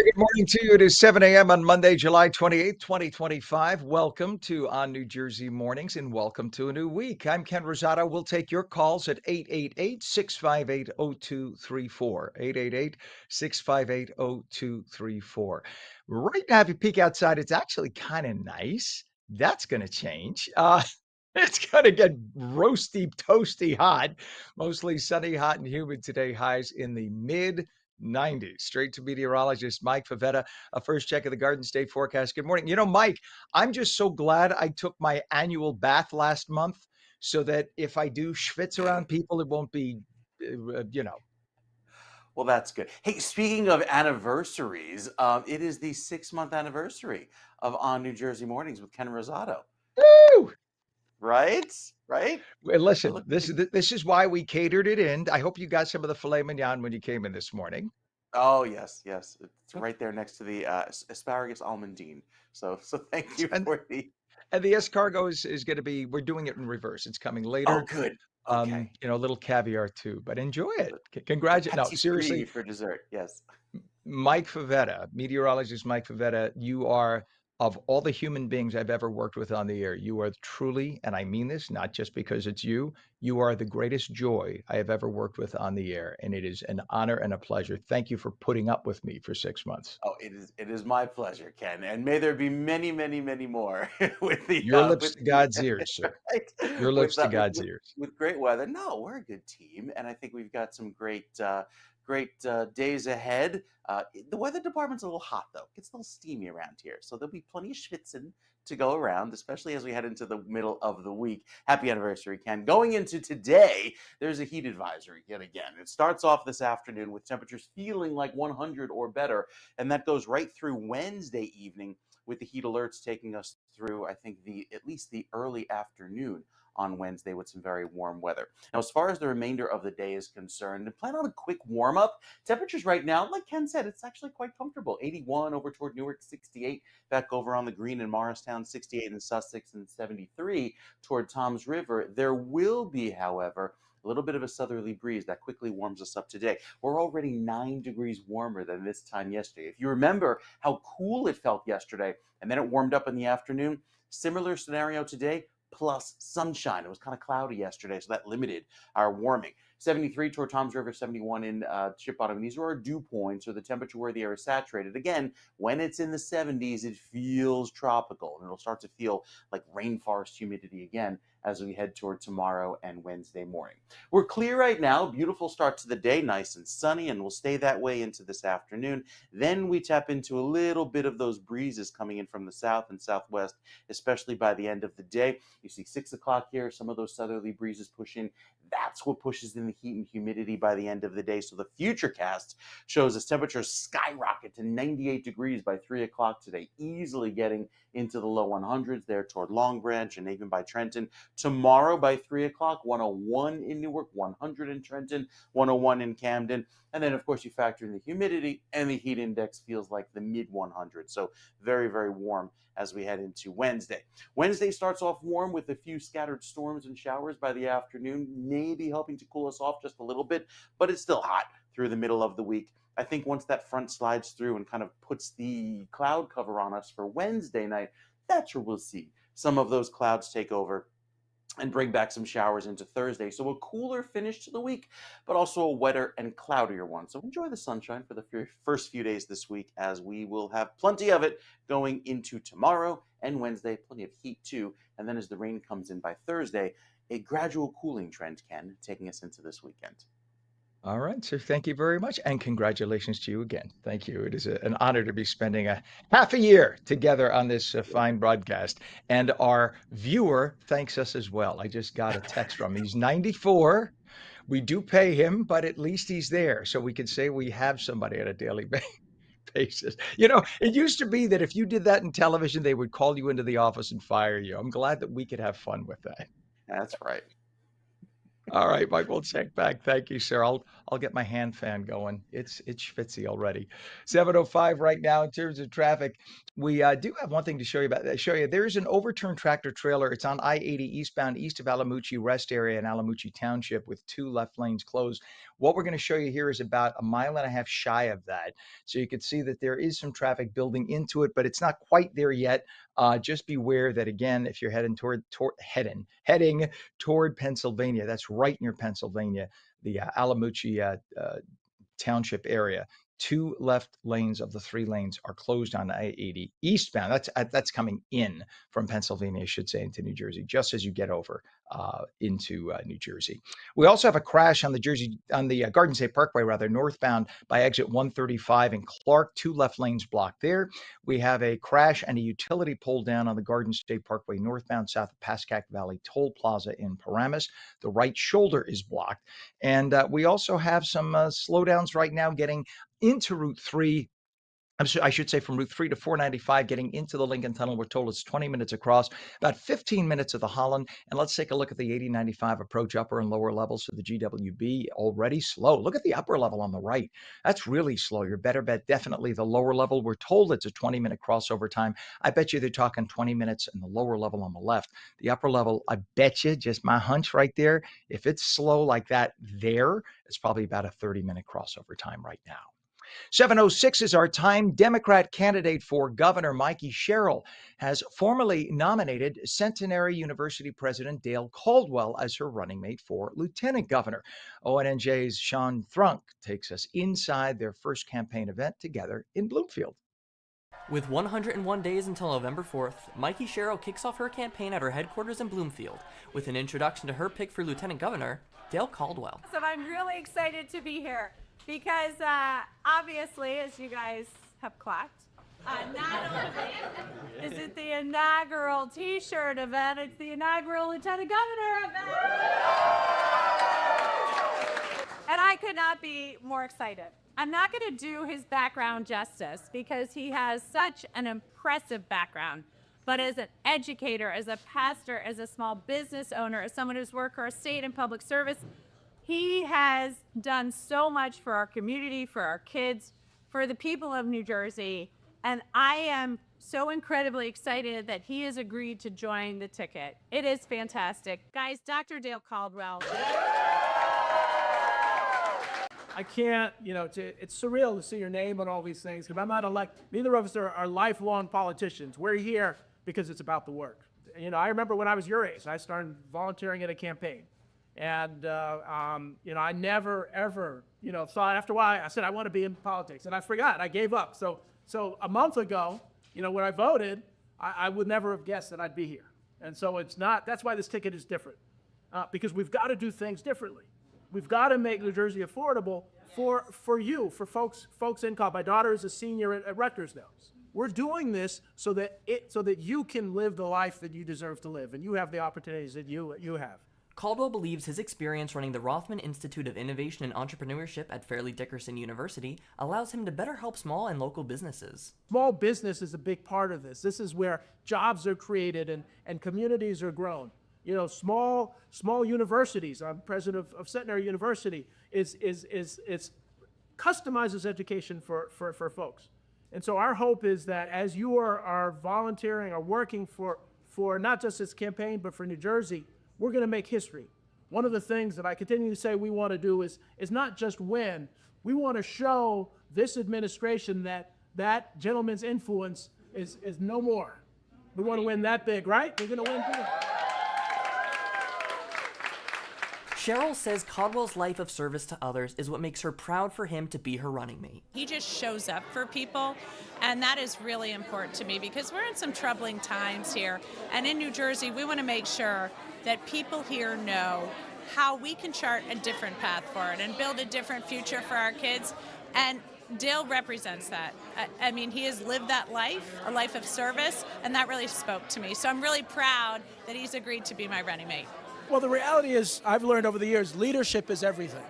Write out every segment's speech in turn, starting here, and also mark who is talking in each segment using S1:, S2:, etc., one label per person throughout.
S1: Very good morning to you. It is 7 a.m. on Monday, July 28th, 2025. Welcome to ONNJ Mornings and welcome to a new week. I'm Ken Rosato. We'll take your calls at 888-658-0234. 888-658-0234. Right now, if you peek outside, it's actually kind of nice. That's going to change. It's going to get roasty, toasty hot, mostly sunny, hot, and humid today. Highs in the mid 90s. Straight to meteorologist Mike Favetta, a first check of the Garden State forecast. Good morning. Mike, I'm just so glad I took my annual bath last month so that if I do schwitz around people, it won't be, you know.
S2: Well, that's good. Hey, speaking of anniversaries, it is the 6-month anniversary of On New Jersey Mornings with Ken Rosato.
S1: Woo!
S2: Right? Right?
S1: Well,
S2: We're
S1: listen,
S2: looking
S1: this
S2: to.
S1: is this is why we catered it in. I hope you got some of the filet mignon when you came in this morning.
S2: Oh, yes, yes. It's right there next to the asparagus almondine. So thank you
S1: And
S2: for the.
S1: and the escargot is going to be. We're doing it in reverse. It's coming
S2: Oh,
S1: later.
S2: good. Okay.
S1: A little caviar too, but enjoy it.
S2: The, the
S1: Congratulations. No,
S2: patisserie
S1: seriously,
S2: for dessert. Yes.
S1: Mike Favetta, meteorologist Mike Favetta, you are, of all the human beings I've ever worked with on the air, you are truly, and I mean this not just because it's you are the greatest joy I have ever worked with on the air. And it is an honor and a pleasure. Thank you for putting up with me for 6 months.
S2: Oh, it is my pleasure, Ken, and may there be many, many, many more with the
S1: Your lips
S2: with
S1: to
S2: the
S1: God's ears, sir.
S2: right
S1: Your lips to
S2: with,
S1: God's
S2: with
S1: ears.
S2: with great weather. No, we're a good team, and I think we've got some great days ahead. The weather department's a little hot though; it gets a little steamy around here, so there'll be plenty of schwitzing to go around, especially as we head into the middle of the week. Happy anniversary, Ken! Going into today, there's a heat advisory yet again. It starts off this afternoon with temperatures feeling like 100 or better, and that goes right through Wednesday evening with the heat alerts taking us through, I think, the at least the early afternoon on Wednesday with some very warm weather. Now, as far as the remainder of the day is concerned, plan on a quick warm up. Temperatures right now, like Ken said, it's actually quite comfortable. 81 over toward Newark, 68 back over on the Green in Morristown, 68 in Sussex, and 73 toward Tom's River. There will be, however, a little bit of a southerly breeze that quickly warms us up today. We're already 9 degrees warmer than this time yesterday. If you remember how cool it felt yesterday, and then it warmed up in the afternoon, similar scenario today, plus sunshine. It was kind of cloudy yesterday, so that limited our warming. 73 toward Tom's River, 71 in Ship Bottom. These are our dew points, or the temperature where the air is saturated. Again, when it's in the 70s, it feels tropical, and it'll start to feel like rainforest humidity again as we head toward tomorrow and Wednesday morning. We're clear right now. Beautiful start to the day, nice and sunny, and we'll stay that way into this afternoon. Then we tap into a little bit of those breezes coming in from the south and southwest, especially by the end of the day. You see 6 o'clock here, some of those southerly breezes push in. That's what pushes in the heat and humidity by the end of the day. So the future cast shows us temperatures skyrocket to 98 degrees by 3 o'clock today, easily getting into the low 100s there toward Long Branch and even by Trenton. Tomorrow by 3 o'clock, 101 in Newark, 100 in Trenton, 101 in Camden. And then, of course, you factor in the humidity, and the heat index feels like the mid 100s. So very, very warm as we head into Wednesday. Wednesday starts off warm with a few scattered storms and showers by the afternoon, maybe helping to cool us off just a little bit, but it's still hot through the middle of the week. I think once that front slides through and kind of puts the cloud cover on us for Wednesday night, that's where we'll see some of those clouds take over and bring back some showers into Thursday. So a cooler finish to the week, but also a wetter and cloudier one. So enjoy the sunshine for the first few days this week, as we will have plenty of it going into tomorrow and Wednesday, plenty of heat too. And then as the rain comes in by Thursday, a gradual cooling trend, Ken, taking us into this weekend.
S1: All right, sir. Thank you very much. And congratulations to you again. Thank you. It is an honor to be spending a half a year together on this fine broadcast. And our viewer thanks us as well. I just got a text from him. He's 94. We do pay him, but at least he's there. So we can say we have somebody on a daily basis. It used to be that if you did that in television, they would call you into the office and fire you. I'm glad that we could have fun with that.
S2: That's right.
S1: All right, Mike, we'll check back. Thank you, sir. I'll get my hand fan going. It's schwitzy already. 7:05 right now in terms of traffic. We do have one thing to show you about. Show you there is an overturned tractor trailer. It's on I-80 eastbound east of Alamucci Rest Area in Alamucci Township with two left lanes closed. What we're going to show you here is about a mile and a half shy of that. So you can see that there is some traffic building into it, but it's not quite there yet. Just beware that again, if you're heading toward Pennsylvania. That's right near Pennsylvania, the Alamucci Township area. Two left lanes of the three lanes are closed on I-80 eastbound. That's coming in from Pennsylvania, I should say, into New Jersey, just as you get over into New Jersey. We also have a crash on the Garden State Parkway, rather northbound by exit 135 in Clark. Two left lanes blocked there. We have a crash and a utility pole down on the Garden State Parkway northbound south of Pascack Valley Toll Plaza in Paramus. The right shoulder is blocked. And we also have some slowdowns right now getting into Route 3. I should say from Route 3 to 495, getting into the Lincoln Tunnel. We're told it's 20 minutes across, about 15 minutes of the Holland. And let's take a look at the 8095 approach upper and lower levels for the GWB. Already slow. Look at the upper level on the right. That's really slow. Your better bet, definitely the lower level. We're told it's a 20-minute crossover time. I bet you they're talking 20 minutes in the lower level on the left. The upper level, I bet you, just my hunch right there, if it's slow like that there, it's probably about a 30-minute crossover time right now. 7:06 is our time. Democrat candidate for governor Mikey Sherrill has formally nominated Centenary University President Dale Caldwell as her running mate for lieutenant governor. ONNJ's Sean Thrunk takes us inside their first campaign event together in Bloomfield.
S3: With 101 days until November 4th, Mikey Sherrill kicks off her campaign at her headquarters in Bloomfield with an introduction to her pick for lieutenant governor, Dale Caldwell.
S4: So I'm really excited to be here because obviously, as you guys have clocked, not only is it the inaugural t-shirt event, it's the inaugural lieutenant governor event. And I could not be more excited. I'm not going to do his background justice because he has such an impressive background. But as an educator, as a pastor, as a small business owner, as someone who's worked for our state and public service, he has done so much for our community, for our kids, for the people of New Jersey. And I am so incredibly excited that he has agreed to join the ticket. It is fantastic. Guys, Dr. Dale Caldwell.
S5: I can't, it's surreal to see your name on all these things because I'm not elected. Neither of us are lifelong politicians. We're here because it's about the work. I remember when I was your age, I started volunteering at a campaign. And, I never, ever, thought after a while, I said, I want to be in politics. And I forgot, I gave up. So a month ago, when I voted, I would never have guessed that I'd be here. And so that's why this ticket is different. Because we've got to do things differently. We've got to make New Jersey affordable for you, for folks in college. My daughter is a senior at Rutgers now. We're doing this so that you can live the life that you deserve to live, and you have the opportunities that you have.
S3: Caldwell believes his experience running the Rothman Institute of Innovation and Entrepreneurship at Fairleigh Dickinson University allows him to better help small and local businesses.
S5: Small business is a big part of this. This is where jobs are created and communities are grown. Small universities. I'm president of Centenary University. Is customizes education for folks. And so our hope is that as you are volunteering or working for not just this campaign but for New Jersey, we're going to make history. One of the things that I continue to say we want to do is not just win. We want to show this administration that gentleman's influence is no more. We want to win that big, right? We're going to win big.
S3: Cheryl says Caldwell's life of service to others is what makes her proud for him to be her running mate.
S6: He just shows up for people, and that is really important to me because we're in some troubling times here. And in New Jersey, we want to make sure that people here know how we can chart a different path forward and build a different future for our kids. And Dale represents that. I mean, he has lived that life, a life of service, and that really spoke to me. So I'm really proud that he's agreed to be my running mate.
S5: Well, the reality is, I've learned over the years, leadership is everything.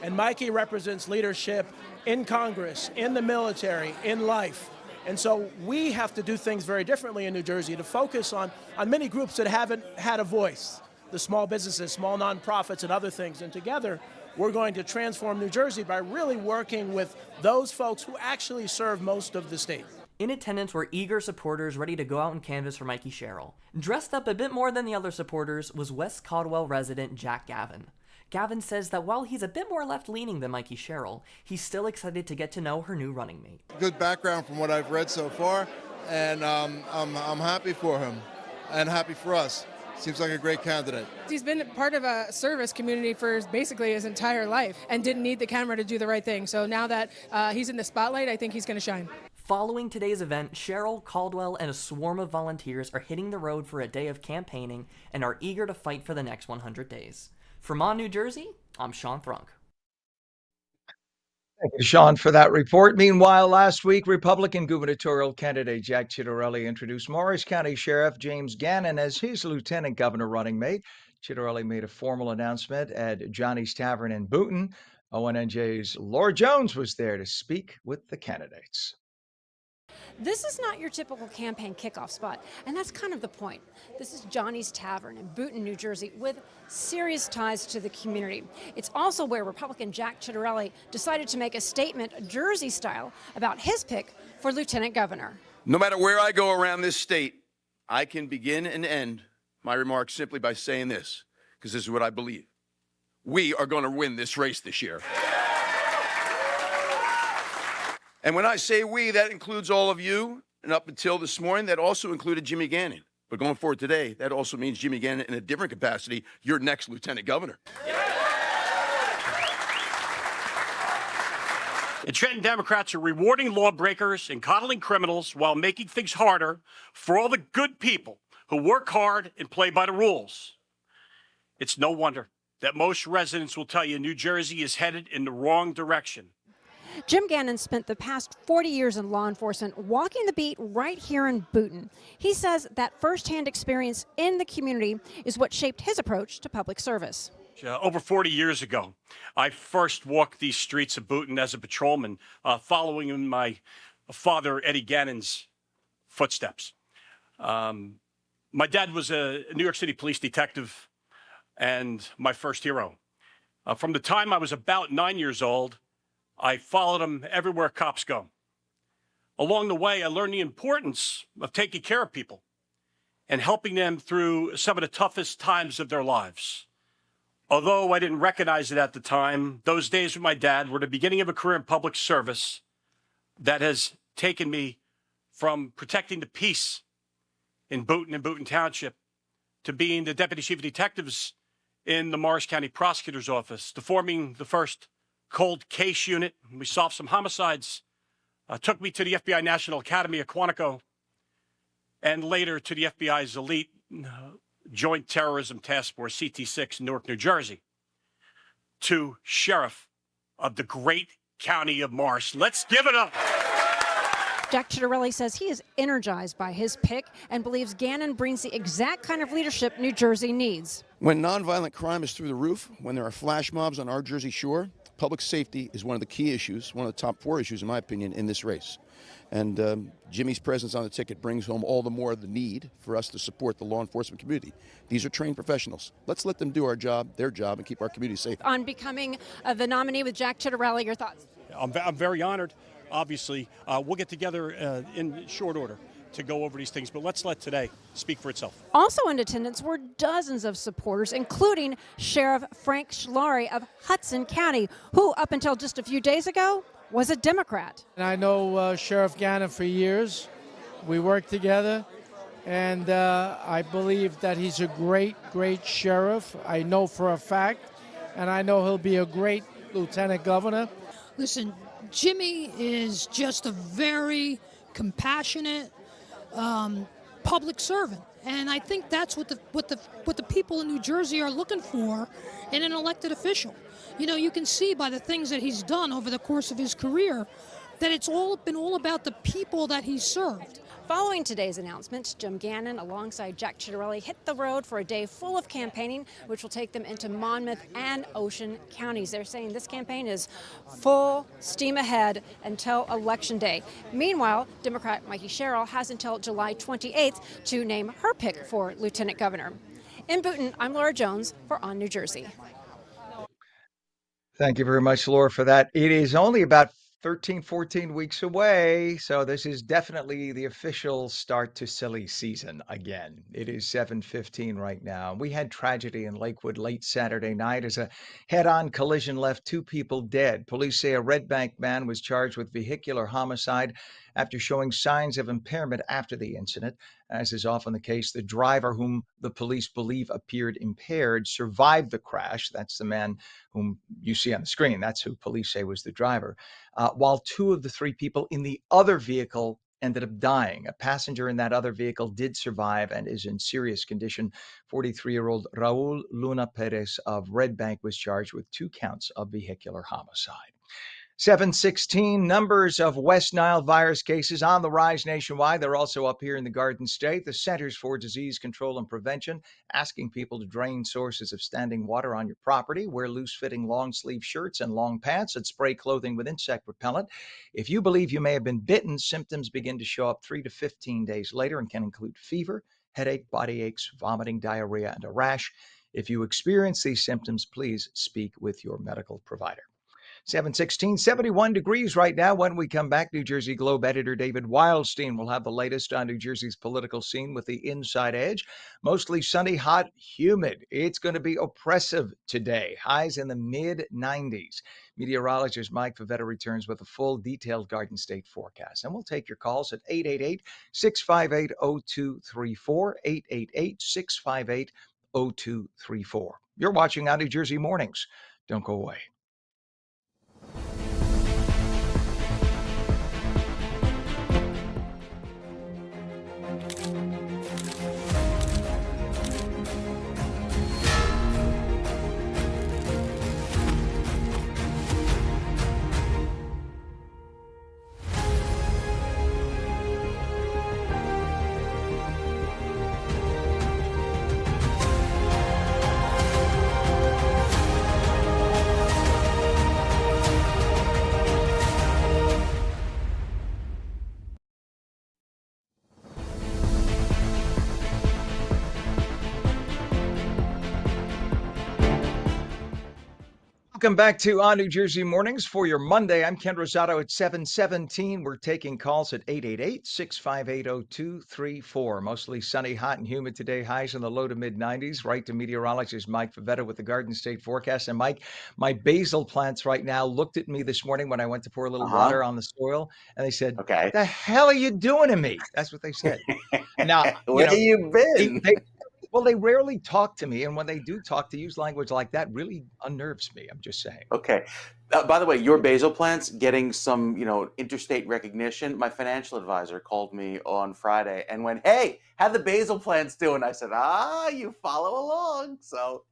S5: And Mikey represents leadership in Congress, in the military, in life. And so we have to do things very differently in New Jersey to focus on many groups that haven't had a voice. the small businesses, small nonprofits, and other things. And together, we're going to transform New Jersey by really working with those folks who actually serve most of the state.
S3: In attendance were eager supporters ready to go out and canvass for Mikey Sherrill. Dressed up a bit more than the other supporters was West Caldwell resident Jack Gavin. Gavin says that while he's a bit more left-leaning than Mikey Sherrill, he's still excited to get to know her new running mate.
S7: Good background from what I've read so far, and I'm happy for him and happy for us. Seems like a great candidate.
S8: He's been part of a service community for basically his entire life and didn't need the camera to do the right thing. So now that he's in the spotlight, I think he's going to shine.
S3: Following today's event, Sherrill, Caldwell, and a swarm of volunteers are hitting the road for a day of campaigning and are eager to fight for the next 100 days. From ONNJ, New Jersey, I'm Sean Thrunk.
S1: Thank you, Sean, for that report. Meanwhile, last week, Republican gubernatorial candidate Jack Ciattarelli introduced Morris County Sheriff James Gannon as his lieutenant governor running mate. Ciattarelli made a formal announcement at Johnny's Tavern in Boonton. ONNJ's Laura Jones was there to speak with the candidates.
S9: This is not your typical campaign kickoff spot, and that's kind of the point. This is Johnny's Tavern in Boonton, New Jersey, with serious ties to the community. It's also where Republican Jack Ciattarelli decided to make a statement, Jersey style, about his pick for lieutenant governor.
S10: No matter where I go around this state, I can begin and end my remarks simply by saying this, because this is what I believe. We are going to win this race this year. And when I say we, that includes all of you. And up until this morning, that also included Jimmy Gannon. But going forward today, that also means Jimmy Gannon in a different capacity, your next lieutenant governor.
S11: In Trenton, Democrats are rewarding lawbreakers and coddling criminals while making things harder for all the good people who work hard and play by the rules. It's no wonder that most residents will tell you New Jersey is headed in the wrong direction.
S9: Jim Gannon spent the past 40 years in law enforcement walking the beat right here in Boonton. He says that firsthand experience in the community is what shaped his approach to public service.
S11: Over 40 years ago, I first walked these streets of Boonton as a patrolman, following in my father, Eddie Gannon's footsteps. My dad was a New York City police detective and my first hero. From the time I was about 9 years old, I followed him everywhere cops go. Along the way, I learned the importance of taking care of people and helping them through some of the toughest times of their lives. Although I didn't recognize it at the time, those days with my dad were the beginning of a career in public service that has taken me from protecting the peace in Boonton and Boonton Township to being the deputy chief of detectives in the Morris County Prosecutor's Office, to forming the first cold case unit. We solved some homicides, took me to the FBI National Academy at Quantico, and later to the FBI's elite Joint Terrorism Task Force, CT6, in Newark, New Jersey, to sheriff of the great county of Morris. Let's give it up.
S9: Jack Ciattarelli says he is energized by his pick and believes Gannon brings the exact kind of leadership New Jersey needs.
S10: When nonviolent crime is through the roof, when there are flash mobs on our Jersey shore, public safety is one of the key issues, one of the top 4 issues, in my opinion, in this race. And Jimmy's presence on the ticket brings home all the more the need for us to support the law enforcement community. These are trained professionals. Let's let them do our job, their job, and keep our community safe.
S9: On becoming the nominee with Jack Ciattarelli, your thoughts?
S11: I'm very honored. Obviously, we'll get together in short order to go over these things, but let's let today speak for itself.
S9: Also in attendance were dozens of supporters, including Sheriff Frank Schlari of Hudson County, who up until just a few days ago was a Democrat.
S12: And I know Sheriff Gannon for years. We worked together, and I believe that he's a great, great sheriff. I know for a fact, and I know he'll be a great lieutenant governor.
S13: Listen, Jimmy is just a very compassionate public servant, and I think that's what the people in New Jersey are looking for in an elected official. You know, you can see by the things that he's done over the course of his career that it's all been all about the people that he's served.
S9: Following today's announcement, Jim Gannon, alongside Jack Ciattarelli, hit the road for a day full of campaigning, which will take them into Monmouth and Ocean counties. They're saying this campaign is full steam ahead until Election Day. Meanwhile, Democrat Mikey Sherrill has until July 28th to name her pick for Lieutenant Governor. In Boonton, I'm Laura Jones for On New Jersey.
S1: Thank you very much, Laura, for that. It is only about 13, 14 weeks away. So this is definitely the official start to silly season again. It is 7:15 right now. We had tragedy in Lakewood late Saturday night as a head-on collision left two people dead. Police say a Red Bank man was charged with vehicular homicide after showing signs of impairment after the incident. As is often the case, the driver, whom the police believe appeared impaired, survived the crash. That's the man whom you see on the screen. That's who police say was the driver. While two of the three people in the other vehicle ended up dying. A passenger in that other vehicle did survive and is in serious condition. 43-year-old Raul Luna Perez of Red Bank was charged with 2 counts of vehicular homicide. 716, numbers of West Nile virus cases on the rise nationwide. They're also up here in the Garden State. The Centers for Disease Control and Prevention asking people to drain sources of standing water on your property, wear loose-fitting long-sleeve shirts and long pants, and spray clothing with insect repellent. If you believe you may have been bitten, symptoms begin to show up 3 to 15 days later and can include fever, headache, body aches, vomiting, diarrhea, and a rash. If you experience these symptoms, please speak with your medical provider. 716, 71 degrees right now. When we come back, New Jersey Globe editor David Wildstein will have the latest on New Jersey's political scene with the Inside Edge. Mostly sunny, hot, humid. It's going to be oppressive today. Highs in the mid-90s. Meteorologist Mike Favetta returns with a full detailed Garden State forecast. And we'll take your calls at 888-658-0234, 888-658-0234. You're watching On New Jersey Mornings. Don't go away. Welcome back to On New Jersey Mornings for your Monday. I'm Ken Rosato at 717. We're taking calls at 888-658-0234. Mostly sunny, hot, and humid today. Highs in the low to mid-90s. Right to meteorologist Mike Favetta with the Garden State forecast. And Mike, my basil plants right now looked at me this morning when I went to pour a little water on the soil, and they said,
S2: Okay.
S1: "The hell are you doing to me?" That's what they said. Now,
S2: Where have you been?
S1: Well, they rarely talk to me, and when they do talk, to use language like that really unnerves me. I'm just saying.
S2: Okay. By the way, your basil plants getting some, interstate recognition. My financial advisor called me on Friday and went, "Hey, how the basil plants doing?" I said, you follow along. So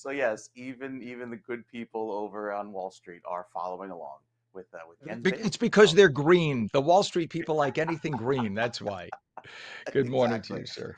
S2: yes, even the good people over on Wall Street are following along with Ken's basil.
S1: It's because they're green. The Wall Street people like anything green. That's why. Good morning to you, sir.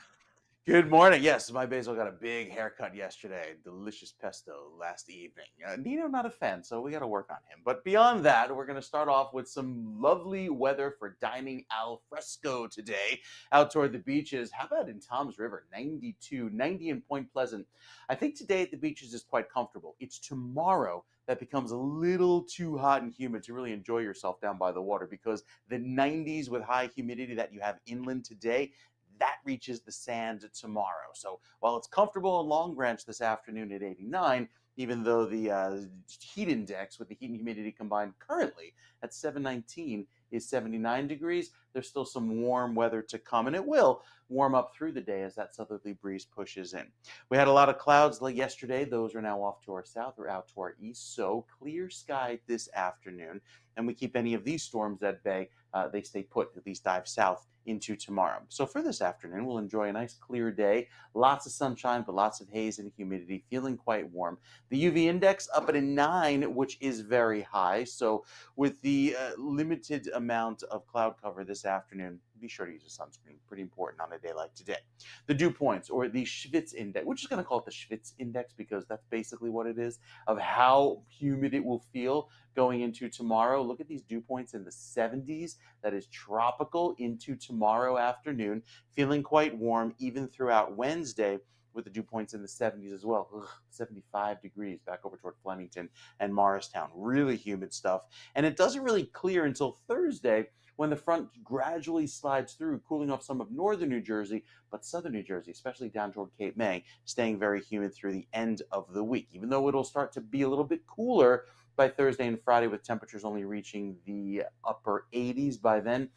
S2: Good morning. Yes, my basil got a big haircut yesterday. Delicious pesto last evening. Nino, not a fan, so we got to work on him. But beyond that, we're going to start off with some lovely weather for dining al fresco today out toward the beaches. How about in Toms River? 92, 90 in Point Pleasant. I think today at the beaches is quite comfortable. It's tomorrow that becomes a little too hot and humid to really enjoy yourself down by the water, because the 90s with high humidity that you have inland today, that reaches the sand tomorrow. So while it's comfortable in Long Branch this afternoon at 89, even though the heat index with the heat and humidity combined currently at 719 is 79 degrees, there's still some warm weather to come, and it will warm up through the day as that southerly breeze pushes in. We had a lot of clouds like yesterday. Those are now off to our south or out to our east, so clear sky this afternoon, and we keep any of these storms at bay. They stay put, at least dive south into tomorrow. So for this afternoon, we'll enjoy a nice clear day, lots of sunshine, but lots of haze and humidity, feeling quite warm. The UV index up at a 9, which is very high. So with the limited amount of cloud cover this afternoon, be sure to use a sunscreen. Pretty important on a day like today. The dew points, or the Schwitz index, we're just going to call it the Schwitz index because that's basically what it is, of how humid it will feel going into tomorrow. Look at these dew points in the 70s. That is tropical into tomorrow afternoon, feeling quite warm even throughout Wednesday. with the dew points in the 70s as well. 75 degrees back over toward Flemington and Morristown. Really humid stuff. And it doesn't really clear until Thursday when the front gradually slides through, cooling off some of northern New Jersey, but southern New Jersey, especially down toward Cape May, staying very humid through the end of the week, even though it'll start to be a little bit cooler by Thursday and Friday, with temperatures only reaching the upper 80s by then.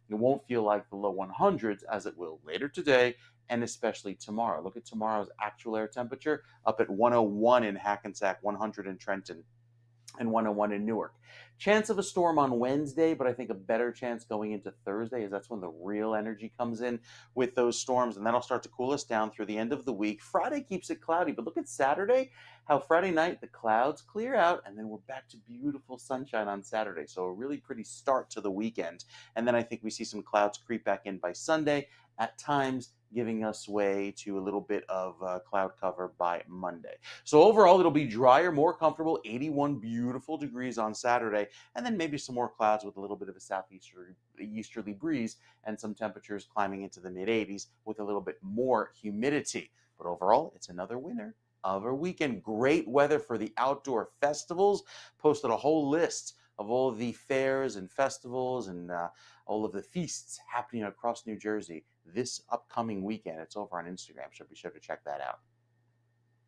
S2: It won't feel like the low 100s as it will later today and especially tomorrow. Look at tomorrow's actual air temperature, up at 101 in Hackensack, 100 in Trenton, and 101 in Newark. Chance of a storm on Wednesday, but I think a better chance going into Thursday, as that's when the real energy comes in with those storms, and that'll start to cool us down through the end of the week. Friday keeps it cloudy, but look at Saturday, how Friday night the clouds clear out, and then we're back to beautiful sunshine on Saturday. So a really pretty start to the weekend. And then I think we see some clouds creep back in by Sunday, at times giving us way to a little bit of cloud cover by Monday. So overall, it'll be drier, more comfortable, 81 beautiful degrees on Saturday, and then maybe some more clouds with a little bit of a southeasterly breeze and some temperatures climbing into the mid-80s with a little bit more humidity. But overall, it's another winner of a weekend. Great weather for the outdoor festivals. Posted a whole list of all of the fairs and festivals and all of the feasts happening across New Jersey this upcoming weekend. It's over on Instagram, so be sure to check that out.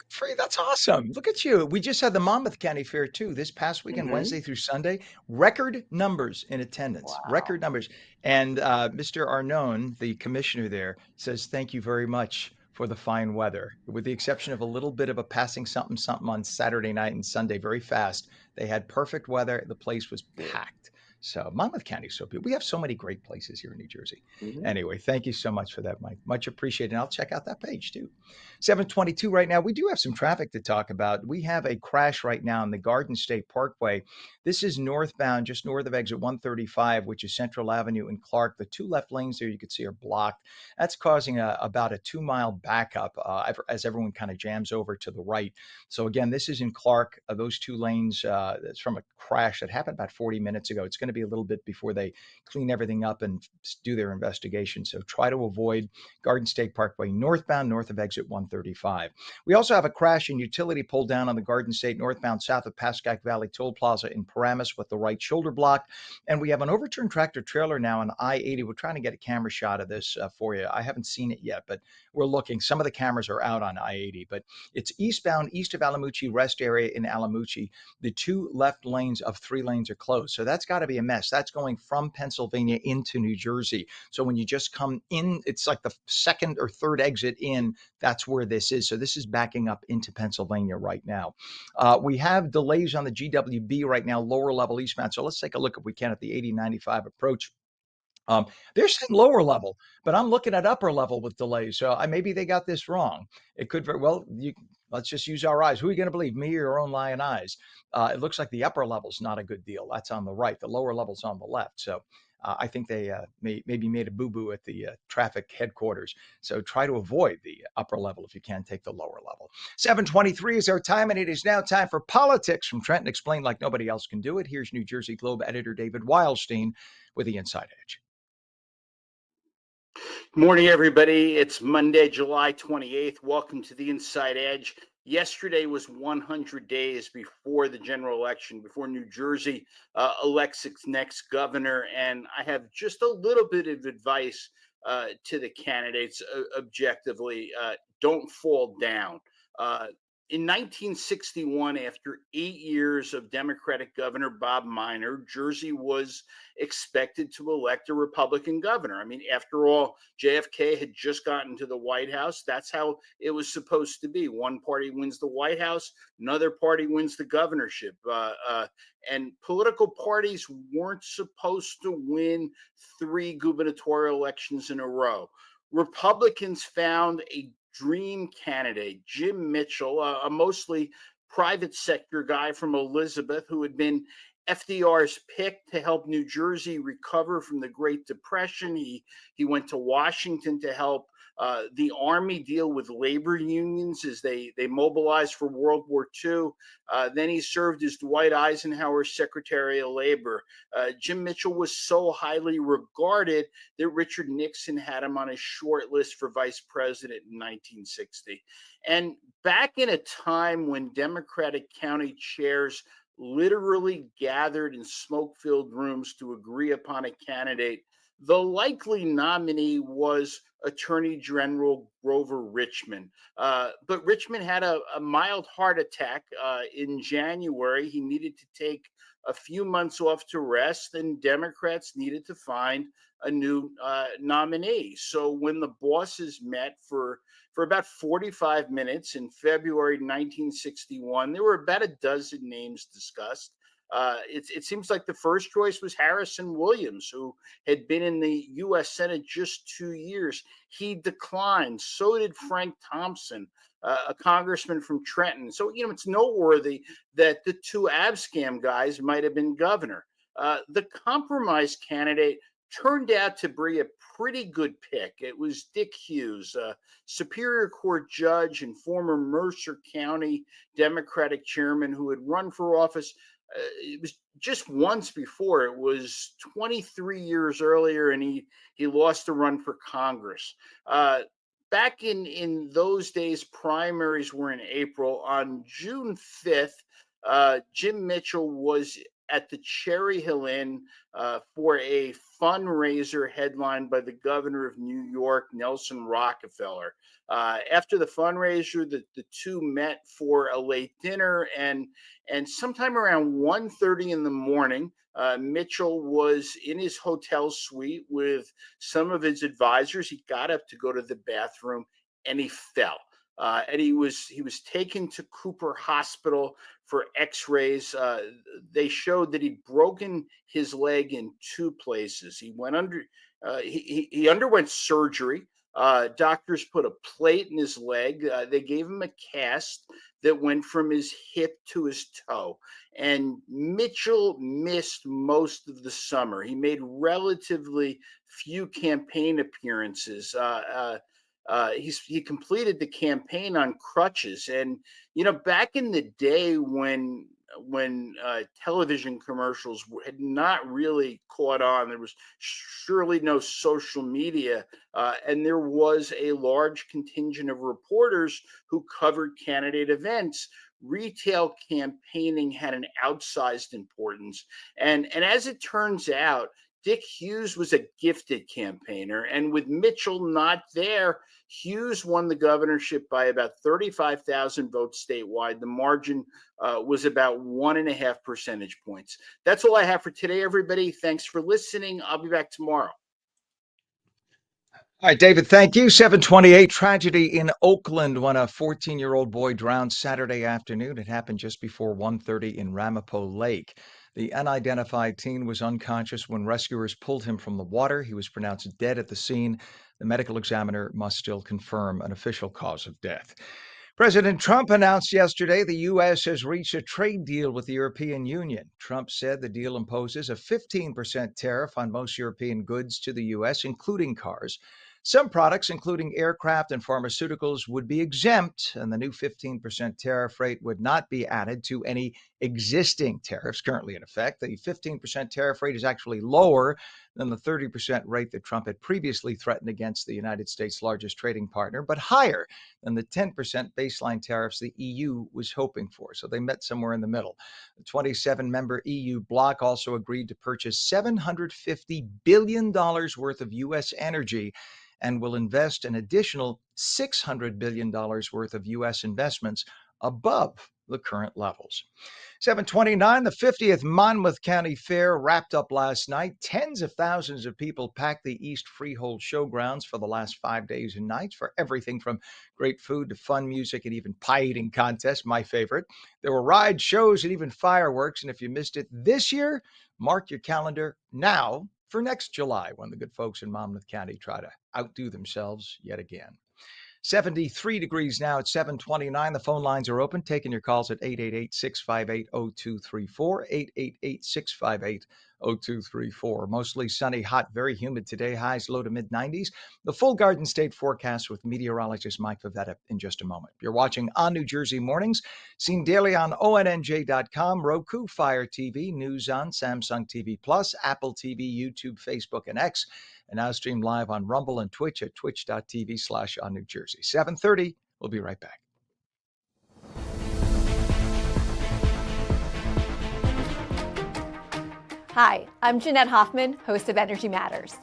S1: Free, that's awesome. Look at you. We just had the Monmouth County Fair too this past weekend, Wednesday through Sunday. Record numbers in attendance.
S2: Wow.
S1: Record numbers. And Mr. Arnone, the commissioner there, says thank you very much for the fine weather. With the exception of a little bit of a passing something on Saturday night and Sunday, very fast. They had perfect weather. The place was packed. So Monmouth County is so beautiful. We have so many great places here in New Jersey. Anyway, thank you so much for that, Mike. Much appreciated. And I'll check out that page too. 722 right now. We do have some traffic to talk about. We have a crash right now in the Garden State Parkway. This is northbound, just north of exit 135, which is Central Avenue in Clark. The two left lanes there you can see are blocked. That's causing about a 2-mile backup as everyone kind of jams over to the right. So again, this is in Clark. Those two lanes, it's from a crash that happened about 40 minutes ago. It's going to be a little bit before they clean everything up and do their investigation. So try to avoid Garden State Parkway northbound, north of exit 135. We also have a crash in utility pull down on the Garden State northbound south of Pascack Valley Toll Plaza in Paramus with the right shoulder block. And we have an overturned tractor trailer now on I-80. We're trying to get a camera shot of this for you. I haven't seen it yet, but we're looking. Some of the cameras are out on I-80, but it's eastbound, east of Alamucci rest area in Alamucci. The two left lanes of 3 lanes are closed. So that's got to be a mess. That's going from Pennsylvania into New Jersey. So when you just come in, it's like the second or third exit in, that's where this is. So this is backing up into Pennsylvania right now. We have delays on the GWB right now, lower level eastbound. So let's take a look if we can at the 8095 approach. They're saying lower level, but I'm looking at upper level with delays. So maybe they got this wrong. It could very well. Let's just use our eyes. Who are you going to believe, me or your own lying eyes? It looks like the upper level's not a good deal. That's on the right. The lower level's on the left. So I think they maybe made a boo-boo at the traffic headquarters. So try to avoid the upper level if you can. Take the lower level. 7:23 is our time, and it is now time for Politics from Trenton Explained like nobody else can do it. Here's New Jersey Globe editor David Wildstein with the Inside Edge.
S14: Morning, everybody. It's Monday, July 28th. Welcome to the Inside Edge. Yesterday was 100 days before the general election, before New Jersey elects its next governor. And I have just a little bit of advice to the candidates objectively. Don't fall down. In 1961, after 8 years of Democratic Governor Bob Minor, Jersey was expected to elect a Republican governor. I mean, after all, JFK had just gotten to the White House. That's how it was supposed to be. One party wins the White House, another party wins the governorship. And political parties weren't supposed to win 3 gubernatorial elections in a row. Republicans found a dream candidate, Jim Mitchell, a mostly private sector guy from Elizabeth who had been FDR's pick to help New Jersey recover from the Great Depression. He went to Washington to help the Army deal with labor unions as they mobilized for World War II. Then he served as Dwight Eisenhower's Secretary of Labor. Jim Mitchell was so highly regarded that Richard Nixon had him on his short list for vice president in 1960. And back in a time when Democratic county chairs literally gathered in smoke filled rooms to agree upon a candidate, the likely nominee was Attorney General Grover Richmond. But Richmond had a mild heart attack in January. He needed to take a few months off to rest, and Democrats needed to find a new nominee. So when the bosses met for about 45 minutes in February 1961, there were about a dozen names discussed. It seems like the first choice was Harrison Williams, who had been in the U.S. Senate just 2 years. He declined. So did Frank Thompson, a congressman from Trenton. So, it's noteworthy that the two Abscam guys might have been governor. The compromise candidate turned out to be a pretty good pick. It was Dick Hughes, a Superior Court judge and former Mercer County Democratic chairman who had run for office. It was just once before. It was 23 years earlier, and he lost a run for Congress. Back in those days, primaries were in April. On June 5th, Jim Mitchell was at the Cherry Hill Inn for a fundraiser headlined by the governor of New York, Nelson Rockefeller. After the fundraiser, the two met for a late dinner, and sometime around 1:30 in the morning, Mitchell was in his hotel suite with some of his advisors. He got up to go to the bathroom, and he fell. And he was taken to Cooper Hospital for X-rays. They showed that he'd broken his leg in two places. He underwent surgery. Doctors put a plate in his leg. They gave him a cast that went from his hip to his toe. And Mitchell missed most of the summer. He made relatively few campaign appearances. He completed the campaign on crutches. And back in the day when television commercials had not really caught on, there was surely no social media, and there was a large contingent of reporters who covered candidate events. Retail campaigning had an outsized importance, and as it turns out, Dick Hughes was a gifted campaigner, and with Mitchell not there, Hughes won the governorship by about 35,000 votes statewide. The margin was about 1.5 percentage points. That's all I have for today, everybody. Thanks for listening. I'll be back tomorrow.
S1: All right, David, thank you. 728, tragedy in Oakland when a 14-year-old boy drowned Saturday afternoon. It happened just before 1:30 in Ramapo Lake. The unidentified teen was unconscious when rescuers pulled him from the water. He was pronounced dead at the scene. The medical examiner must still confirm an official cause of death. President Trump announced yesterday the U.S. has reached a trade deal with the European Union. Trump said the deal imposes a 15% tariff on most European goods to the U.S., including cars. Some products, including aircraft and pharmaceuticals, would be exempt, and the new 15% tariff rate would not be added to any existing tariffs currently in effect. The 15% tariff rate is actually lower than the 30% rate that Trump had previously threatened against the United States' largest trading partner, but higher than the 10% baseline tariffs the EU was hoping for. So they met somewhere in the middle. The 27-member EU bloc also agreed to purchase $750 billion worth of U.S. energy and will invest an additional $600 billion worth of U.S. investments above the current levels. 729, the 50th Monmouth County Fair wrapped up last night. Tens of thousands of people packed the East Freehold Showgrounds for the last 5 days and nights for everything from great food to fun music and even pie eating contests, my favorite. There were rides, shows, and even fireworks. And if you missed it this year, mark your calendar now for next July when the good folks in Monmouth County try to outdo themselves yet again. 73 degrees now at 7:29. The phone lines are open. Taking your calls at 888-658-0234, 888-658-0234. Mostly sunny, hot, very humid today. Highs low to mid-90s. The full Garden State forecast with meteorologist Mike Favetta in just a moment. You're watching ONNJ Jersey Mornings, seen daily on ONNJ.com, Roku, Fire TV, News On, Samsung TV Plus, Apple TV, YouTube, Facebook, and X, and now streamed live on Rumble and Twitch at twitch.tv/ONNJ Jersey. 7:30. We'll be right back.
S15: Hi, I'm Jeanette Hoffman, host of Energy Matters.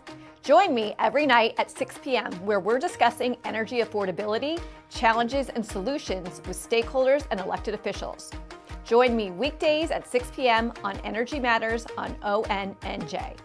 S15: Join me every night at 6 p.m. where we're discussing energy affordability, challenges, and solutions with stakeholders and elected officials. Join me weekdays at 6 p.m. on Energy Matters on ONNJ.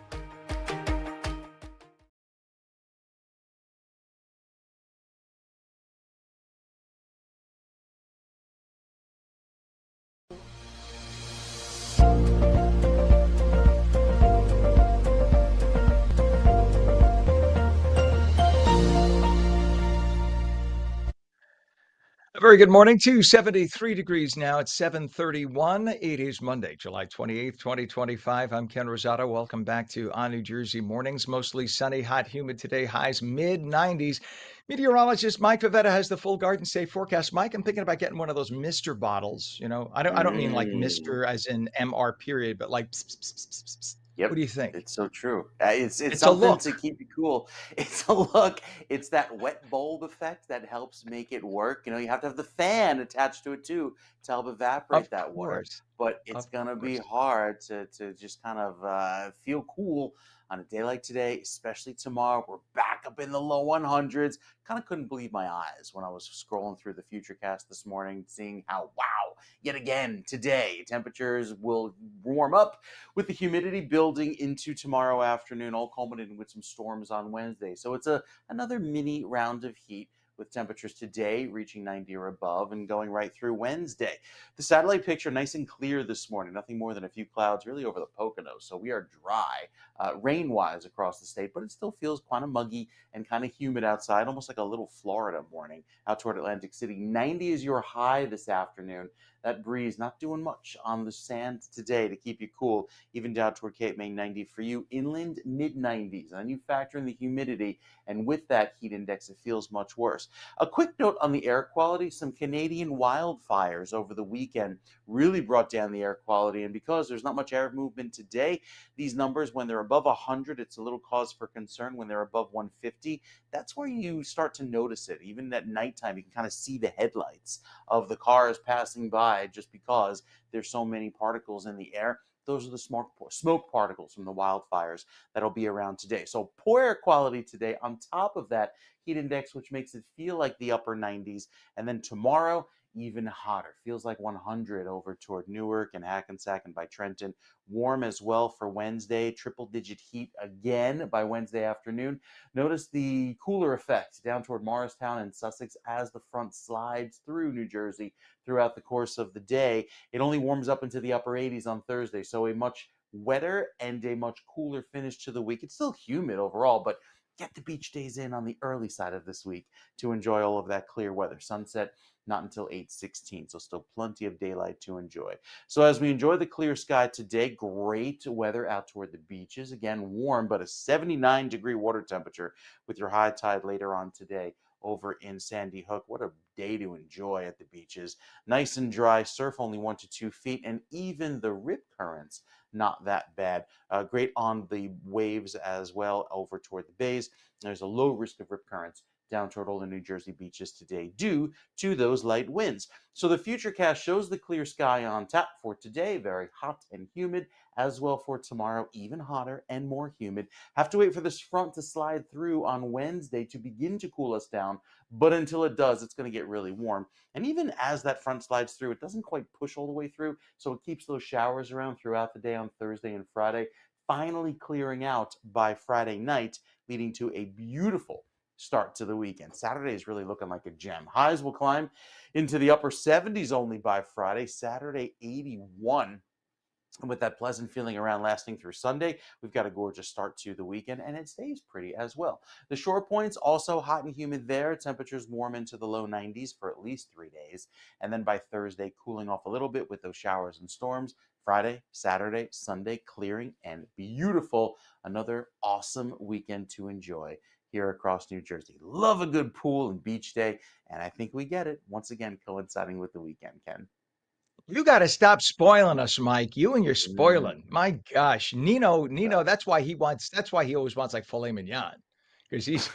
S1: A very good morning to 73 degrees now at 7:31. It is Monday, July 28th, 2025. I'm Ken Rosato. Welcome back to ONNJ Jersey Mornings. Mostly sunny, hot, humid today. Highs mid-90s. Meteorologist Mike Favetta has the full Garden State forecast. Mike, I'm thinking about getting one of those Mr. bottles. You know, I don't mean like Mr. as in MR period, but like pss, pss, pss, pss, pss.
S2: Yep.
S1: What do you think?
S2: It's so true. It's
S1: It's a
S2: something
S1: look.
S2: to keep you cool. It's a look. It's that wet bulb effect that helps make it work. You know, you have to have the fan attached to it too to help evaporate
S1: Of
S2: that water.
S1: course.
S2: But it's
S1: Of
S2: gonna be
S1: course.
S2: hard to just kind of feel cool on a day like today, especially tomorrow. We're back up in the low 100s. Kind of couldn't believe my eyes when I was scrolling through the Futurecast this morning, seeing how, wow, yet again today, temperatures will warm up with the humidity building into tomorrow afternoon, all culminating with some storms on Wednesday. So it's another mini round of heat, with temperatures today reaching 90 or above and going right through Wednesday. The satellite picture nice and clear this morning, nothing more than a few clouds really over the Poconos. So we are dry, rain-wise across the state, but it still feels kind of muggy and kind of humid outside, almost like a little Florida morning out toward Atlantic City. 90 is your high this afternoon. That breeze not doing much on the sand today to keep you cool, even down toward Cape May. 90 for you. Inland, mid-90s. And then you factor in the humidity, and with that heat index, it feels much worse. A quick note on the air quality. Some Canadian wildfires over the weekend really brought down the air quality, and because there's not much air movement today, these numbers, when they're above 100, it's a little cause for concern. When they're above 150, that's where you start to notice it. Even at nighttime, you can kind of see the headlights of the cars passing by, just because there's so many particles in the air. Those are the smoke particles from the wildfires that'll be around today. So poor air quality today, on top of that heat index, which makes it feel like the upper 90s. And then tomorrow, even hotter. Feels like 100 over toward Newark and Hackensack and by Trenton. Warm as well for Wednesday. Triple-digit heat again by Wednesday afternoon. Notice the cooler effect down toward Morristown and Sussex as the front slides through New Jersey throughout the course of the day. It only warms up into the upper 80s on Thursday, so a much wetter and a much cooler finish to the week. It's still humid overall, but get the beach days in on the early side of this week to enjoy all of that clear weather. Sunset not until 8:16, so still plenty of daylight to enjoy. So as we enjoy the clear sky today, great weather out toward the beaches. Again, warm, but a 79-degree water temperature with your high tide later on today over in Sandy Hook. What a day to enjoy at the beaches. Nice and dry, surf only 1 to 2 feet, and even the rip currents not that bad. Great on the waves as well over toward the bays. There's a low risk of rip currents down toward all the New Jersey beaches today due to those light winds. So the Futurecast shows the clear sky on tap for today, very hot and humid, as well for tomorrow, even hotter and more humid. Have to wait for this front to slide through on Wednesday to begin to cool us down, but until it does, it's going to get really warm. And even as that front slides through, it doesn't quite push all the way through, so it keeps those showers around throughout the day on Thursday and Friday, finally clearing out by Friday night, leading to a beautiful start to the weekend. Saturday is really looking like a gem. Highs will climb into the upper 70s only by Friday. Saturday, 81. And with that pleasant feeling around lasting through Sunday, we've got a gorgeous start to the weekend, and it stays pretty as well. The shore points also hot and humid there. Temperatures warm into the low 90s for at least 3 days. And then by Thursday, cooling off a little bit with those showers and storms. Friday, Saturday, Sunday, clearing and beautiful. Another awesome weekend to enjoy here across New Jersey. Love a good pool and beach day, and I think we get it. Once again, coinciding with the weekend, Ken.
S1: You got to stop spoiling us, Mike. You and your
S2: Mm.
S1: spoiling. My gosh, Nino. That's why he always wants like filet mignon, because he's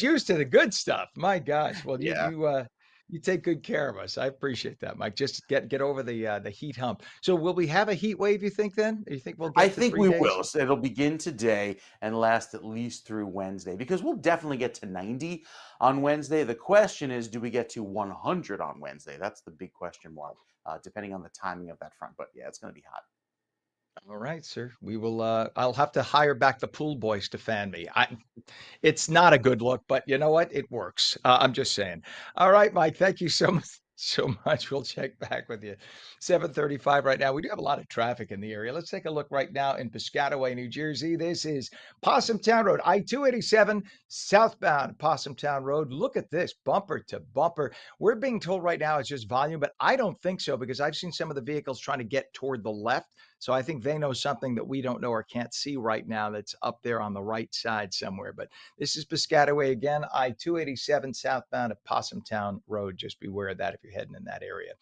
S1: used to the good stuff. My gosh. Well,
S2: Yeah.
S1: you take good care of us. I appreciate that, Mike. Just get over the heat hump. So will we have a heat wave? You think then? You think we'll
S2: I
S1: get to
S2: think
S1: 3
S2: we
S1: days?
S2: will. So it'll begin today and last at least through Wednesday, because we'll definitely get to 90 on Wednesday. The question is, do we get to 100 on Wednesday? That's the big question mark, depending on the timing of that front. But yeah, it's going to be hot.
S1: All right, sir. We will. I'll have to hire back the pool boys to fan me. It's not a good look, but you know what? It works. I'm just saying. All right, Mike. Thank you so much. So much. We'll check back with you. 7:35 right now. We do have a lot of traffic in the area. Let's take a look right now in Piscataway, New Jersey. This is Possumtown Road, I-287 southbound Possumtown Road. Look at this, bumper to bumper. We're being told right now it's just volume, but I don't think so because I've seen some of the vehicles trying to get toward the left. So I think they know something that we don't know or can't see right now that's up there on the right side somewhere. But this is Piscataway again, I-287 southbound at Possumtown Road. Just beware of that if you're heading in that area.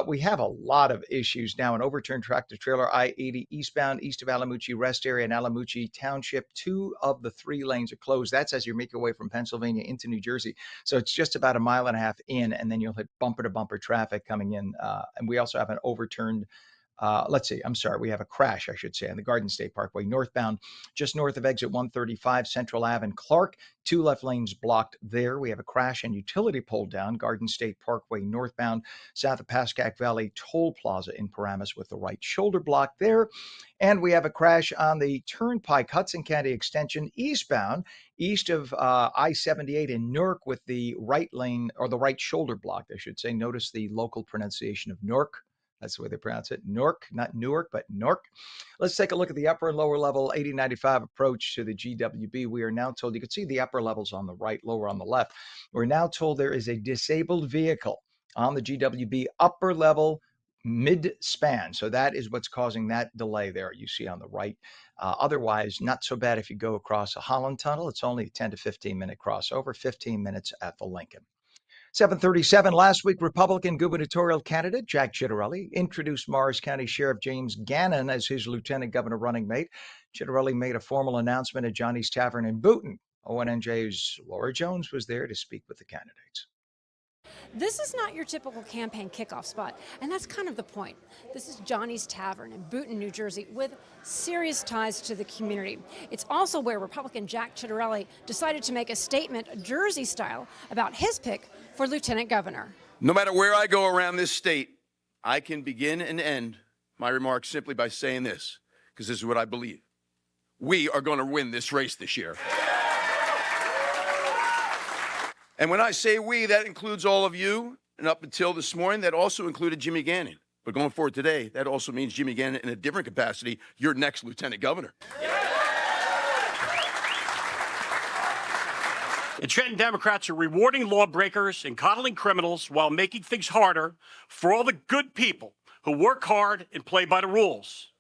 S1: We have a lot of issues now. An overturned tractor trailer, I-80 eastbound, east of Alamucci Rest Area in Alamucci Township. 2 of the 3 lanes are closed. That's as you make your way from Pennsylvania into New Jersey. So it's just about a mile and a half in, and then you'll hit bumper to bumper traffic coming in. And we also have an overturned let's see, I'm sorry, we have a crash, I should say, on the Garden State Parkway northbound, just north of exit 135, Central Ave and Clark. 2 left lanes blocked there. We have a crash and utility pole down, Garden State Parkway northbound, south of Pascack Valley Toll Plaza in Paramus with the right shoulder block there. And we have a crash on the Turnpike Hudson County Extension eastbound, east of I-78 in Newark with the right lane, or the right shoulder block, I should say. Notice the local pronunciation of Newark. That's the way they pronounce it. Newark, not Newark, but Newark. Let's take a look at the upper and lower level 8095 approach to the GWB. We are now told, you can see the upper levels on the right, lower on the left. We're now told there is a disabled vehicle on the GWB upper level mid-span. So that is what's causing that delay there you see on the right. Otherwise, not so bad if you go across a Holland tunnel. It's only a 10 to 15 minute crossover, 15 minutes at the Lincoln. 7:37 last week, Republican gubernatorial candidate Jack Ciattarelli introduced Morris County Sheriff James Gannon as his lieutenant governor running mate. Ciattarelli made a formal announcement at Johnny's Tavern in Boonton. ONNJ's Laura Jones was there to speak with the candidates.
S9: This is not your typical campaign kickoff spot, and that's kind of the point. This is Johnny's Tavern in Boonton, New Jersey, with serious ties to the community. It's also where Republican Jack Ciattarelli decided to make a statement, Jersey style, about his pick for lieutenant governor.
S10: No matter where I go around this state, I can begin and end my remarks simply by saying this, because this is what I believe. We are going to win this race this year. And when I say we, that includes all of you. And up until this morning, that also included Jimmy Gannon. But going forward today, that also means Jimmy Gannon in a different capacity, your next lieutenant governor.
S11: In Trenton, Democrats are rewarding lawbreakers and coddling criminals while making things harder for all the good people who work hard and play by the rules.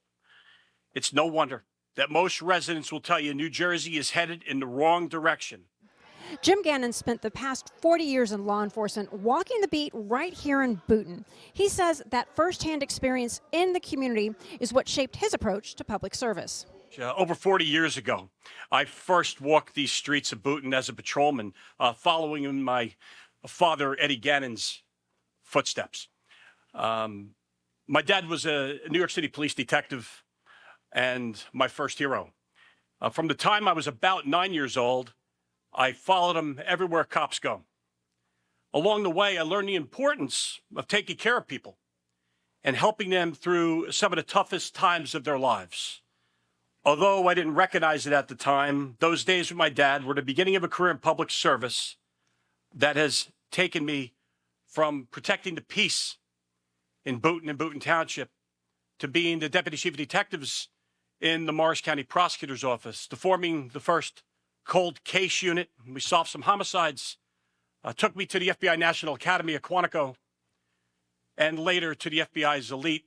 S11: It's no wonder that most residents will tell you New Jersey is headed in the wrong direction.
S9: Jim Gannon spent the past 40 years in law enforcement walking the beat right here in Boonton. He says that firsthand experience in the community is what shaped his approach to public service.
S11: Over 40 years ago, I first walked these streets of Boonton as a patrolman, following in my father, Eddie Gannon's footsteps. My dad was a New York City police detective and my first hero. From the time I was about 9 years old, I followed him everywhere cops go. Along the way, I learned the importance of taking care of people and helping them through some of the toughest times of their lives. Although I didn't recognize it at the time, those days with my dad were the beginning of a career in public service that has taken me from protecting the peace in Boonton and Boonton Township to being the deputy chief of detectives in the Morris County Prosecutor's Office, to forming the first cold case unit. We solved some homicides, took me to the FBI National Academy at Quantico, and later to the FBI's elite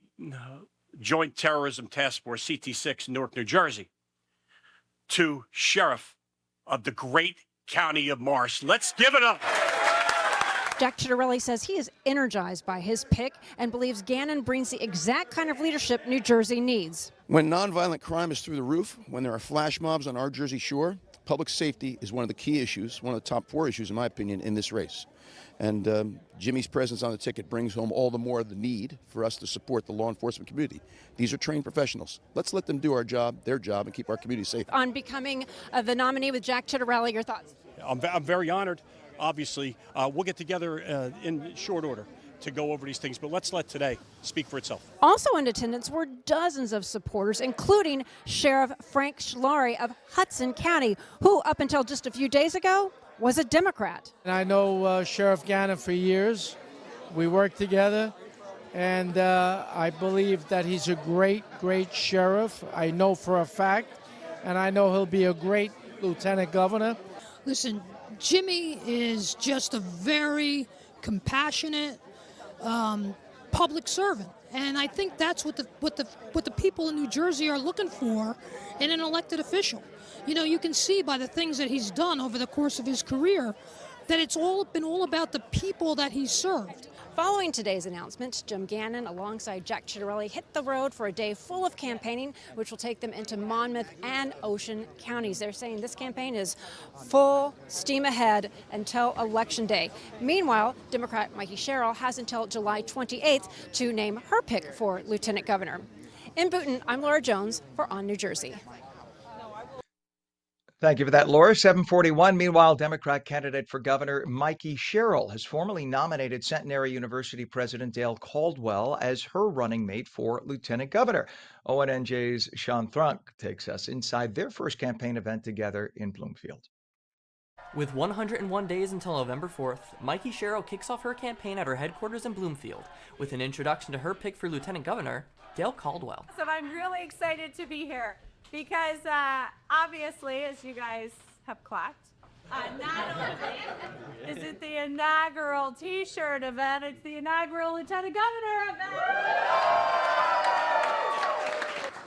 S11: Joint Terrorism Task Force, CT6, in Newark, New Jersey, to sheriff of the great county of Morris. Let's give it up.
S9: Jack Ciattarelli says he is energized by his pick and believes Gannon brings the exact kind of leadership New Jersey needs.
S10: When nonviolent crime is through the roof, when there are flash mobs on our Jersey shore, public safety is one of the key issues, one of the top 4 issues, in my opinion, in this race. And Jimmy's presence on the ticket brings home all the more the need for us to support the law enforcement community. These are trained professionals. Let's let them do our job, their job, and keep our community safe.
S9: On becoming the nominee with Jack Ciattarelli, your thoughts?
S11: I'm very honored. Obviously, we'll get together in short order to go over these things, but let's let today speak for itself.
S9: Also in attendance were dozens of supporters, including Sheriff Frank Schlari of Hudson County, who up until just a few days ago was a Democrat.
S12: And I know Sheriff Gannon for years. We worked together, and I believe that he's a great, great sheriff. I know for a fact, and I know he'll be a great lieutenant governor.
S13: Listen, Jimmy is just a very compassionate public servant, and I think that's what the people in New Jersey are looking for in an elected official. You know, you can see by the things that he's done over the course of his career that it's been all about the people that he's served.
S9: Following today's announcement, Jim Gannon, alongside Jack Ciattarelli, hit the road for a day full of campaigning, which will take them into Monmouth and Ocean counties. They're saying this campaign is full steam ahead until Election Day. Meanwhile, Democrat Mikey Sherrill has until July 28th to name her pick for lieutenant governor. In Boonton, I'm Laura Jones for ONNJ New Jersey.
S1: Thank you for that, Laura. 741. Meanwhile, Democrat candidate for governor Mikey Sherrill has formally nominated Centenary University President Dale Caldwell as her running mate for lieutenant governor. ONNJ's Sean Thrunk takes us inside their first campaign event together in Bloomfield.
S3: With 101 days until November 4th, Mikey Sherrill kicks off her campaign at her headquarters in Bloomfield with an introduction to her pick for lieutenant governor, Dale Caldwell.
S4: So I'm really excited to be here. Because obviously, as you guys have clocked, not only is it the inaugural T-shirt event, it's the inaugural Lieutenant Governor event.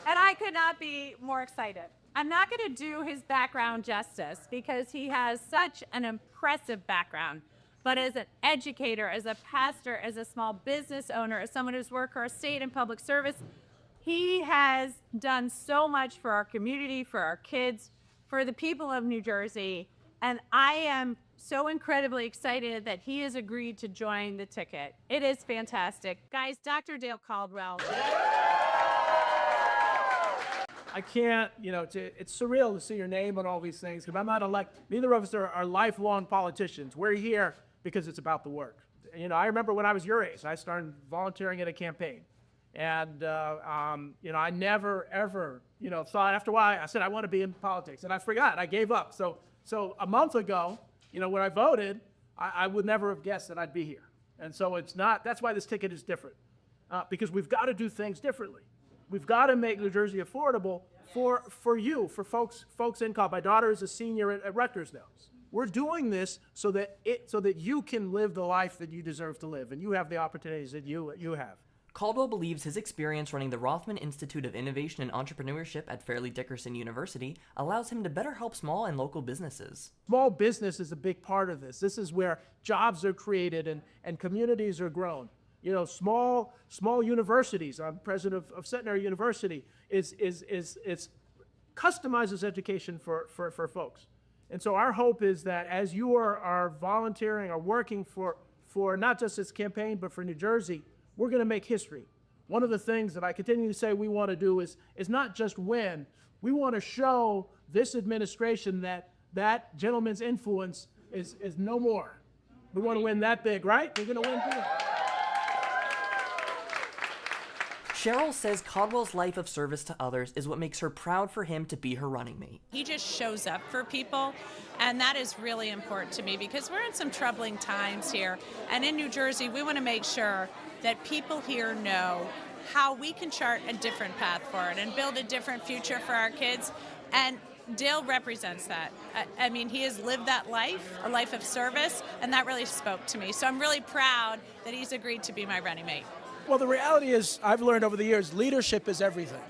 S4: And I could not be more excited. I'm not going to do his background justice because he has such an impressive background. But as an educator, as a pastor, as a small business owner, as someone who's worked for our state and public service, he has done so much for our community, for our kids, for the people of New Jersey, and I am so incredibly excited that he has agreed to join the ticket. It is fantastic. Guys, Dr. Dale Caldwell.
S5: I can't, it's surreal to see your name on all these things, because I'm not elected. Neither of us are lifelong politicians. We're here because it's about the work. I remember when I was your age, I started volunteering at a campaign. And, I never, ever, thought after a while, I said, I want to be in politics. And I forgot, I gave up. So a month ago, when I voted, I would never have guessed that I'd be here. And so that's why this ticket is different. Because we've got to do things differently. We've got to make New Jersey affordable for you, for folks in college. My daughter is a senior at Rutgers now. We're doing this so that you can live the life that you deserve to live, and you have the opportunities that you have.
S3: Caldwell believes his experience running the Rothman Institute of Innovation and Entrepreneurship at Fairleigh Dickinson University allows him to better help small and local businesses.
S5: Small business is a big part of this. This is where jobs are created and communities are grown. Small universities. I'm president of Centenary University. Is customizes education for folks. And so our hope is that as you are volunteering or working for not just this campaign but for New Jersey, we're going to make history. One of the things that I continue to say we want to do is not just win. We want to show this administration that gentleman's influence is no more. We want to win that big, right? We're going to win big.
S3: Sherrill says Caldwell's life of service to others is what makes her proud for him to be her running mate.
S6: He just shows up for people, and that is really important to me because we're in some troubling times here. And in New Jersey, we want to make sure that people here know how we can chart a different path forward and build a different future for our kids. And Dale represents that. I mean, he has lived that life, a life of service, and that really spoke to me. So I'm really proud that he's agreed to be my running mate.
S5: Well, the reality is, I've learned over the years, leadership is everything.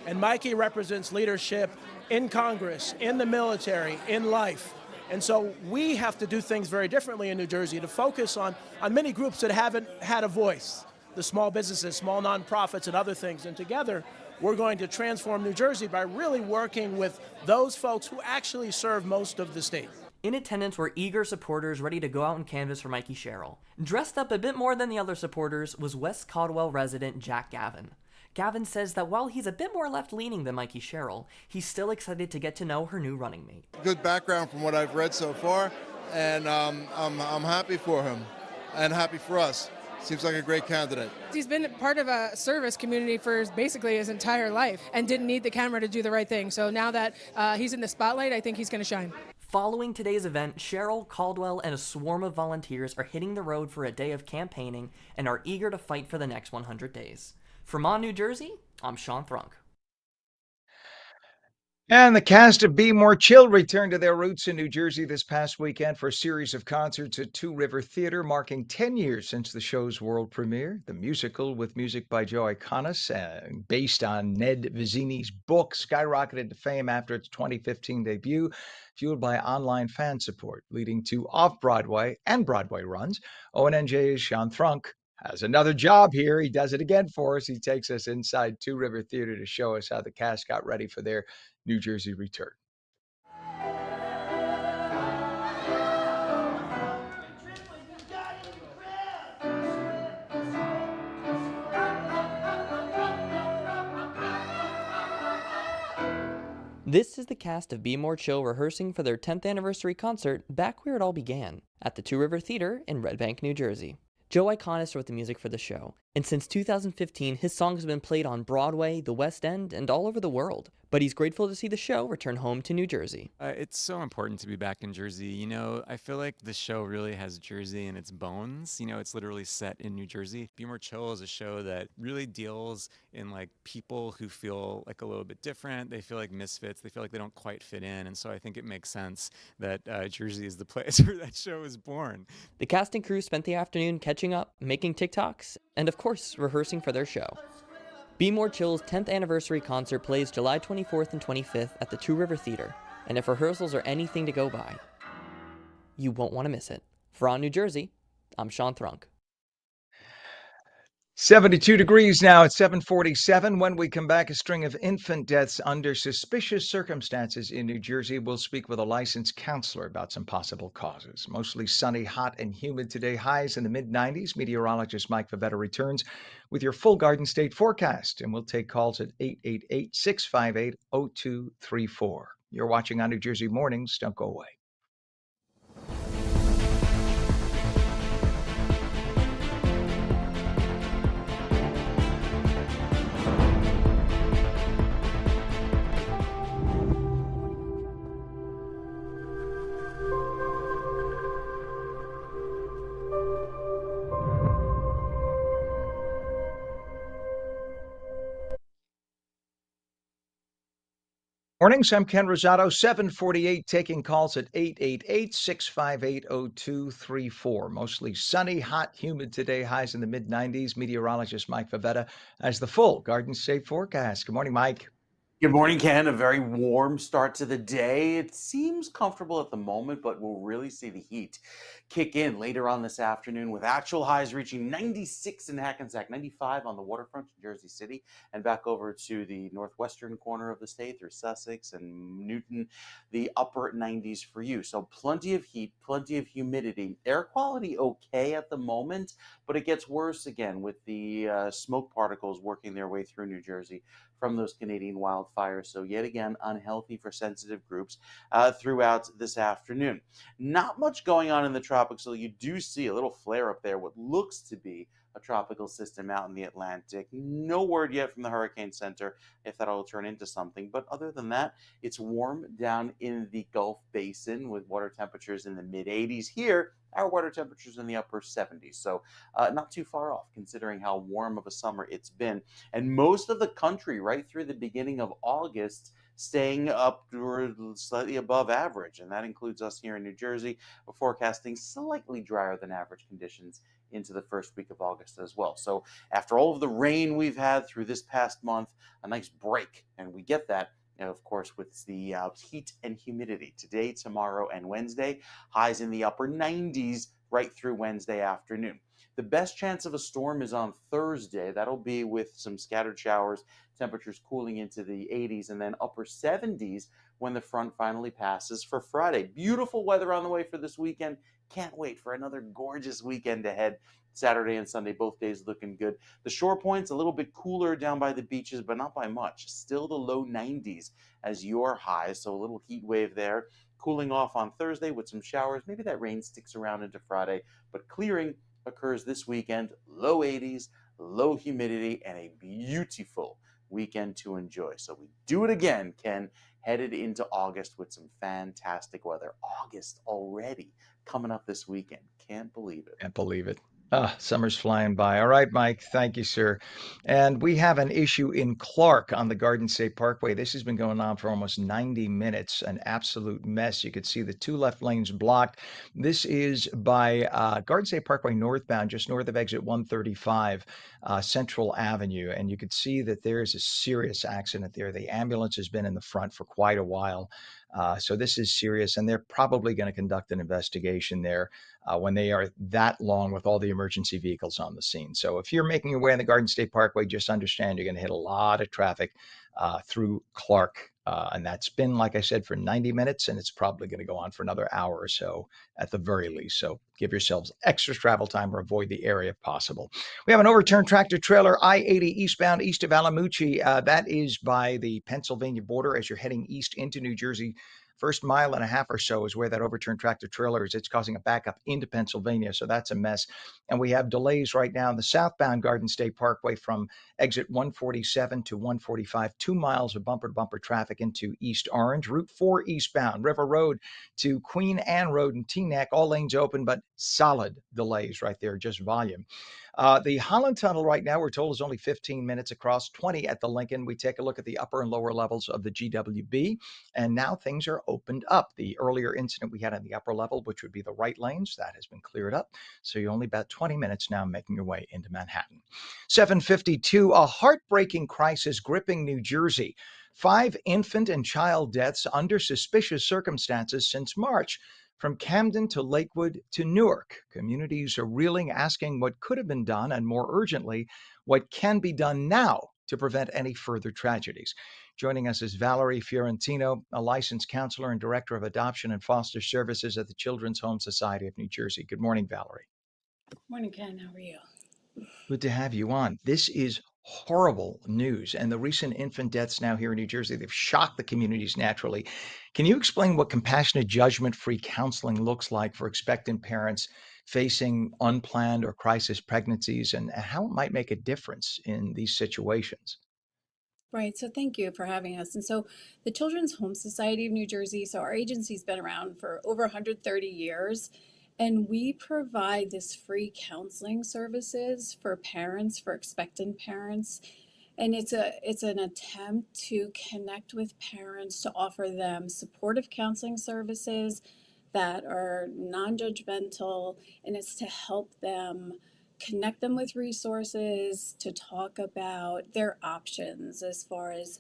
S5: And Mikey represents leadership in Congress, in the military, in life. And so we have to do things very differently in New Jersey to focus on many groups that haven't had a voice, the small businesses, small nonprofits, and other things. And together, we're going to transform New Jersey by really working with those folks who actually serve most of the state.
S3: In attendance were eager supporters ready to go out and canvass for Mikey Sherrill. Dressed up a bit more than the other supporters was West Caldwell resident Jack Gavin. Gavin says that while he's a bit more left-leaning than Mikey Sherrill, he's still excited to get to know her new running mate.
S7: Good background from what I've read so far, and I'm happy for him and happy for us. Seems like a great candidate.
S8: He's been part of a service community for basically his entire life and didn't need the camera to do the right thing. So now that he's in the spotlight, I think he's going to shine.
S3: Following today's event, Sherrill, Caldwell, and a swarm of volunteers are hitting the road for a day of campaigning and are eager to fight for the next 100 days. From ONNJ New Jersey, I'm Sean Thrunk.
S1: And the cast of Be More Chill returned to their roots in New Jersey this past weekend for a series of concerts at Two River Theater, marking 10 years since the show's world premiere. The musical, with music by Joe Iconis, based on Ned Vizzini's book, skyrocketed to fame after its 2015 debut, fueled by online fan support, leading to off-Broadway and Broadway runs. ONNJ's Sean Thrunk has another job here. He does it again for us. He takes us inside Two River Theater to show us how the cast got ready for their New Jersey return.
S3: This is the cast of Be More Chill rehearsing for their 10th anniversary concert back where it all began, at the Two River Theater in Red Bank, New Jersey. Joe Iconis wrote the music for the show, and since 2015, his songs have been played on Broadway, the West End, and all over the world. But he's grateful to see the show return home to New Jersey.
S16: It's so important to be back in Jersey. You know, I feel like the show really has Jersey in its bones. You know, it's literally set in New Jersey. Be More Chill is a show that really deals in like people who feel like a little bit different. They feel like misfits. They feel like they don't quite fit in. And so I think it makes sense that Jersey is the place where that show was born.
S3: The cast and crew spent the afternoon catching up, making TikToks, and of course, rehearsing for their show. Be More Chill's 10th anniversary concert plays July 24th and 25th at the Two River Theater, and if rehearsals are anything to go by, you won't want to miss it. For ONNJ New Jersey, I'm Sean Thrunk.
S1: 72 degrees now at 7:47. When we come back, a string of infant deaths under suspicious circumstances in New Jersey. We'll speak with a licensed counselor about some possible causes. Mostly sunny, hot, and humid today. Highs in the mid-90s. Meteorologist Mike Favetta returns with your full Garden State forecast, and we'll take calls at 888-658-0234. You're watching ONNJ New Jersey Mornings. Don't go away. Mornings, I'm Ken Rosato, 748, taking calls at 888-658-0234. Mostly sunny, hot, humid today, highs in the mid-90s. Meteorologist Mike Favetta has the full Garden State forecast. Good morning, Mike.
S2: Good morning, Ken. A very warm start to the day. It seems comfortable at the moment, but we'll really see the heat kick in later on this afternoon with actual highs reaching 96 in Hackensack, 95 on the waterfront in Jersey City, and back over to the northwestern corner of the state through Sussex and Newton, the upper 90s for you. So plenty of heat, plenty of humidity. Air quality okay at the moment, but it gets worse again with the smoke particles working their way through New Jersey from those Canadian wildfires. So yet again, unhealthy for sensitive groups throughout this afternoon. Not much going on in the tropics, so you do see a little flare up there, what looks to be a tropical system out in the Atlantic. No word yet from the Hurricane Center if that'll turn into something. But other than that, it's warm down in the Gulf Basin with water temperatures in the mid 80s. Here, our water temperatures in the upper 70s. So not too far off considering how warm of a summer it's been. And most of the country right through the beginning of August staying up or slightly above average. And that includes us here in New Jersey. We're forecasting slightly drier than average conditions into the first week of August as well. So after all of the rain we've had through this past month, a nice break. And we get that, of course, with the heat and humidity today, tomorrow, and Wednesday. Highs in the upper 90s right through Wednesday afternoon. The best chance of a storm is on Thursday. That'll be with some scattered showers, temperatures cooling into the 80s and then upper 70s when the front finally passes for Friday. Beautiful weather on the way for this weekend. Can't wait for another gorgeous weekend ahead. Saturday and Sunday, both days looking good. The shore points a little bit cooler down by the beaches, but not by much. Still the low 90s as your highs, so a little heat wave there. Cooling off on Thursday with some showers. Maybe that rain sticks around into Friday, but clearing occurs this weekend. Low 80s, low humidity, and a beautiful weekend to enjoy. So we do it again, Ken, headed into August with some fantastic weather. August already coming up this weekend. Can't believe it.
S1: Can't believe it. Summer's flying by. All right, Mike. Thank you, sir. And we have an issue in Clark on the Garden State Parkway. This has been going on for almost 90 minutes, an absolute mess. You could see the two left lanes blocked. This is by Garden State Parkway northbound, just north of exit 135, Central Avenue. And you could see that there is a serious accident there. The ambulance has been in the front for quite a while. So this is serious, and they're probably going to conduct an investigation there when they are that long with all the emergency vehicles on the scene. So if you're making your way on the Garden State Parkway, just understand you're going to hit a lot of traffic through Clark. And that's been, like I said, for 90 minutes, and it's probably going to go on for another hour or so at the very least. So give yourselves extra travel time or avoid the area if possible. We have an overturned tractor trailer, I-80 eastbound east of Alamucci. That is by the Pennsylvania border as you're heading east into New Jersey. First mile and a half or so is where that overturned tractor trailer is. It's causing a backup into Pennsylvania, so that's a mess. And we have delays right now in the southbound Garden State Parkway from exit 147 to 145, 2 miles of bumper-to-bumper traffic into East Orange. Route 4 eastbound, River Road to Queen Anne Road and Teaneck, all lanes open, but solid delays right there, just volume. The Holland Tunnel right now, we're told, is only 15 minutes across, 20 at the Lincoln. We take a look at the upper and lower levels of the GWB, and now things are opened up. The earlier incident we had on the upper level, which would be the right lanes, that has been cleared up. So you're only about 20 minutes now making your way into Manhattan. 7:52, a heartbreaking crisis gripping New Jersey. 5 infant and child deaths under suspicious circumstances since March. From Camden to Lakewood to Newark, communities are reeling, asking what could have been done, and more urgently, what can be done now to prevent any further tragedies. Joining us is Valerie Fiorentino, a licensed counselor and director of adoption and foster services at the Children's Home Society of New Jersey. Good morning, Valerie.
S17: Morning, Ken. How are you?
S1: Good to have you on. This is horrible news, and the recent infant deaths now here in New Jersey, they've shocked the communities naturally. Can you explain what compassionate judgment-free counseling looks like for expectant parents facing unplanned or crisis pregnancies and how it might make a difference in these situations?
S17: Right. So thank you for having us. And so the Children's Home Society of New Jersey, so our agency's been around for over 130 years, and we provide this free counseling services for parents, for expectant parents. And it's an attempt to connect with parents to offer them supportive counseling services that are non-judgmental, and it's to help them connect them with resources to talk about their options as far as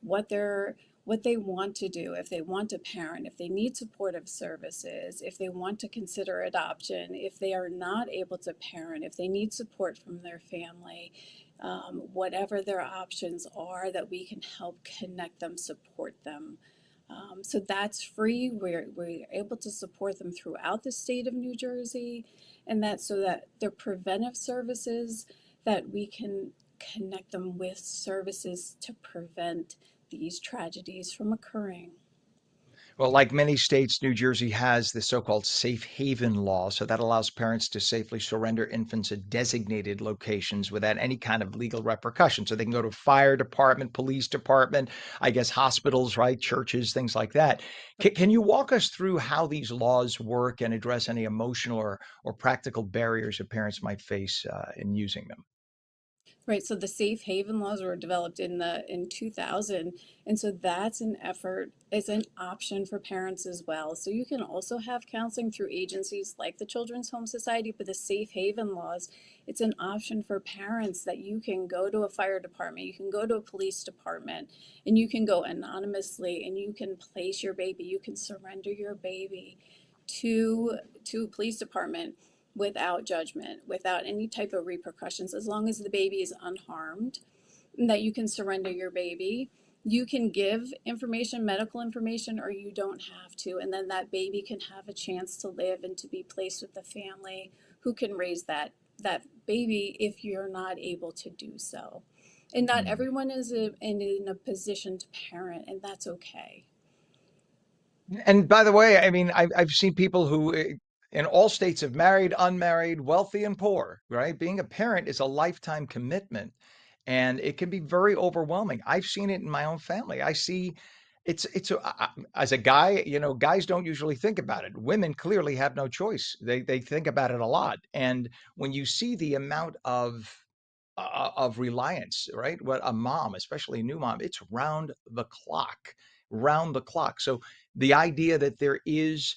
S17: what they want to do, if they want to parent, if they need supportive services, if they want to consider adoption, if they are not able to parent, if they need support from their family, whatever their options are, that we can help connect them, support them. So that's free. We're able to support them throughout the state of New Jersey, and that's so that they're preventive services, that we can connect them with services to prevent these tragedies from occurring.
S1: Well, like many states, New Jersey has the so-called safe haven law. So that allows parents to safely surrender infants at designated locations without any kind of legal repercussion. So they can go to fire department, police department, I guess hospitals, right? Churches, things like that. Can you walk us through how these laws work and address any emotional or practical barriers that parents might face in using them?
S17: Right, so the safe haven laws were developed in 2000, and so that's an effort, it's an option for parents as well. So you can also have counseling through agencies like the Children's Home Society, but the safe haven laws, it's an option for parents that you can go to a fire department, you can go to a police department, and you can go anonymously and you can place your baby, you can surrender your baby to a police department without judgment, without any type of repercussions, as long as the baby is unharmed, that you can surrender your baby. You can give information, medical information, or you don't have to. And then that baby can have a chance to live and to be placed with the family who can raise that baby if you're not able to do so. And not everyone is in a position to parent, and that's okay.
S1: And by the way, I mean, I've seen people who in all states have married, unmarried, wealthy and poor, right? Being a parent is a lifetime commitment and it can be very overwhelming. I've seen it in my own family. I see as a guy, guys don't usually think about it. Women clearly have no choice. They think about it a lot. And when you see the amount of reliance, right? What a mom, especially a new mom, it's round the clock. So the idea that there is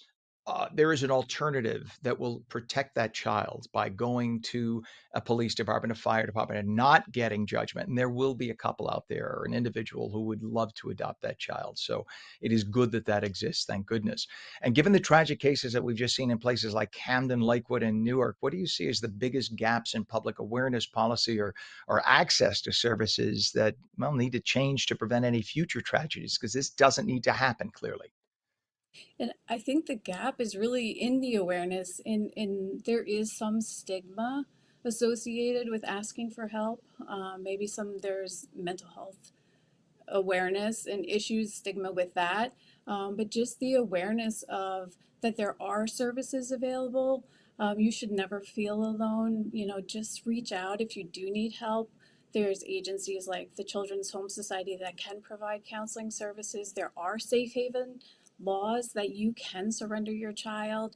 S1: an alternative that will protect that child by going to a police department, a fire department, and not getting judgment. And there will be a couple out there or an individual who would love to adopt that child. So it is good that that exists. Thank goodness. And given the tragic cases that we've just seen in places like Camden, Lakewood, and Newark, what do you see as the biggest gaps in public awareness policy or access to services that, well, need to change to prevent any future tragedies? Because this doesn't need to happen, clearly.
S17: And I think the gap is really in the awareness, in there is some stigma associated with asking for help. Maybe there's mental health awareness and issues, stigma with that, but just the awareness of that there are services available. You should never feel alone. Just reach out if you do need help. There's agencies like the Children's Home Society that can provide counseling services. There are safe haven laws that you can surrender your child.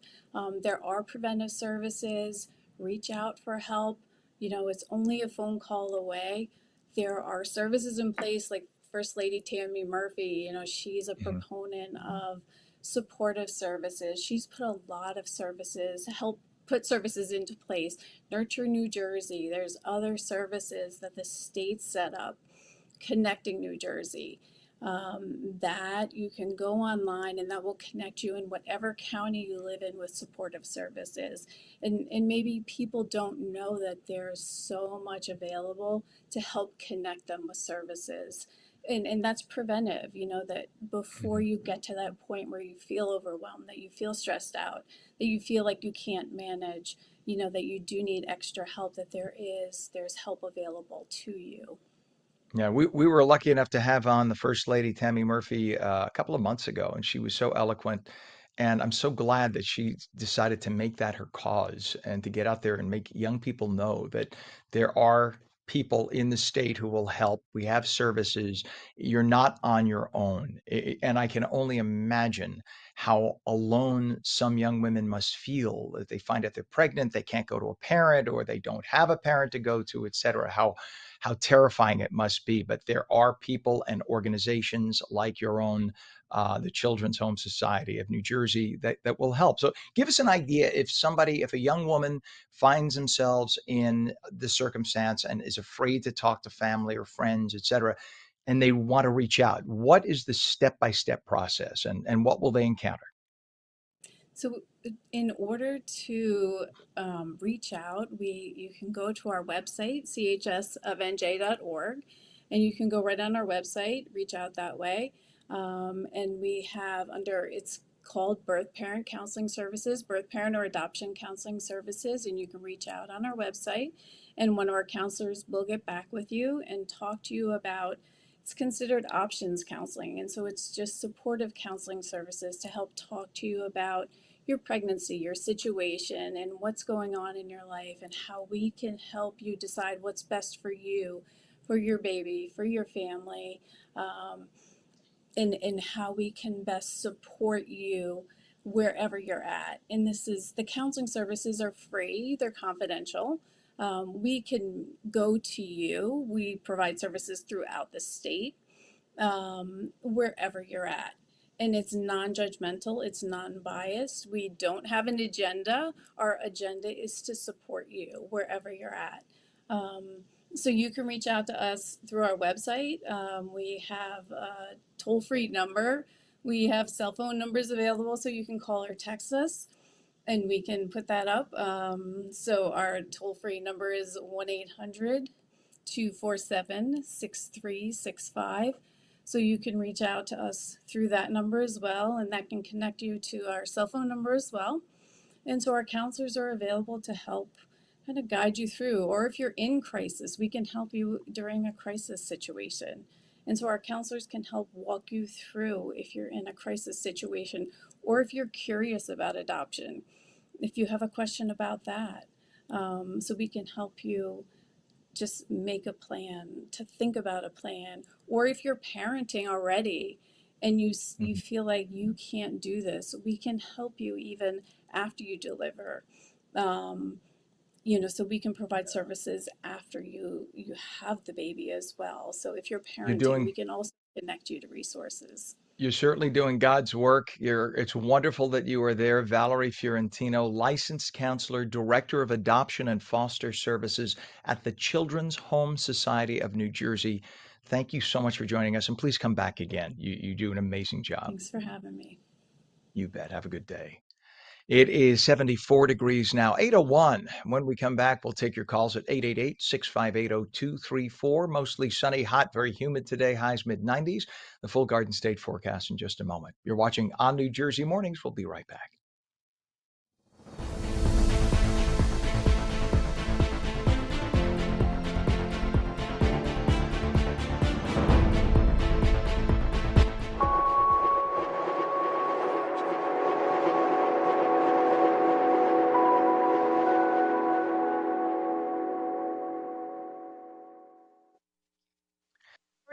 S17: There are preventive services. Reach out for help. It's only a phone call away. There are services in place like First Lady Tammy Murphy. She's a proponent of supportive services. She's put a lot of services, help put services into place. Nurture New Jersey. There's other services that the state set up, Connecting New Jersey, that you can go online and that will connect you in whatever county you live in with supportive services. And maybe people don't know that there's so much available to help connect them with services. And that's preventive, that before you get to that point where you feel overwhelmed, that you feel stressed out, that you feel like you can't manage, that you do need extra help, that there's help available to you.
S1: Yeah, we were lucky enough to have on the First Lady Tammy Murphy a couple of months ago, and she was so eloquent. And I'm so glad that she decided to make that her cause and to get out there and make young people know that there are people in the state who will help. We have services. You're not on your own. And I can only imagine how alone some young women must feel that they find out they're pregnant, they can't go to a parent, or they don't have a parent to go to, et cetera. How terrifying it must be. But there are people and organizations like your own, the Children's Home Society of New Jersey, that will help. So give us an idea if a young woman finds themselves in this circumstance and is afraid to talk to family or friends, et cetera, and they want to reach out, what is the step-by-step process and what will they encounter?
S17: So, in order to reach out, you can go to our website, chsofnj.org, and you can go right on our website, reach out that way. And we have it's called Birth Parent Counseling Services, Birth Parent or Adoption Counseling Services, and you can reach out on our website, and one of our counselors will get back with you and talk to you about It's considered options counseling, and so it's just supportive counseling services to help talk to you about your pregnancy, your situation, and what's going on in your life, and how we can help you decide what's best for you, for your baby, for your family, and how we can best support you wherever you're at. And the counseling services are free, they're confidential. We can go to you. We provide services throughout the state, wherever you're at. And it's non-judgmental, it's non-biased. We don't have an agenda. Our agenda is to support you wherever you're at. So you can reach out to us through our website. We have a toll-free number. We have cell phone numbers available, so you can call or text us, and we can put that up. So our toll-free number is 1-800-247-6365. So you can reach out to us through that number as well, and that can connect you to our cell phone number as well. And so our counselors are available to help kind of guide you through. Or if you're in crisis, we can help you during a crisis situation. And so our counselors can help walk you through if you're in a crisis situation, or if you're curious about adoption, if you have a question about that. So we can help you just make a plan, to think about a plan. Or if you're parenting already and you feel like you can't do this, we can help you even after you deliver. So we can provide services after you have the baby as well. So if you're
S1: You're
S17: parenting,
S1: doing
S17: we can also connect you to resources.
S1: You're certainly doing God's work. It's wonderful that you are there. Valerie Fiorentino, licensed counselor, director of adoption and foster services at the Children's Home Society of New Jersey. Thank you so much for joining us, and please come back again. You do an amazing job.
S17: Thanks for having me.
S1: You bet. Have a good day. It is 74 degrees now, 8:01. When we come back, we'll take your calls at 888-658-0234. Mostly sunny, hot, very humid today, highs mid-90s. The full Garden State forecast in just a moment. You're watching On New Jersey Mornings. We'll be right back.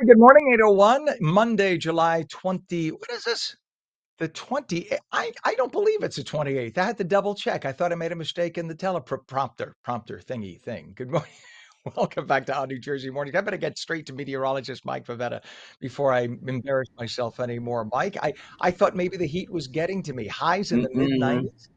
S1: Good morning, 8:01, Monday, July 20. What is this? The 20. I don't believe it's the 28th. I had to double check. I thought I made a mistake in the teleprompter thingy thing. Good morning. Welcome back to On New Jersey Morning. I better get straight to meteorologist Mike Favetta before I embarrass myself anymore. Mike, I thought maybe the heat was getting to me. Highs in the mid
S2: Mm-mm.
S1: 90s.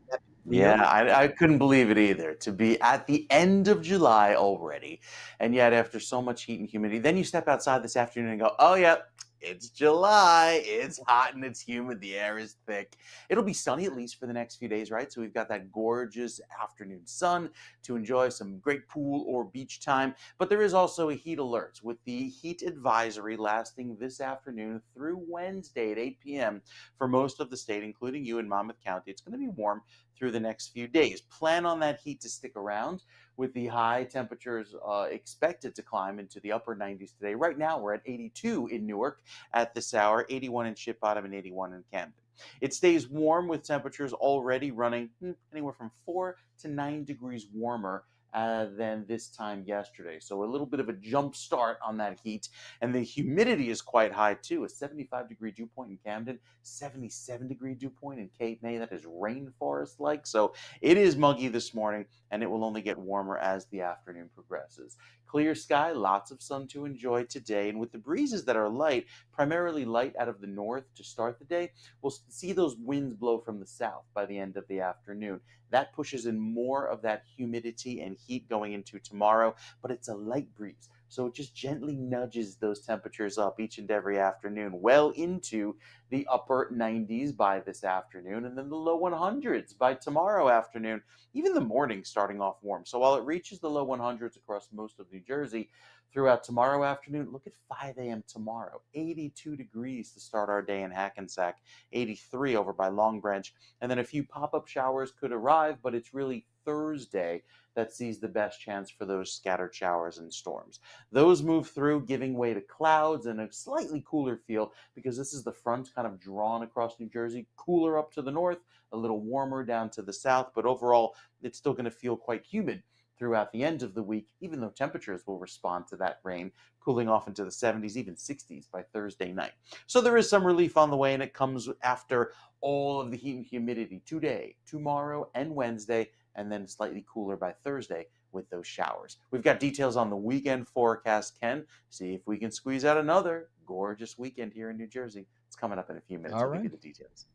S2: Yeah, I couldn't believe it either, to be at the end of July already. And yet, after so much heat and humidity, then you step outside this afternoon and go, oh, yeah, it's July. It's hot and it's humid. The air is thick. It'll be sunny at least for the next few days, right? So we've got that gorgeous afternoon sun to enjoy some great pool or beach time. But there is also a heat alert with the heat advisory lasting this afternoon through Wednesday at 8 p.m. for most of the state, including you in Monmouth County. It's going to be warm through the next few days. Plan on that heat to stick around, with the high temperatures expected to climb into the upper 90s today. Right now, we're at 82 in Newark at this hour, 81 in Ship Bottom, and 81 in Camden. It stays warm with temperatures already running anywhere from 4 to 9 degrees warmer than this time yesterday. So a little bit of a jump start on that heat. And the humidity is quite high too. A 75-degree dew point in Camden, 77-degree dew point in Cape May. That is rainforest-like. So it is muggy this morning, and it will only get warmer as the afternoon progresses. Clear sky, lots of sun to enjoy today. And with the breezes that are light, primarily light out of the north to start the day, we'll see those winds blow from the south by the end of the afternoon. That pushes in more of that humidity and heat going into tomorrow, but it's a light breeze. So it just gently nudges those temperatures up each and every afternoon, well into the upper 90s by this afternoon, and then the low 100s by tomorrow afternoon. Even the morning starting off warm. So while it reaches the low 100s across most of New Jersey, throughout tomorrow afternoon. Look at 5 a.m. tomorrow, 82 degrees to start our day in Hackensack, 83 over by Long Branch. And then a few pop-up showers could arrive, but it's really Thursday that sees the best chance for those scattered showers and storms. Those move through, giving way to clouds and a slightly cooler feel because this is the front kind of drawn across New Jersey, cooler up to the north, a little warmer down to the south, but overall it's still going to feel quite humid throughout the end of the week, even though temperatures will respond to that rain, cooling off into the 70s, even 60s by Thursday night. So there is some relief on the way, and it comes after all of the heat and humidity today, tomorrow, and Wednesday, and then slightly cooler by Thursday with those showers. We've got details on the weekend forecast, Ken. See if we can squeeze out another gorgeous weekend here in New Jersey. It's coming up in a few minutes.
S1: All
S2: We'll give you
S1: right.
S2: the details.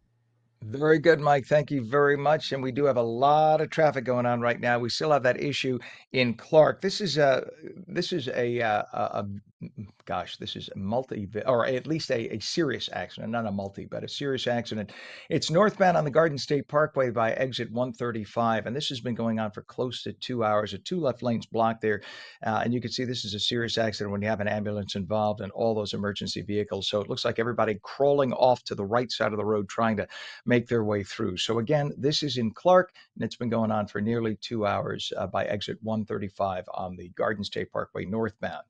S1: Very good, Mike. Thank you very much. And we do have a lot of traffic going on right now. We still have that issue in Clark. This is a multi, or at least a serious accident, not a multi, but a serious accident. It's northbound on the Garden State Parkway by exit 135, and this has been going on for close to 2 hours. The two left lanes blocked there, and you can see this is a serious accident when you have an ambulance involved and all those emergency vehicles. So it looks like everybody crawling off to the right side of the road trying to make their way through. So again, this is in Clark, and it's been going on for nearly 2 hours by exit 135 on the Garden State Parkway northbound.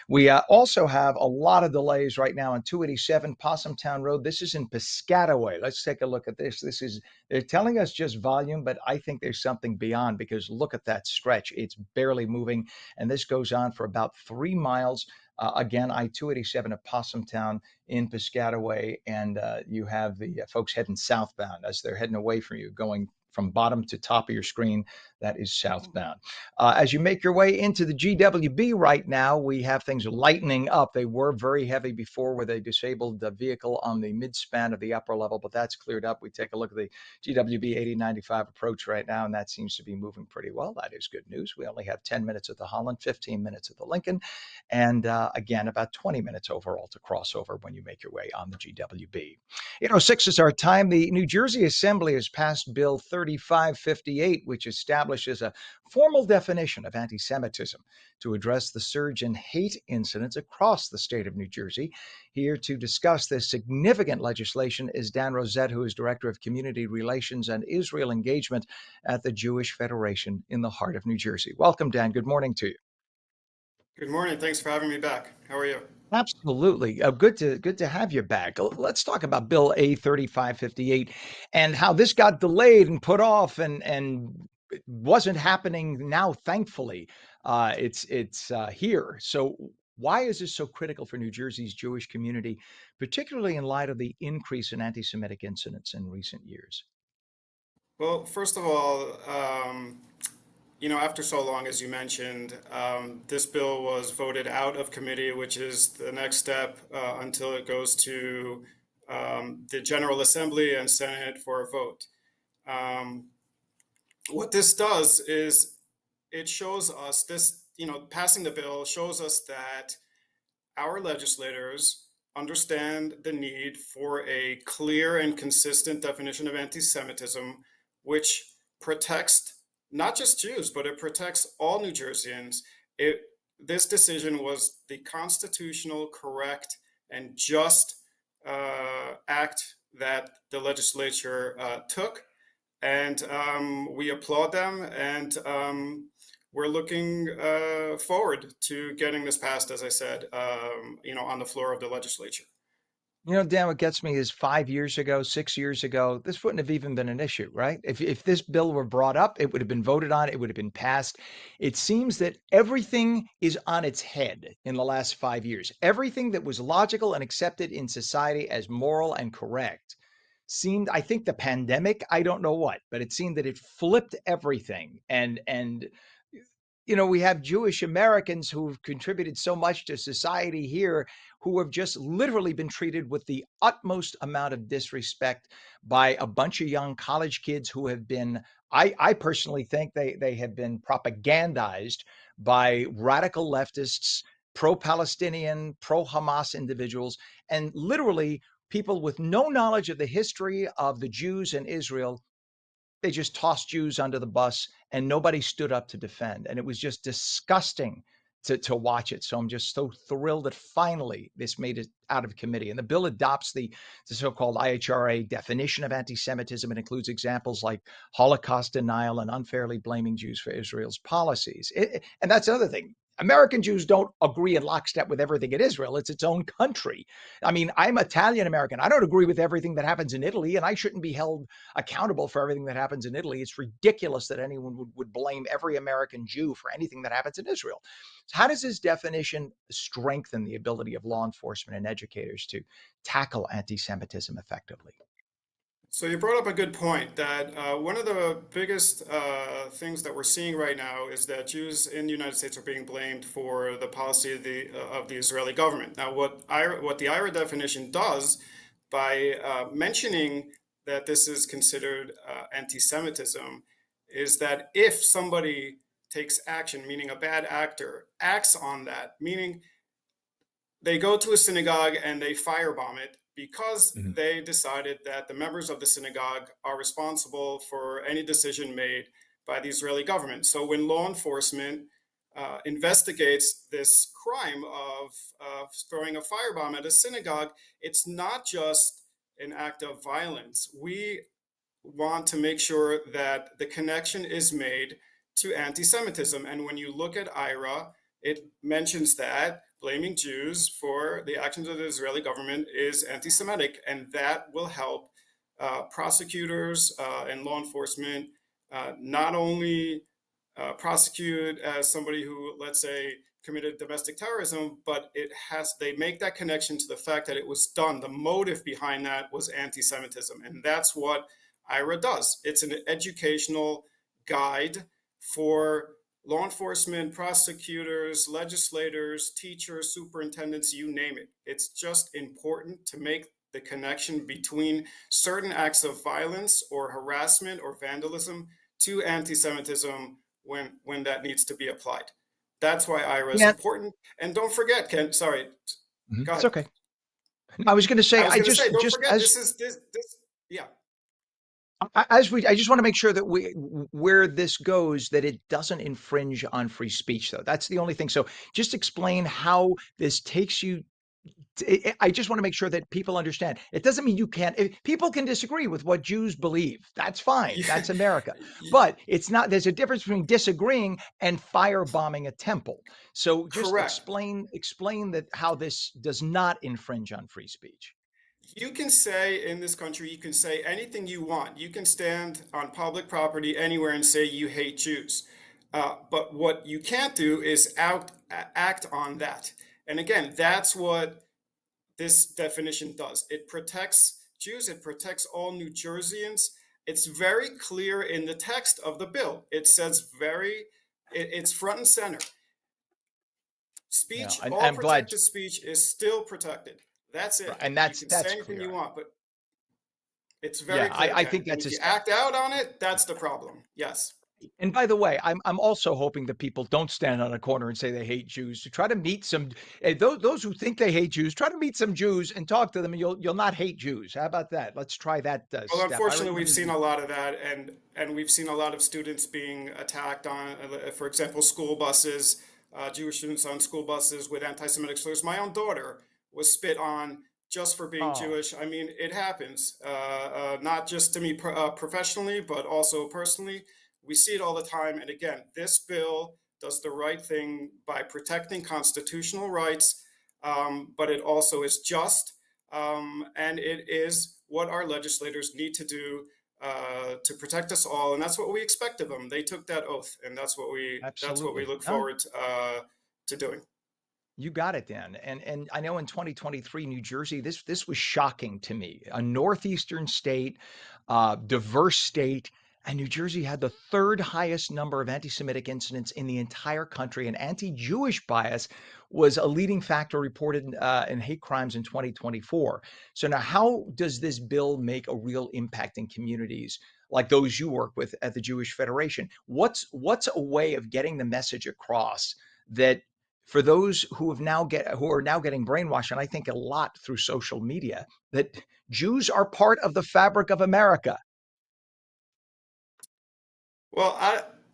S1: We also have a lot of delays right now on 287 Possumtown Road. This is in Piscataway. Let's take a look at this. They're telling us just volume, but I think there's something beyond because look at that stretch. It's barely moving, and this goes on for about 3 miles. Again, I-287 at Possumtown in Piscataway, and you have the folks heading southbound as they're heading away from you, going from bottom to top of your screen. That is southbound. As you make your way into the GWB right now, we have things lightening up. They were very heavy before where they disabled the vehicle on the midspan of the upper level, but that's cleared up. We take a look at the GWB 8095 approach right now, and that seems to be moving pretty well. That is good news. We only have 10 minutes at the Holland, 15 minutes at the Lincoln, and again, about 20 minutes overall to cross over when you make your way on the GWB. 6 is our time. The New Jersey Assembly has passed Bill 3558, which establishes a formal definition of anti-Semitism to address the surge in hate incidents across the state of New Jersey. Here to discuss this significant legislation is Dan Rosette, who is Director of Community Relations and Israel Engagement at the Jewish Federation in the heart of New Jersey. Welcome, Dan. Good morning to you.
S18: Good morning. Thanks for having me back. How are you?
S1: Absolutely. Good to have you back. Let's talk about Bill A 3558 and how this got delayed and put off and it wasn't happening now, thankfully. It's here. So why is this so critical for New Jersey's Jewish community, particularly in light of the increase in anti-Semitic incidents in recent years?
S18: Well, first of all, after so long, as you mentioned, this bill was voted out of committee, which is the next step until it goes to the General Assembly and Senate for a vote. What this does is it shows us passing the bill shows us that our legislators understand the need for a clear and consistent definition of anti-Semitism, which protects not just Jews, but it protects all New Jerseyans. This decision was the constitutional, correct, and just act that the legislature took. And we applaud them, and we're looking forward to getting this passed, as I said, on the floor of the legislature.
S1: Dan, what gets me is 5 years ago, 6 years ago, this wouldn't have even been an issue, right? If this bill were brought up, it would have been voted on, it would have been passed. It seems that everything is on its head in the last 5 years. Everything that was logical and accepted in society as moral and correct seemed, I think the pandemic, I don't know what, but it seemed that it flipped everything. And we have Jewish Americans who've contributed so much to society here who have just literally been treated with the utmost amount of disrespect by a bunch of young college kids who have been, I personally think they have been propagandized by radical leftists, pro-Palestinian, pro-Hamas individuals, and literally people with no knowledge of the history of the Jews in Israel. They just tossed Jews under the bus and nobody stood up to defend. And it was just disgusting to watch it. So I'm just so thrilled that finally this made it out of committee. And the bill adopts the so-called IHRA definition of anti-Semitism. It includes examples like Holocaust denial and unfairly blaming Jews for Israel's policies. And that's another thing. American Jews don't agree in lockstep with everything in Israel. It's its own country. I mean, I'm Italian American. I don't agree with everything that happens in Italy, and I shouldn't be held accountable for everything that happens in Italy. It's ridiculous that anyone would blame every American Jew for anything that happens in Israel. So how does this definition strengthen the ability of law enforcement and educators to tackle anti-Semitism effectively?
S18: So you brought up a good point that one of the biggest things that we're seeing right now is that Jews in the United States are being blamed for the policy of the Israeli government. Now, what the IRA definition does by mentioning that this is considered anti-Semitism is that if somebody takes action, meaning a bad actor acts on that, meaning they go to a synagogue and they firebomb it because they decided that the members of the synagogue are responsible for any decision made by the Israeli government. So when law enforcement investigates this crime of throwing a firebomb at a synagogue, it's not just an act of violence. We want to make sure that the connection is made to anti-Semitism. And when you look at IRA, it mentions that blaming Jews for the actions of the Israeli government is anti-Semitic, and that will help prosecutors and law enforcement not only prosecute as somebody who, let's say, committed domestic terrorism, but they make that connection to the fact that it was done. The motive behind that was anti-Semitism, and that's what IRA does. It's an educational guide for law enforcement, prosecutors, legislators, teachers, superintendents, you name it. It's just important to make the connection between certain acts of violence or harassment or vandalism to anti-Semitism when that needs to be applied. That's why IRA is important. And don't forget, Ken, sorry. Go ahead.
S1: It's okay. I was going to say,
S18: don't forget, yeah.
S1: I just want to make sure that where this goes, that it doesn't infringe on free speech, though. That's the only thing. So just explain how this takes you. I just want to make sure that people understand. It doesn't mean you can't. People can disagree with what Jews believe. That's fine. That's America. But it's not. There's a difference between disagreeing and firebombing a temple. So just explain that how this does not infringe on free speech.
S18: You can say in this country, you can say anything you want. You can stand on public property anywhere and say you hate Jews. But what you can't do is act on that. And again, that's what this definition does. It protects Jews. It protects all New Jerseyans. It's very clear in the text of the bill. It says it's front and center. Speech, all protected speech is still protected. That's it.
S1: And that's
S18: you can say anything
S1: clear.
S18: You want, but it's very clear.
S1: I think that's
S18: if you act out on it, that's the problem. Yes.
S1: And by the way, I'm also hoping that people don't stand on a corner and say they hate Jews. To try to meet some those who think they hate Jews, try to meet some Jews and talk to them, and you'll not hate Jews. How about that? Let's try that.
S18: Well, unfortunately, we've seen a lot of that, and we've seen a lot of students being attacked on, for example, school buses, Jewish students on school buses with anti-Semitic slurs. My own daughter was spit on just for being Jewish. I mean, it happens, not just to me professionally, but also personally. We see it all the time. And again, this bill does the right thing by protecting constitutional rights, but it also is just, and it is what our legislators need to do to protect us all. And that's what we expect of them. They took that oath, and that's what we look forward to doing.
S1: You got it, Dan. And I know in 2023, New Jersey, this was shocking to me. A northeastern state, diverse state, and New Jersey had the third highest number of anti-Semitic incidents in the entire country. And anti-Jewish bias was a leading factor reported in hate crimes in 2024. So now, how does this bill make a real impact in communities like those you work with at the Jewish Federation? What's a way of getting the message across that for those who are now getting brainwashed, and I think a lot through social media, that Jews are part of the fabric of America?
S18: Well,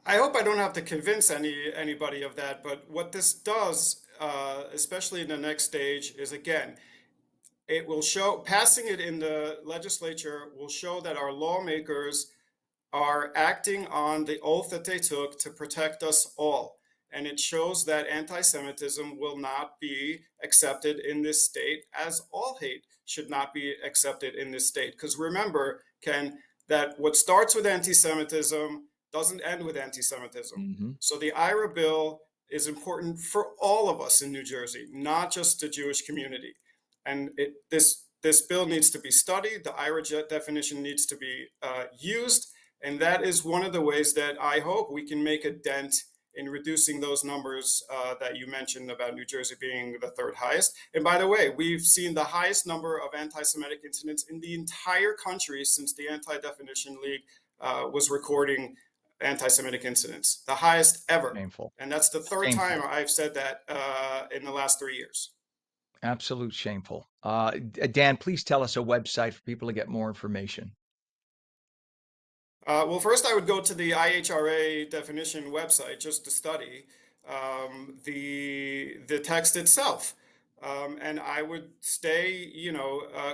S18: I hope I don't have to convince anybody of that, but what this does, especially in the next stage, is again, it will show passing it in the legislature will show that our lawmakers are acting on the oath that they took to protect us all. And it shows that anti-Semitism will not be accepted in this state, as all hate should not be accepted in this state. Because remember, Ken, that what starts with anti-Semitism doesn't end with anti-Semitism. So the IRA bill is important for all of us in New Jersey, not just the Jewish community. And this bill needs to be studied. The IRA definition needs to be used. And that is one of the ways that I hope we can make a dent in reducing those numbers that you mentioned about New Jersey being the third highest. And by the way, we've seen the highest number of anti-Semitic incidents in the entire country since the Anti-Defamation League was recording anti-Semitic incidents, the highest ever.
S1: Shameful.
S18: And that's the third time I've said that in the last 3 years.
S1: Absolute shameful. Dan, please tell us a website for people to get more information.
S18: Well, first I would go to the IHRA definition website just to study the text itself. And I would stay,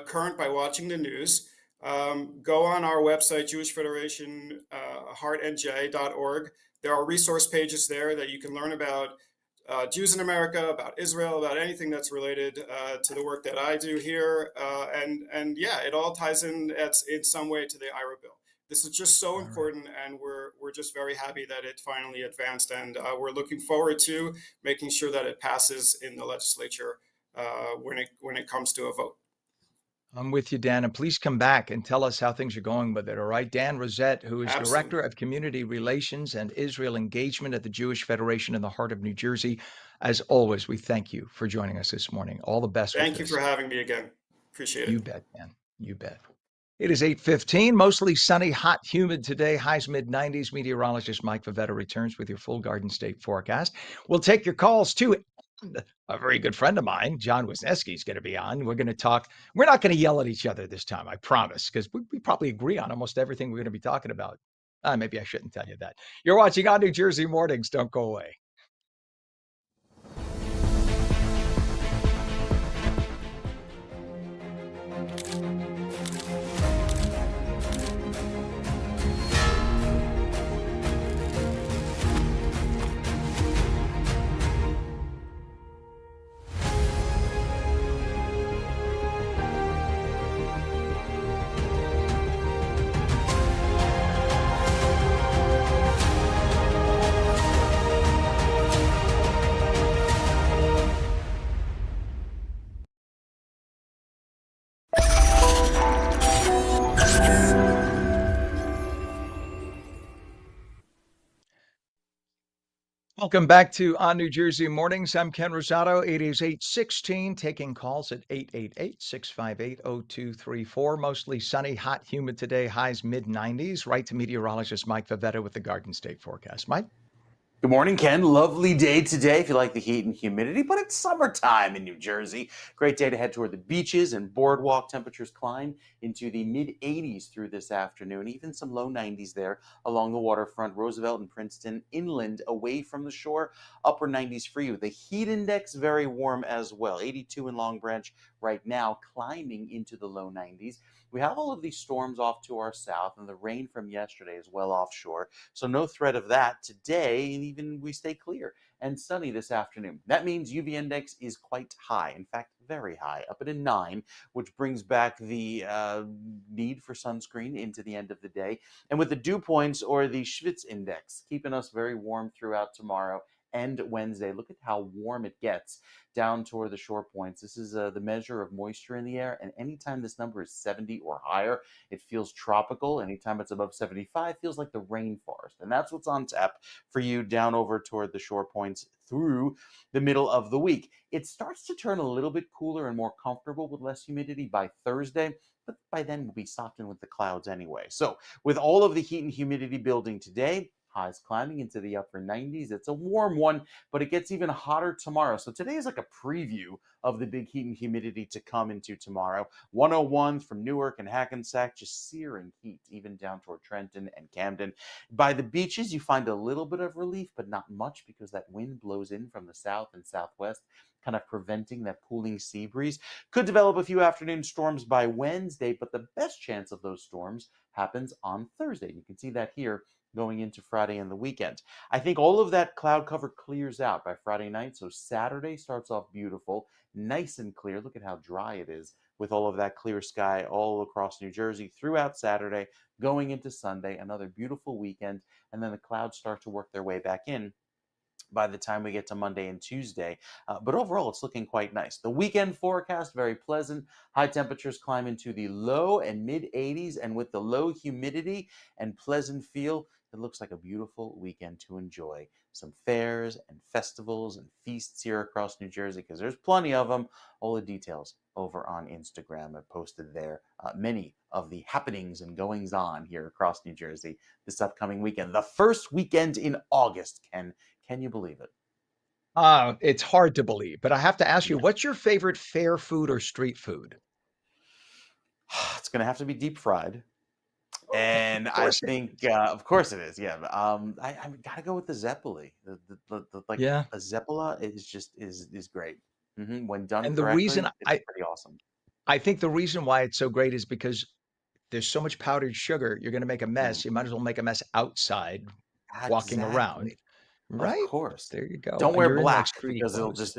S18: current by watching the news. Go on our website, Jewish Federation, heartnj.org. There are resource pages there that you can learn about Jews in America, about Israel, about anything that's related to the work that I do here. And yeah, it all ties in some way to the IRA bill. This is just so important, and we're just very happy that it finally advanced, and we're looking forward to making sure that it passes in the legislature when it comes to a vote.
S1: I'm with you, Dan, and please come back and tell us how things are going with it, all right? Dan Rosette, who is
S18: Absolutely.
S1: Director of Community Relations and Israel Engagement at the Jewish Federation in the heart of New Jersey. As always, we thank you for joining us this morning. All the best with
S18: Thank you
S1: this.
S18: for having me again. Appreciate it.
S1: You bet, Dan. You bet. It is 8:15, mostly sunny, hot, humid today, highs mid-90s. Meteorologist Mike Favetta returns with your full Garden State forecast. We'll take your calls too. And a very good friend of mine, John Wisniewski, is going to be on. We're going to talk. We're not going to yell at each other this time, I promise, because we probably agree on almost everything we're going to be talking about. Maybe I shouldn't tell you that. You're watching ONNJ Mornings. Don't go away. Welcome back to ONNJ Mornings. I'm Ken Rosato. It is 8:16, taking calls at 888-658-0234. Mostly sunny, hot, humid today, highs mid-90s. Right to meteorologist Mike Favetta with the Garden State forecast. Mike?
S2: Good morning, Ken. Lovely day today if you like the heat and humidity, but it's summertime in New Jersey. Great day to head toward the beaches and boardwalk. Temperatures climb into the mid-80s through this afternoon, even some low 90s there along the waterfront, Roosevelt and Princeton, inland away from the shore, upper 90s for you. The heat index very warm as well, 82 in Long Branch right now, climbing into the low 90s. We have all of these storms off to our south, and the rain from yesterday is well offshore, so no threat of that today, and even we stay clear and sunny this afternoon. That means UV index is quite high, in fact, very high, up at a 9, which brings back the need for sunscreen into the end of the day. And with the dew points or the Schwitz index keeping us very warm throughout tomorrow and Wednesday. Look at how warm it gets down toward the shore points. This is the measure of moisture in the air, and anytime this number is 70 or higher, it feels tropical. Anytime it's above 75, feels like the rainforest, and that's what's on tap for you down over toward the shore points through the middle of the week. It starts to turn a little bit cooler and more comfortable with less humidity by Thursday, but by then we'll be softened with the clouds anyway. So with all of the heat and humidity building today, Highs climbing into the upper 90s. It's a warm one, but it gets even hotter tomorrow. So today is like a preview of the big heat and humidity to come into tomorrow. 101 from Newark and Hackensack, just searing heat, even down toward Trenton and Camden. By the beaches, you find a little bit of relief, but not much because that wind blows in from the south and southwest, kind of preventing that cooling sea breeze. Could develop a few afternoon storms by Wednesday, but the best chance of those storms happens on Thursday. You can see that here going into Friday and the weekend. I think all of that cloud cover clears out by Friday night, so Saturday starts off beautiful, nice and clear. Look at how dry it is with all of that clear sky all across New Jersey throughout Saturday, going into Sunday, another beautiful weekend, and then the clouds start to work their way back in by the time we get to Monday and Tuesday. But overall, it's looking quite nice. The weekend forecast, very pleasant. High temperatures climb into the low and mid 80s, and with the low humidity and pleasant feel, it looks like a beautiful weekend to enjoy. Some fairs and festivals and feasts here across New Jersey, because there's plenty of them. All the details over on Instagram. I've posted there many of the happenings and goings on here across New Jersey this upcoming weekend. The first weekend in August, Ken. Can you believe it?
S1: It's hard to believe, but I have to ask you, what's your favorite fair food or street food?
S2: It's going to have to be deep fried. And
S1: Of
S2: I
S1: course it
S2: think,
S1: is.
S2: of course it is. Yeah. I gotta go with the Zeppoli. Like
S1: Yeah.
S2: a Zeppola is great. When done
S1: And the reason
S2: correctly, it's pretty awesome.
S1: I think the reason why it's so great is because there's so much powdered sugar, you're gonna make a mess. You might as well make a mess outside walking around,
S2: Exactly. Of
S1: right?
S2: course.
S1: There you go.
S2: Don't
S1: And
S2: wear
S1: you're in, like,
S2: black
S1: streety
S2: because
S1: clothes.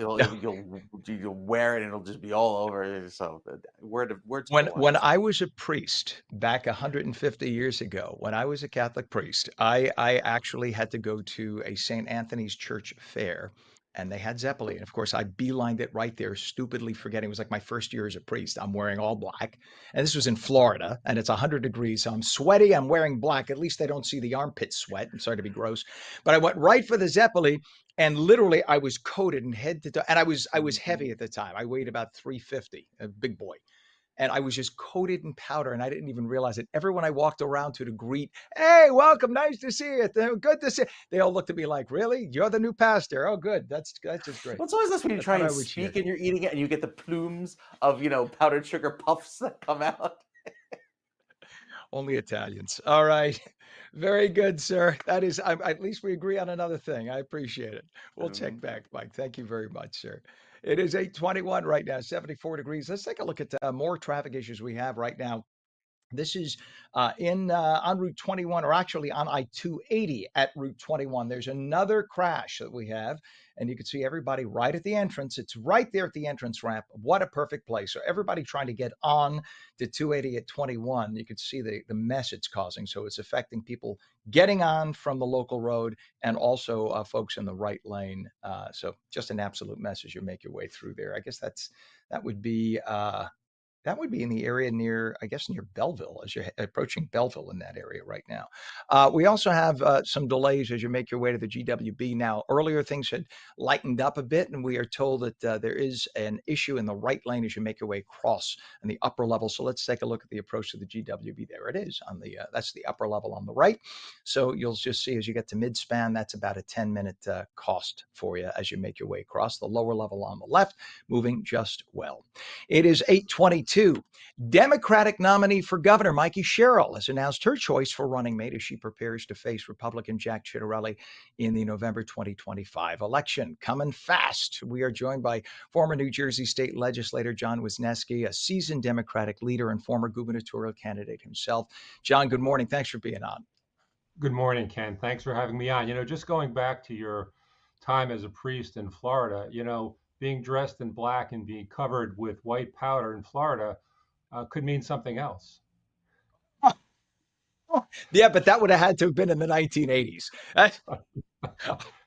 S2: you'll wear it and it'll just be all over. So word to the
S1: When
S2: wise.
S1: I was a priest back 150 years ago, when I was a Catholic priest, I actually had to go to a St. Anthony's Church fair, and they had Zeppeli, and of course, I beelined it right there, stupidly forgetting it was like my first year as a priest. I'm wearing all black, and this was in Florida, and it's 100 degrees, so I'm sweaty, I'm wearing black. At least they don't see the armpit sweat. I'm sorry to be gross, but I went right for the Zeppeli, and literally I was coated in head to toe, and I was heavy at the time. I weighed about 350, a big boy, and I was just coated in powder, and I didn't even realize it. Everyone I walked around to greet, "Hey, welcome, nice to see you. Good to see." They all looked at me like, "Really? You're the new pastor? Oh, good. That's just great."
S2: Well, it's always nice when you
S1: That's
S2: try
S1: what I
S2: and
S1: would share.
S2: speak and you're eating it and you get the plumes of powdered sugar puffs that come out.
S1: Only Italians. All right. Very good, sir. That is, at least we agree on another thing. I appreciate it. We'll check back, Mike. Thank you very much, sir. It is 8:21 right now, 74 degrees. Let's take a look at more traffic issues we have right now. This is in on Route 21, or actually on I-280 at Route 21. There's another crash that we have, and you can see everybody right at the entrance. It's right there at the entrance ramp. What a perfect place. So everybody trying to get on to 280 at 21, you can see the mess it's causing. So it's affecting people getting on from the local road, and also folks in the right lane. So just an absolute mess as you make your way through there. I guess that would be in the area near, I guess, near Belleville, as you're approaching Belleville in that area right now. We also have some delays as you make your way to the GWB. Now, earlier things had lightened up a bit, and we are told that there is an issue in the right lane as you make your way across in the upper level. So let's take a look at the approach to the GWB. There it is on the that's the upper level on the right. So you'll just see as you get to mid-span, that's about a 10-minute cost for you as you make your way across. The lower level on the left, moving just well. It is 8:22. Democratic nominee for governor Mikey Sherrill has announced her choice for running mate as she prepares to face Republican Jack Ciattarelli in the November 2025 election. Coming fast. We are joined by former New Jersey State Legislator John Wisniewski, a seasoned Democratic leader and former gubernatorial candidate himself. John, good morning. Thanks for being on.
S19: Good morning, Ken. Thanks for having me on. Just going back to your time as a priest in Florida, being dressed in black and being covered with white powder in Florida could mean something else.
S1: Yeah, but that would have had to have been in the 1980s.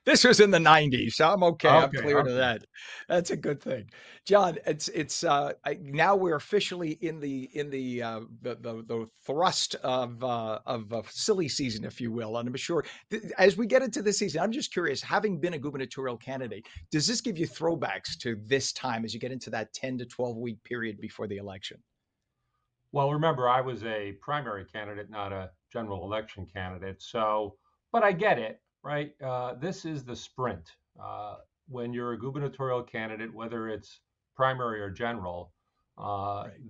S1: This was in the 90s, so I'm okay. I'm clear to that. That's a good thing, John. Now we're officially in the thrust of silly season, if you will. And I'm sure as we get into this season, I'm just curious. Having been a gubernatorial candidate, does this give you throwbacks to this time as you get into that 10 to 12-week period before the election?
S19: Well, remember, I was a primary candidate, not a general election candidate. So but I get it, right? This is the sprint. When you're a gubernatorial candidate, whether it's primary or general,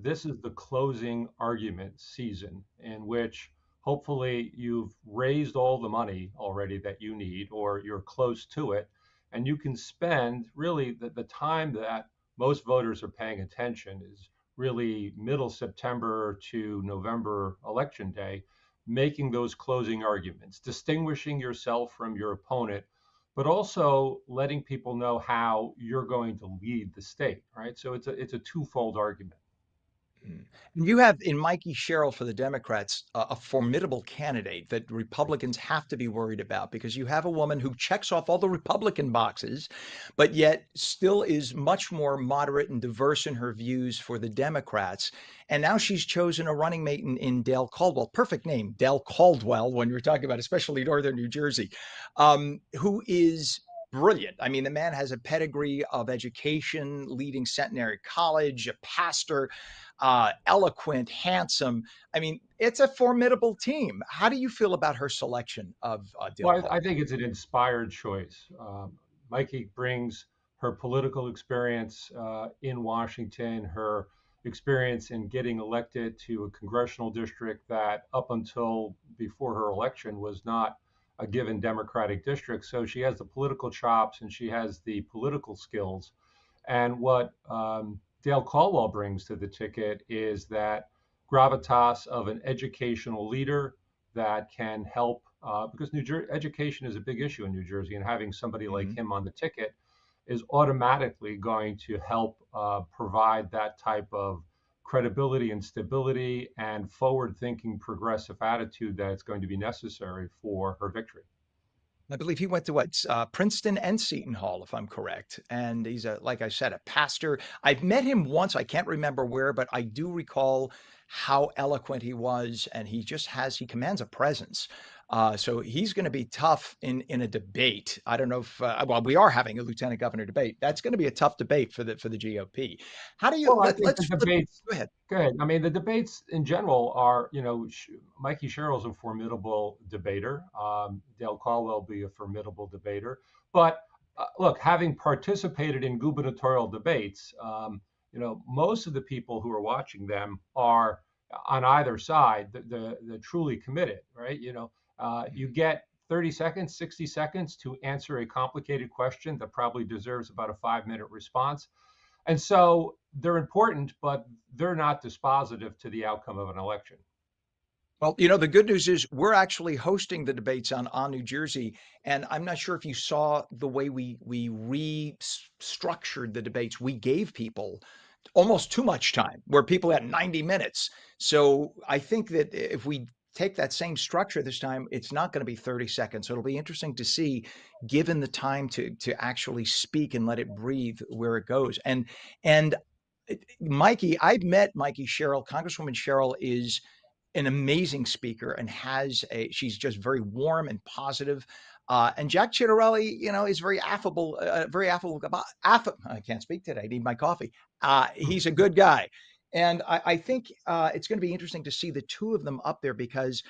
S19: this is the closing argument season in which hopefully you've raised all the money already that you need or you're close to it. And you can spend really the time that most voters are paying attention is really middle September to November election day, making those closing arguments, distinguishing yourself from your opponent, but also letting people know how you're going to lead the state, right? So it's a twofold argument.
S1: You have in Mikey Sherrill for the Democrats a formidable candidate that Republicans have to be worried about because you have a woman who checks off all the Republican boxes, but yet still is much more moderate and diverse in her views for the Democrats. And now she's chosen a running mate in Dale Caldwell. Perfect name, Dale Caldwell, when you're talking about especially northern New Jersey, who is brilliant. I mean, the man has a pedigree of education, leading Centenary College, a pastor, eloquent, handsome. I mean, it's a formidable team. How do you feel about her selection of Dale
S19: Well,
S1: Caldwell?
S19: I think it's an inspired choice. Mikey brings her political experience in Washington, her experience in getting elected to a congressional district that up until before her election was not a given Democratic district. So she has the political chops and she has the political skills. And what Dale Caldwell brings to the ticket is that gravitas of an educational leader that can help, because education is a big issue in New Jersey, and having somebody like him on the ticket is automatically going to help provide that type of credibility and stability and forward-thinking progressive attitude that is going to be necessary for her victory.
S1: I believe he went to what, Princeton and Seton Hall, if I'm correct. And he's like I said, a pastor. I've met him once. I can't remember where, but I do recall how eloquent he was, and he commands a presence. So he's going to be tough in a debate. I don't know if well, we are having a lieutenant governor debate. That's going to be a tough debate for the GOP. How do you
S19: Well, I think the
S1: let's flip?
S19: debates.
S1: Go ahead.
S19: Good. I mean, the debates in general are, Mikey Sherrill's a formidable debater. Dale Caldwell will be a formidable debater. But look, having participated in gubernatorial debates, most of the people who are watching them are on either side, the truly committed, right? You get 30 seconds, 60 seconds to answer a complicated question that probably deserves about a 5-minute response. And so they're important, but they're not dispositive to the outcome of an election.
S1: Well, the good news is we're actually hosting the debates on New Jersey, and I'm not sure if you saw the way we restructured the debates. We gave people almost too much time, where people had 90 minutes. So I think that if we take that same structure this time, it's not going to be 30 seconds. So it'll be interesting to see, given the time to actually speak and let it breathe, where it goes. And Mikey, I've met Mikey Sherrill. Congresswoman Sherrill is an amazing speaker and she's just very warm and positive. And Jack Ciattarelli, is very affable, I can't speak today. I need my coffee. He's a good guy. And I think it's going to be interesting to see the two of them up there, because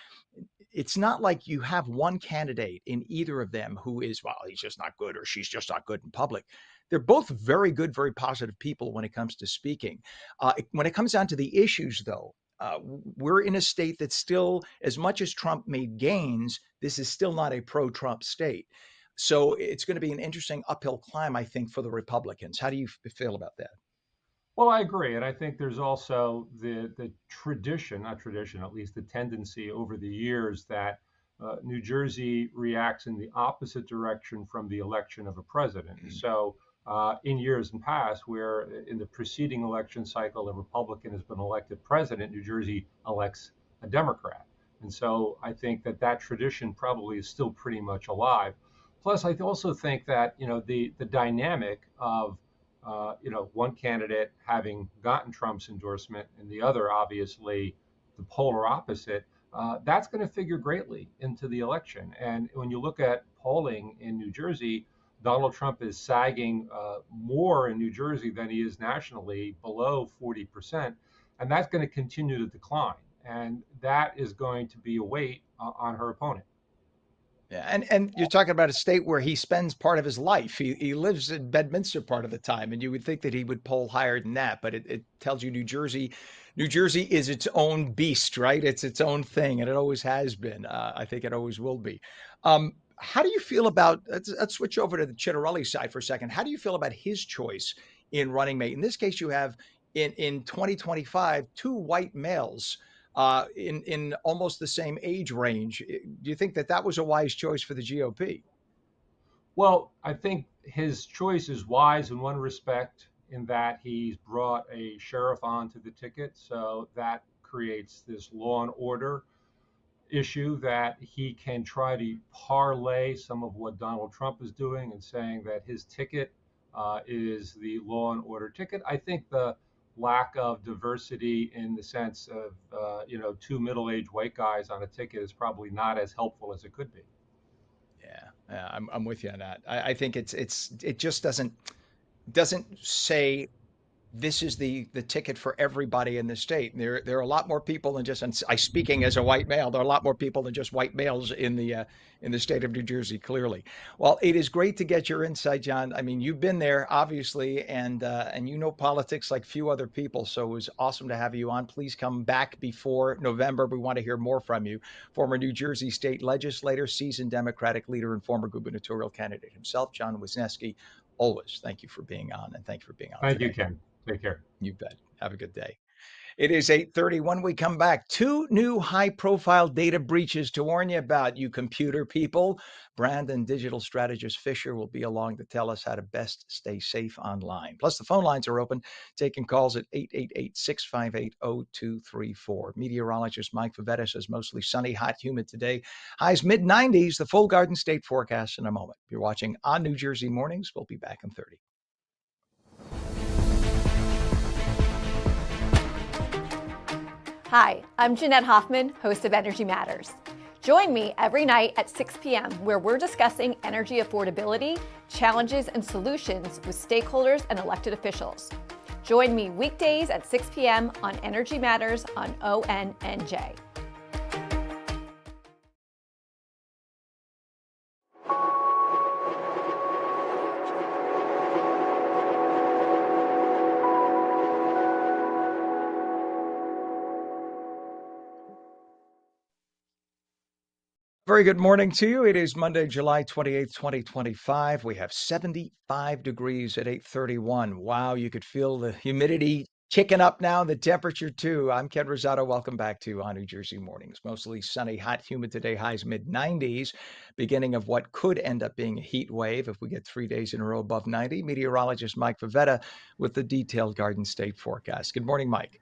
S1: it's not like you have one candidate in either of them who is, well, he's just not good or she's just not good in public. They're both very good, very positive people when it comes to speaking. When it comes down to the issues, though, we're in a state that's still, as much as Trump made gains, this is still not a pro-Trump state. So it's going to be an interesting uphill climb, I think, for the Republicans. How do you feel about that?
S19: Well, I agree. And I think there's also the tradition, not tradition, at least the tendency over the years that New Jersey reacts in the opposite direction from the election of a president. So in years in past, where in the preceding election cycle, a Republican has been elected president, New Jersey elects a Democrat. And so I think that tradition probably is still pretty much alive. Plus, I also think that, the dynamic of one candidate having gotten Trump's endorsement and the other, obviously, the polar opposite, that's going to figure greatly into the election. And when you look at polling in New Jersey, Donald Trump is sagging more in New Jersey than he is nationally, below 40%. And that's going to continue to decline. And that is going to be a weight on her opponent.
S1: Yeah, and you're talking about a state where he spends part of his life. He lives in Bedminster part of the time, and you would think that he would poll higher than that, but it tells you New Jersey is its own beast, right? It's its own thing, and it always has been. I think it always will be. How do you feel about? Let's switch over to the Chitterelli side for a second. How do you feel about his choice in running mate? In this case, you have in 2025 two white males in almost the same age range. Do you think that that was a wise choice for the GOP?
S19: Well, I think his choice is wise in one respect, in that he's brought a sheriff onto the ticket, so that creates this law and order issue that he can try to parlay some of what Donald Trump is doing and saying that his ticket is the law and order ticket. I think the lack of diversity in the sense of two middle-aged white guys on a ticket is probably not as helpful as it could be.
S1: Yeah, I'm with you on that. I think it just doesn't say this is the ticket for everybody in the state. There are a lot more people than just. And I speaking as a white male, there are a lot more people than just white males in the state of New Jersey. Clearly, well, it is great to get your insight, John. I mean, you've been there obviously, and you know politics like few other people. So it was awesome to have you on. Please come back before November. We want to hear more from you. Former New Jersey state legislator, seasoned Democratic leader, and former gubernatorial candidate himself, John Wisniewski. Always thank you for being on, and thank you for being on
S19: Thank
S1: today.
S19: you, Ken. Take care.
S1: You bet. Have a good day. It is 8:30. When we come back, two new high-profile data breaches to warn you about, you computer people. Brand and digital strategist Fisher will be along to tell us how to best stay safe online. Plus, the phone lines are open, taking calls at 888-658-0234. Meteorologist Mike Favetta says mostly sunny, hot, humid today. Highs mid-90s. The full Garden State forecast in a moment. You're watching On New Jersey Mornings. We'll be back in 30.
S15: Hi, I'm Jeanette Hoffman, host of Energy Matters. Join me every night at 6 p.m. where we're discussing energy affordability, challenges, and solutions with stakeholders and elected officials. Join me weekdays at 6 p.m. on Energy Matters on ONNJ.
S1: Very good morning to you. It is Monday, July 28th, 2025. We have 75 degrees at 8:31. Wow, you could feel the humidity kicking up now, the temperature too. I'm Ken Rosato. Welcome back to On New Jersey Mornings. Mostly sunny, hot, humid today, highs mid-90s, beginning of what could end up being a heat wave if we get 3 days in a row above 90. Meteorologist Mike Favetta with the detailed Garden State forecast. Good morning, Mike.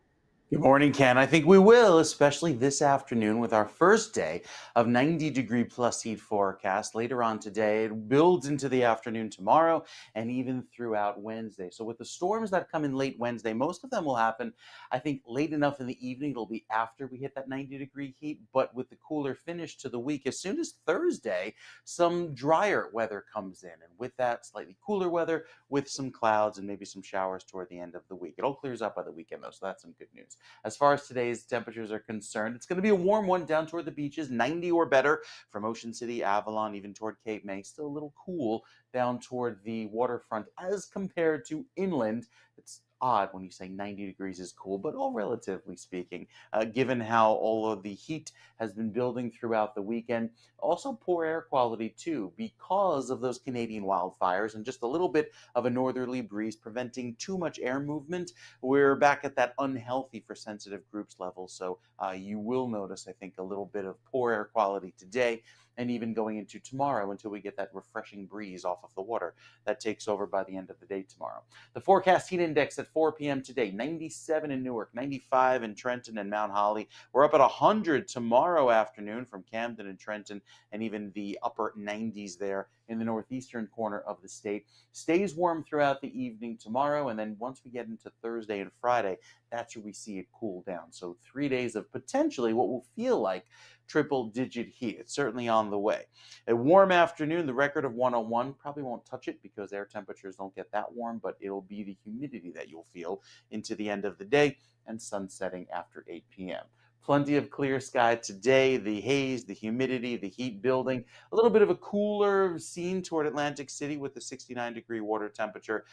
S2: Good morning, Ken. I think we will, especially this afternoon with our first day of 90-degree plus heat forecast. Later on today, it builds into the afternoon tomorrow and even throughout Wednesday. So with the storms that come in late Wednesday, most of them will happen, I think, late enough in the evening. It'll be after we hit that 90-degree heat, but with the cooler finish to the week, as soon as Thursday, some drier weather comes in. And with that, slightly cooler weather with some clouds and maybe some showers toward the end of the week. It all clears up by the weekend, though, so that's some good news. As far as today's temperatures are concerned, it's going to be a warm one down toward the beaches, 90 or better from Ocean City, Avalon, even toward Cape May. Still a little cool down toward the waterfront as compared to inland. It's odd when you say 90 degrees is cool, but all relatively speaking, given how all of the heat has been building throughout the weekend. Also poor air quality too, because of those Canadian wildfires and just a little bit of a northerly breeze preventing too much air movement. We're back at that unhealthy for sensitive groups level. So you will notice, I think, a little bit of poor air quality today and even going into tomorrow until we get that refreshing breeze off of the water that takes over by the end of the day tomorrow. The forecast heat index at 4 p.m. today, 97 in Newark, 95 in Trenton and Mount Holly. We're up at 100 tomorrow afternoon from Camden and Trenton, and even the upper 90s there in the northeastern corner of the state. Stays warm throughout the evening tomorrow, and then once we get into Thursday and Friday, that's where we see it cool down. So 3 days of potentially what will feel like triple-digit heat. It's certainly on the way. A warm afternoon, the record of 101. Probably won't touch it because air temperatures don't get that warm, but it'll be the humidity that you'll feel into the end of the day and sun setting after 8 p.m. Plenty of clear sky today. The haze, the humidity, the heat building. A little bit of a cooler scene toward Atlantic City with the 69-degree water temperature,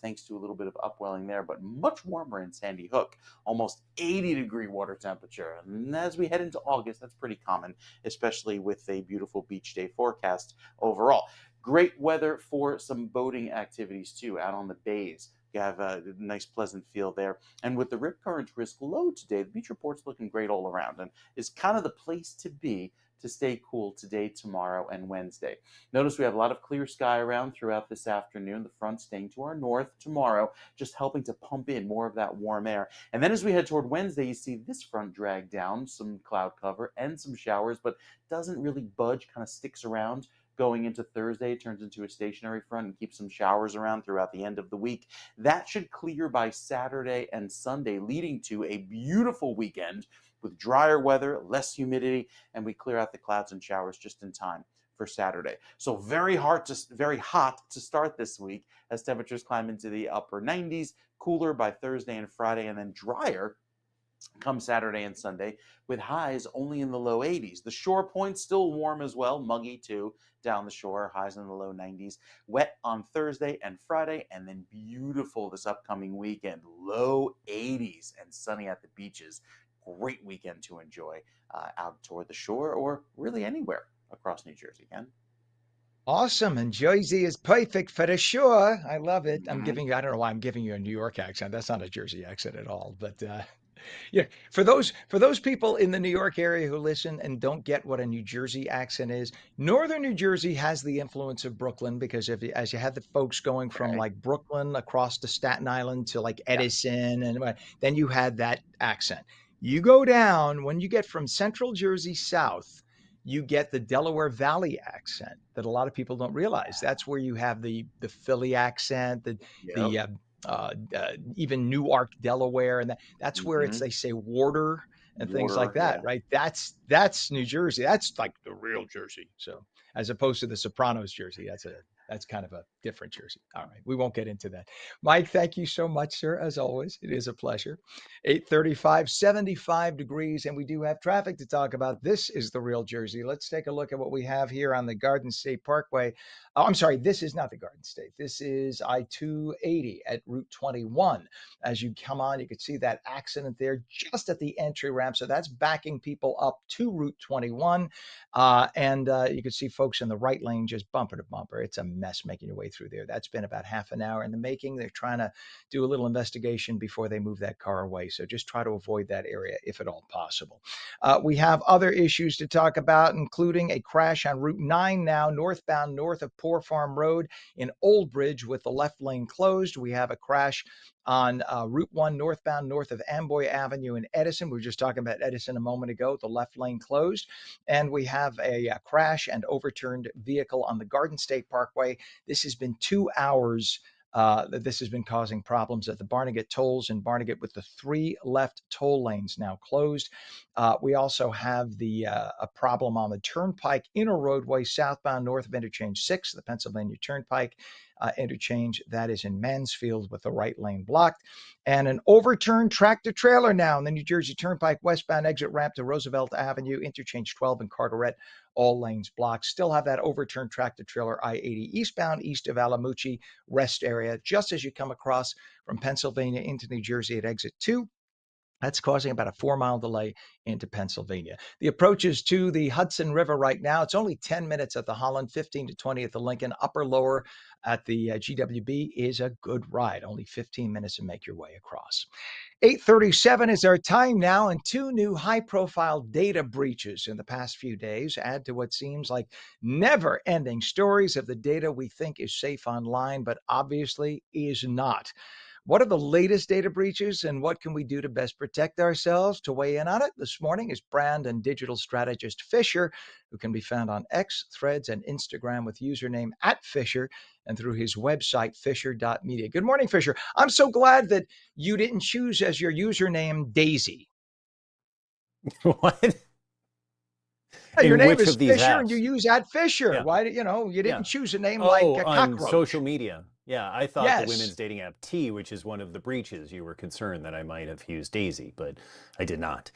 S2: thanks to a little bit of upwelling there, but much warmer in Sandy Hook. Almost 80-degree water temperature. And as we head into August, that's pretty common, especially with a beautiful beach day forecast overall. Great weather for some boating activities too, out on the bays. You have a nice, pleasant feel there. And with the rip current risk low today, the beach report's looking great all around and is kind of the place to be to stay cool today, tomorrow, and Wednesday. Notice we have a lot of clear sky around throughout this afternoon. The front staying to our north tomorrow, just helping to pump in more of that warm air. And then as we head toward Wednesday, you see this front drag down, some cloud cover and some showers, but doesn't really budge, kind of sticks around. Going into Thursday, it turns into a stationary front and keeps some showers around throughout the end of the week. That should clear by Saturday and Sunday, leading to a beautiful weekend with drier weather, less humidity, and we clear out the clouds and showers just in time for Saturday. So very hot to start this week as temperatures climb into the upper 90s, cooler by Thursday and Friday, and then drier come Saturday and Sunday, with highs only in the low 80s. The shore point's still warm as well, muggy too, down the shore, highs in the low 90s. Wet on Thursday and Friday, and then beautiful this upcoming weekend, low 80s and sunny at the beaches. Great weekend to enjoy out toward the shore or really anywhere across New Jersey, Ken.
S1: Awesome. And Jersey is perfect for the shore. I love it. I don't know why I'm giving you a New York accent. That's not a Jersey accent at all, but yeah, for those people in the New York area who listen and don't get what a New Jersey accent is, Northern New Jersey has the influence of Brooklyn because as you had the folks going from like Brooklyn across to Staten Island to like Edison, and then you had that accent. You go down when you get from Central Jersey south, you get the Delaware Valley accent that a lot of people don't realize. That's where you have the Philly accent, the even Newark, Delaware, and that's where it's they say water and things like that, right? That's New Jersey. That's like the real Jersey. So as opposed to the Sopranos Jersey, that's kind of a different Jersey. All right, we won't get into that. Mike, thank you so much, sir. As always, it is a pleasure. 8:35, 75 degrees, and we do have traffic to talk about. This is the real Jersey. Let's take a look at what we have here on the Garden State Parkway. Oh, I'm sorry, this is not the Garden State. This is I-280 at Route 21. As you come on, you can see that accident there just at the entry ramp. So that's backing people up to Route 21. And you can see folks in the right lane just bumper to bumper. It's a mess making your way through there. That's been about half an hour in the making. They're trying to do a little investigation before they move that car away. So just try to avoid that area if at all possible. We have other issues to talk about, including a crash on Route 9 now, northbound north of Poor Farm Road in Old Bridge with the left lane closed. We have a crash on Route 1 northbound north of Amboy Avenue in Edison. We were just talking about Edison a moment ago, the left lane closed. And we have a crash and overturned vehicle on the Garden State Parkway. This has been 2 hours that this has been causing problems at the Barnegat tolls in Barnegat with the 3 left toll lanes now closed. We also have a problem on the Turnpike Inner Roadway southbound north of Interchange 6, the Pennsylvania Turnpike interchange. That is in Mansfield with the right lane blocked. And an overturned tractor trailer now in the New Jersey Turnpike westbound exit ramp to Roosevelt Avenue, Interchange 12 and Carteret, all lanes blocked. Still have that overturned tractor trailer I-80 eastbound east of Alamucci rest area, just as you come across from Pennsylvania into New Jersey at exit 2. That's causing about a 4-mile delay into Pennsylvania. The approaches to the Hudson River right now, it's only 10 minutes at the Holland, 15 to 20 at the Lincoln. Upper lower at the GWB is a good ride, only 15 minutes to make your way across. 8:37 is our time now, and 2 new high-profile data breaches in the past few days add to what seems like never-ending stories of the data we think is safe online, but obviously is not. What are the latest data breaches and what can we do to best protect ourselves? To weigh in on it this morning is brand and digital strategist Fisher, who can be found on X, Threads, and Instagram with username @Fisher and through his website, fisher.media. Good morning, Fisher. I'm so glad that you didn't choose as your username Daisy.
S20: What?
S1: Yeah, your
S20: In
S1: name
S20: which
S1: is
S20: of these
S1: Fisher, and you
S20: apps?
S1: use at Fisher.
S20: Yeah.
S1: Why, you
S20: Yeah.
S1: didn't choose a name like
S20: Oh,
S1: a
S20: on
S1: cockroach.
S20: social media. Yeah, I thought the
S1: Yes.
S20: women's dating app T, which is one of the breaches, you were concerned that I might have used Daisy, but I did not.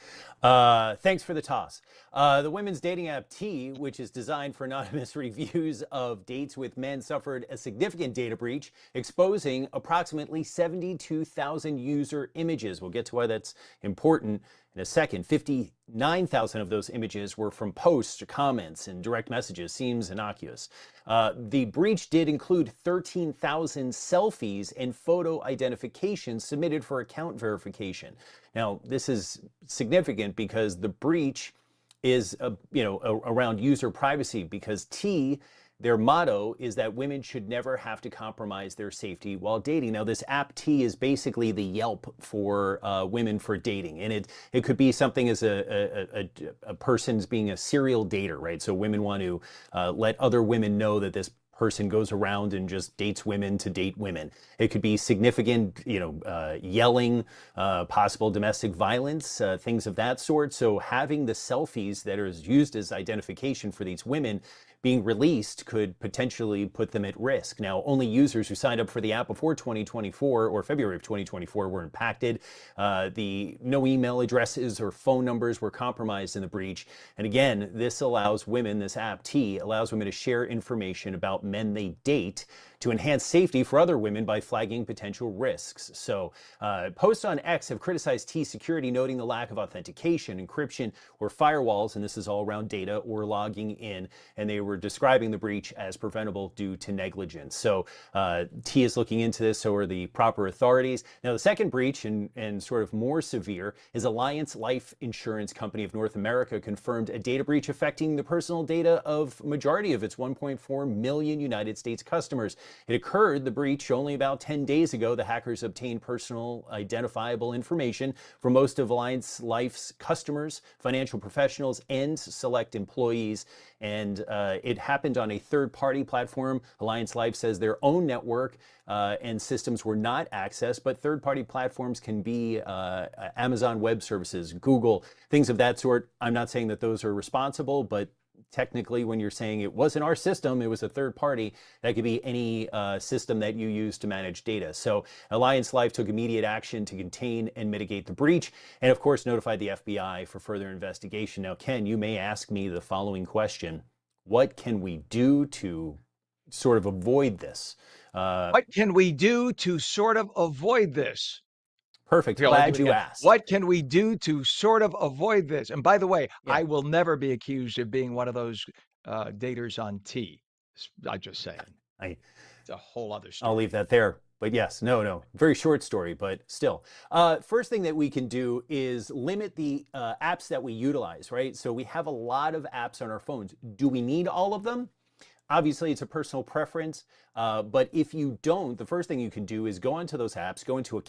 S20: Thanks for the toss. The women's dating app T, which is designed for anonymous reviews of dates with men, suffered a significant data breach, exposing approximately 72,000 user images. We'll get to why that's important in a second. 59,000 of those images were from posts, comments, and direct messages. Seems innocuous. The breach did include 13,000 selfies and photo identifications submitted for account verification. Now, this is significant because the breach is, around user privacy, because T, their motto is that women should never have to compromise their safety while dating. Now, this app T is basically the Yelp for women for dating, and it could be something as a person's being a serial dater, right? So women want to let other women know that this person goes around and just dates women to date women. It could be significant, yelling, possible domestic violence, things of that sort. So having the selfies that are used as identification for these women being released could potentially put them at risk. Now, only users who signed up for the app before 2024 or February of 2024 were impacted. No email addresses or phone numbers were compromised in the breach. And again, this app T allows women to share information about men they date to enhance safety for other women by flagging potential risks. So posts on X have criticized T security, noting the lack of authentication, encryption, or firewalls, and this is all around data or logging in, and they were describing the breach as preventable due to negligence. So T is looking into this, so are the proper authorities. Now, the second breach, and sort of more severe, is Alliance Life Insurance Company of North America confirmed a data breach affecting the personal data of majority of its 1.4 million United States customers. It occurred, the breach, only about 10 days ago. The hackers obtained personal identifiable information from most of Alliance Life's customers, financial professionals, and select employees. And it happened on a third-party platform. Alliance Life says their own network and systems were not accessed, but third-party platforms can be Amazon Web Services, Google, things of that sort. I'm not saying that those are responsible, but technically, when you're saying it wasn't our system, it was a third party, that could be any system that you use to manage data. So Alliance Life took immediate action to contain and mitigate the breach, and of course notified the FBI for further investigation. Now, Ken, you may ask me the following question: what can we do to sort of avoid this?
S1: What can we do to sort of avoid this?
S20: Perfect.
S1: Okay, I'll do
S20: Glad
S1: it
S20: you
S1: again.
S20: asked.
S1: What can we do to sort of avoid this? And by the way,
S20: Yeah.
S1: I will never be accused of being one of those daters on T. I'm just saying. It's a whole other story.
S20: I'll leave that there. But yes, no, very short story, but still. First thing that we can do is limit the apps that we utilize, right? So we have a lot of apps on our phones. Do we need all of them? Obviously, it's a personal preference, but if you don't, the first thing you can do is go into those apps, go into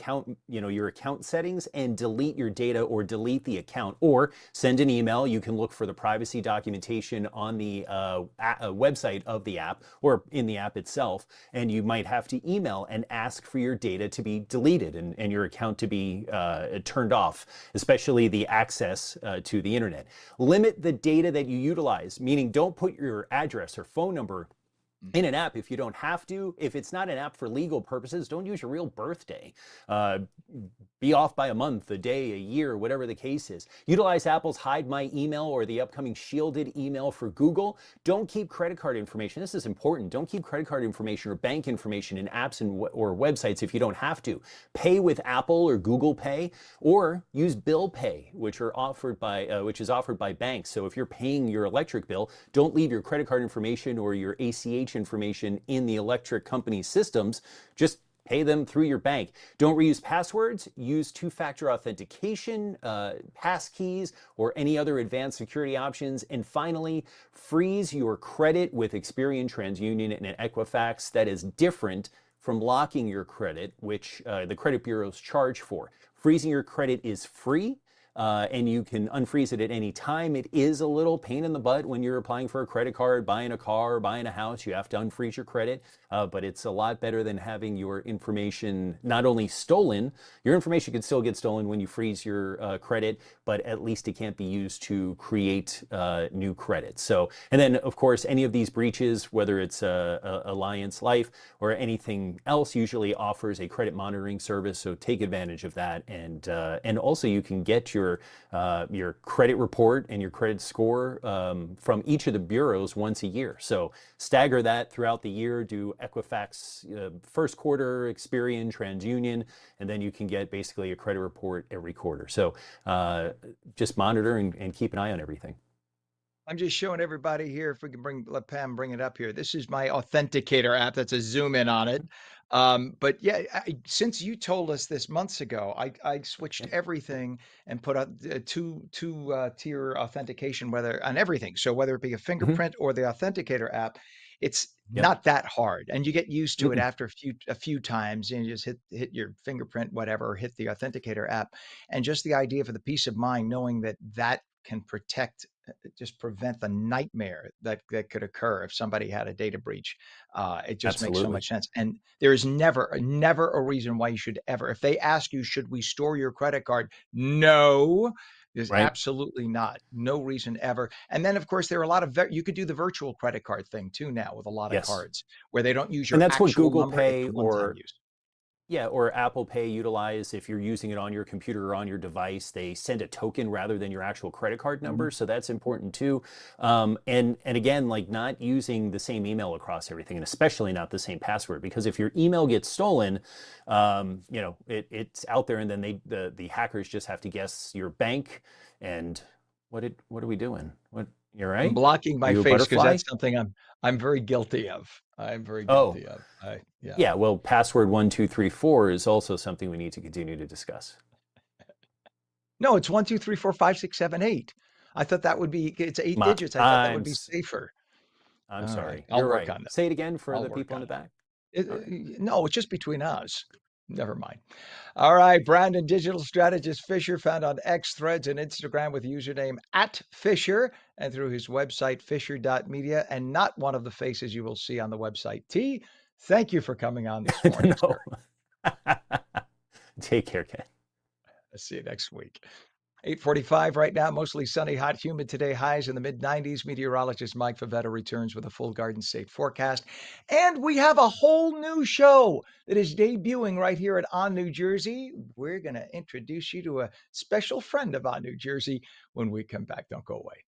S20: your account settings, and delete your data or delete the account, or send an email. You can look for the privacy documentation on the website of the app or in the app itself, and you might have to email and ask for your data to be deleted and your account to be turned off, especially the access to the internet. Limit the data that you utilize, meaning don't put your address or phone number in an app if you don't have to. If it's not an app for legal purposes, don't use your real birthday. Be off by a month, a day, a year, whatever the case is. Utilize Apple's Hide My Email or the upcoming shielded email for Google. Don't keep credit card information. This is important. Don't keep credit card information or bank information in apps or websites if you don't have to. Pay with Apple or Google Pay, or use Bill Pay, which is offered by banks. So if you're paying your electric bill, don't leave your credit card information or your ACH information in the electric company's systems. Just pay them through your bank. Don't reuse passwords. Use two-factor authentication, passkeys, or any other advanced security options. And finally, freeze your credit with Experian, TransUnion, and Equifax. That is different from locking your credit, which the credit bureaus charge for. Freezing your credit is free. and you can unfreeze it at any time. It is a little pain in the butt when you're applying for a credit card, buying a car, buying a house. You have to unfreeze your credit, but it's a lot better than having your information not only stolen. Your information can still get stolen when you freeze your credit, but at least it can't be used to create new credit. So, and then of course, any of these breaches, whether it's Alliance Life or anything else, usually offers a credit monitoring service. So take advantage of that, and also you can get your credit report and your credit score from each of the bureaus once a year. So stagger that throughout the year. Do Equifax first quarter, Experian, TransUnion, and then you can get basically a credit report every quarter. So just monitor and keep an eye on everything.
S1: I'm just showing everybody here, if we can let Pam bring it up here. This is my Authenticator app. That's a zoom in on it. But yeah, since you told us this months ago, I switched everything and put a two tier authentication, whether on everything. So whether it be a fingerprint or the Authenticator app, it's not that hard, and you get used to it after a few times. And you just hit your fingerprint, whatever, hit the Authenticator app, and just the idea for the peace of mind, knowing that can just prevent the nightmare that could occur if somebody had a data breach. It just makes so much sense. And there is never a reason why you should ever, if they ask you, should we store your credit card? No, there's absolutely not. No reason ever. And then of course, there are a lot of, you could do the virtual credit card thing too now with a lot of cards where they don't use your
S20: and that's what
S1: actual
S20: Google
S1: number.
S20: Pay
S1: It's one-time use.
S20: or Apple Pay utilize. If you're using it on your computer or on your device, they send a token rather than your actual credit card number. So that's important too. And again, like not using the same email across everything, and especially not the same password, because if your email gets stolen, it's out there, and then the hackers just have to guess your bank. And what are we doing? You're right.
S1: I'm blocking my face because that's something I'm very guilty of. I'm very guilty of.
S20: Yeah. Well, password 1234 is also something we need to continue to discuss.
S1: No, it's 1, 2, 3, 4, 5, 6, 7, 8. I thought that would be. It's 8 digits. I thought that would be safer.
S20: I'm sorry.
S1: I'll
S20: You're
S1: work
S20: right.
S1: on that.
S20: Say it again for the people in the back.
S1: No, it's just between us. Never mind. All right, Brandon, digital strategist Fisher, found on X, Threads, and Instagram with username @Fisher, and through his website, fisher.media, and not one of the faces you will see on the website. T, thank you for coming on this morning, sir.
S20: Take care, Ken.
S1: I'll see you next week. 8:45 right now, mostly sunny, hot, humid today, highs in the mid-90s. Meteorologist Mike Favetta returns with a full Garden State forecast. And we have a whole new show that is debuting right here at On New Jersey. We're going to introduce you to a special friend of On New Jersey when we come back. Don't go away.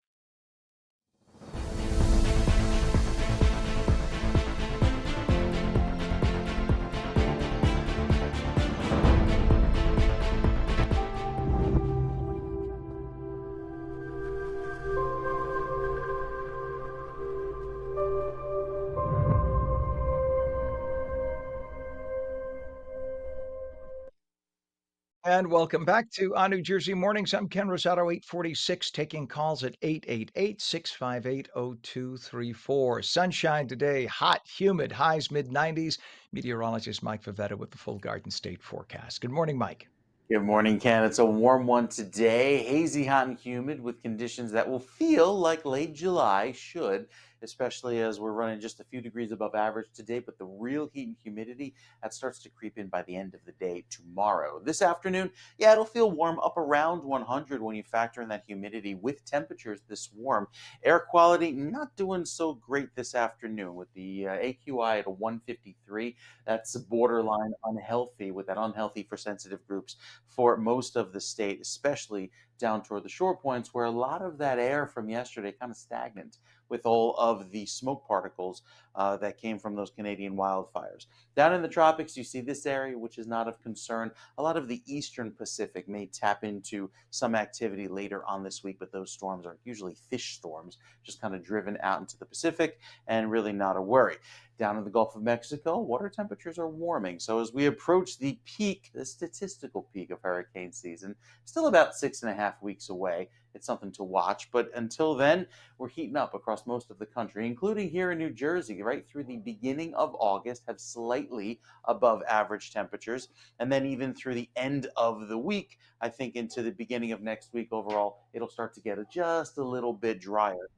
S1: And welcome back to On New Jersey Mornings. I'm Ken Rosato, 846, taking calls at 888-658-0234. Sunshine today, hot, humid, highs mid-90s. Meteorologist Mike Favetta with the full Garden State forecast. Good morning, Mike.
S2: Good morning, Ken. It's a warm one today, hazy, hot, and humid with conditions that will feel like late July should, especially as we're running just a few degrees above average today, but the real heat and humidity, that starts to creep in by the end of the day tomorrow. This afternoon, yeah, it'll feel warm up around 100 when you factor in that humidity with temperatures this warm. Air quality not doing so great this afternoon with the AQI at a 153. That's borderline unhealthy, with that unhealthy for sensitive groups for most of the state, especially down toward the shore points where a lot of that air from yesterday kind of stagnant with all of the smoke particles that came from those Canadian wildfires. Down in the tropics, you see this area, which is not of concern. A lot of the eastern Pacific may tap into some activity later on this week, but those storms are usually fish storms, just kind of driven out into the Pacific and really not a worry. Down in the Gulf of Mexico, water temperatures are warming. So as we approach the peak, the statistical peak of hurricane season, still about 6.5 weeks away, it's something to watch. But until then, we're heating up across most of the country, including here in New Jersey, right through the beginning of August, have slightly above average temperatures. And then even through the end of the week, I think into the beginning of next week overall, it'll start to get just a little bit drier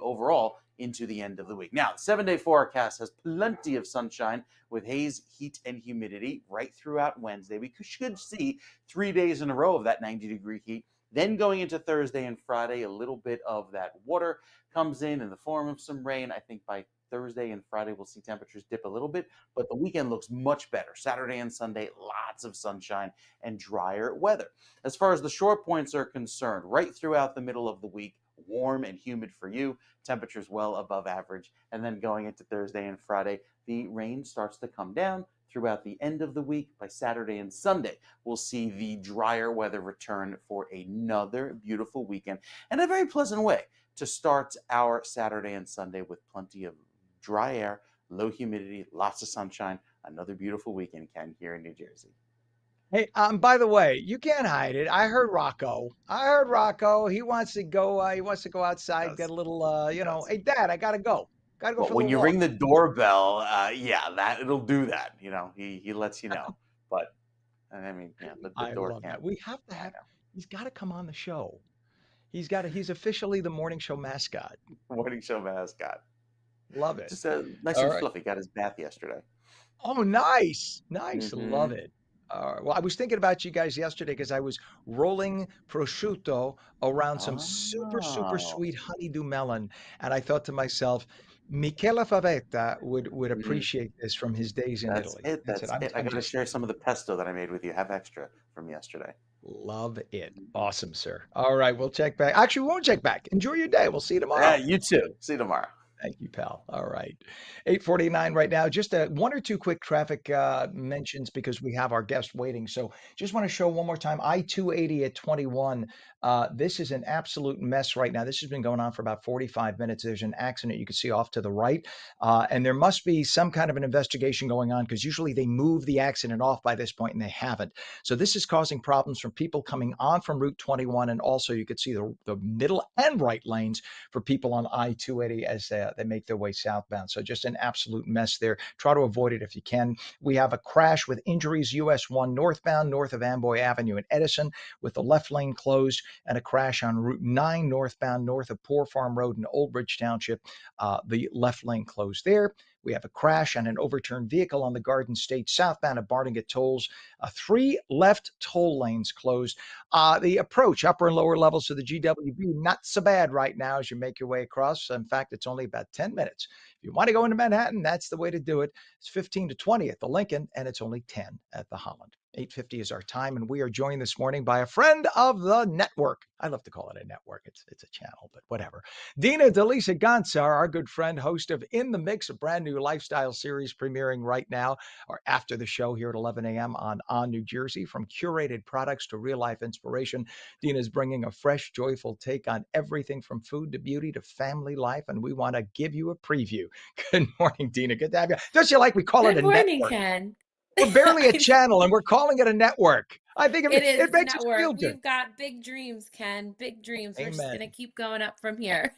S2: overall into the end of the week. Now, the 7-day forecast has plenty of sunshine with haze, heat, and humidity right throughout Wednesday. We should see 3 days in a row of that 90-degree heat. Then going into Thursday and Friday, a little bit of that water comes in the form of some rain. I think by Thursday and Friday, we'll see temperatures dip a little bit, but the weekend looks much better. Saturday and Sunday, lots of sunshine and drier weather. As far as the short points are concerned, right throughout the middle of the week, warm and humid for you, temperatures well above average. And then going into Thursday and Friday, the rain starts to come down throughout the end of the week. By Saturday and Sunday, we'll see the drier weather return for another beautiful weekend and a very pleasant way to start our Saturday and Sunday with plenty of dry air, low humidity, lots of sunshine. Another beautiful weekend, Ken, here in New Jersey.
S1: Hey, by the way, you can't hide it. I heard Rocco. I heard Rocco. He wants to go. He wants to go outside, get a little. Hey, Dad, I gotta go. Gotta go
S2: Well,
S1: for the
S2: when you
S1: walk.
S2: ring the doorbell, yeah, it'll do that. He lets you know. But I mean, yeah, the
S1: I
S2: door
S1: love
S2: can't.
S1: that. We have to
S2: I
S1: have.
S2: know.
S1: He's got to come on the show. He's officially the morning show mascot.
S2: Morning show mascot.
S1: Love it.
S2: Just nice
S1: All
S2: and
S1: right.
S2: fluffy. Got his bath yesterday.
S1: Oh, nice. Nice. Love
S2: Mm-hmm.
S1: it. Well, I was thinking about you guys yesterday because I was rolling prosciutto around some super, super
S2: Oh.
S1: sweet honeydew melon. And I thought to myself, Michele Favetta would
S2: Mm,
S1: appreciate this from his days in
S2: that's
S1: Italy.
S2: it.
S1: I said,
S2: That's it. I
S1: I'm
S2: got to
S1: just
S2: share some of the pesto that I made with you. Have extra from yesterday.
S1: love it.
S2: Mhm.
S1: Awesome, sir. All right, we'll check back. Actually, we won't check back. Enjoy your day. We'll see you
S2: Yeah,
S1: tomorrow.
S2: you too. See you tomorrow.
S1: Thank you, pal. All right. 8:49 right now. Just one or two quick traffic mentions because we have our guest waiting. So just want to show one more time I-280 at 21. This is an absolute mess right now. This has been going on for about 45 minutes. There's an accident you can see off to the right. And there must be some kind of an investigation going on because usually they move the accident off by this point and they haven't. So this is causing problems from people coming on from Route 21. And also you could see the middle and right lanes for people on I-280 as they make their way southbound. So just an absolute mess there. Try to avoid it if you can. We have a crash with injuries US 1 northbound north of Amboy Avenue in Edison with the left lane closed and a crash on Route 9 northbound north of Poor Farm Road in Old Bridge Township. The left lane closed there. We have a crash and an overturned vehicle on the Garden State southbound at Barnegat Tolls. 3 left toll lanes closed. The approach, upper and lower levels of the GWB, not so bad right now as you make your way across. In fact, it's only about 10 minutes. If you want to go into Manhattan, that's the way to do it. It's 15 to 20 at the Lincoln, and it's only 10 at the Holland. 8:50 is our time, and we are joined this morning by a friend of the network. I love to call it a network. It's a channel, but whatever. Dina Delisa Gansar, our good friend, host of In the Mix, a brand new lifestyle series premiering right now or after the show here at 11 a.m. on New Jersey. From curated products to real-life inspiration, Dina is bringing a fresh, joyful take on everything from food to beauty to family life, and we want to give you a preview. Good morning, Dina. Good to have you. Don't you like we call it
S21: Good
S1: a
S21: morning,
S1: network?
S21: Ken.
S1: We're barely a
S21: I know.
S1: channel, and we're calling it a network. I think
S21: It is.
S1: it
S21: It's a
S1: makes us feel
S21: network.
S1: good.
S21: We've got big dreams, Ken. Big dreams. We're just
S1: Amen.
S21: gonna keep going up from here.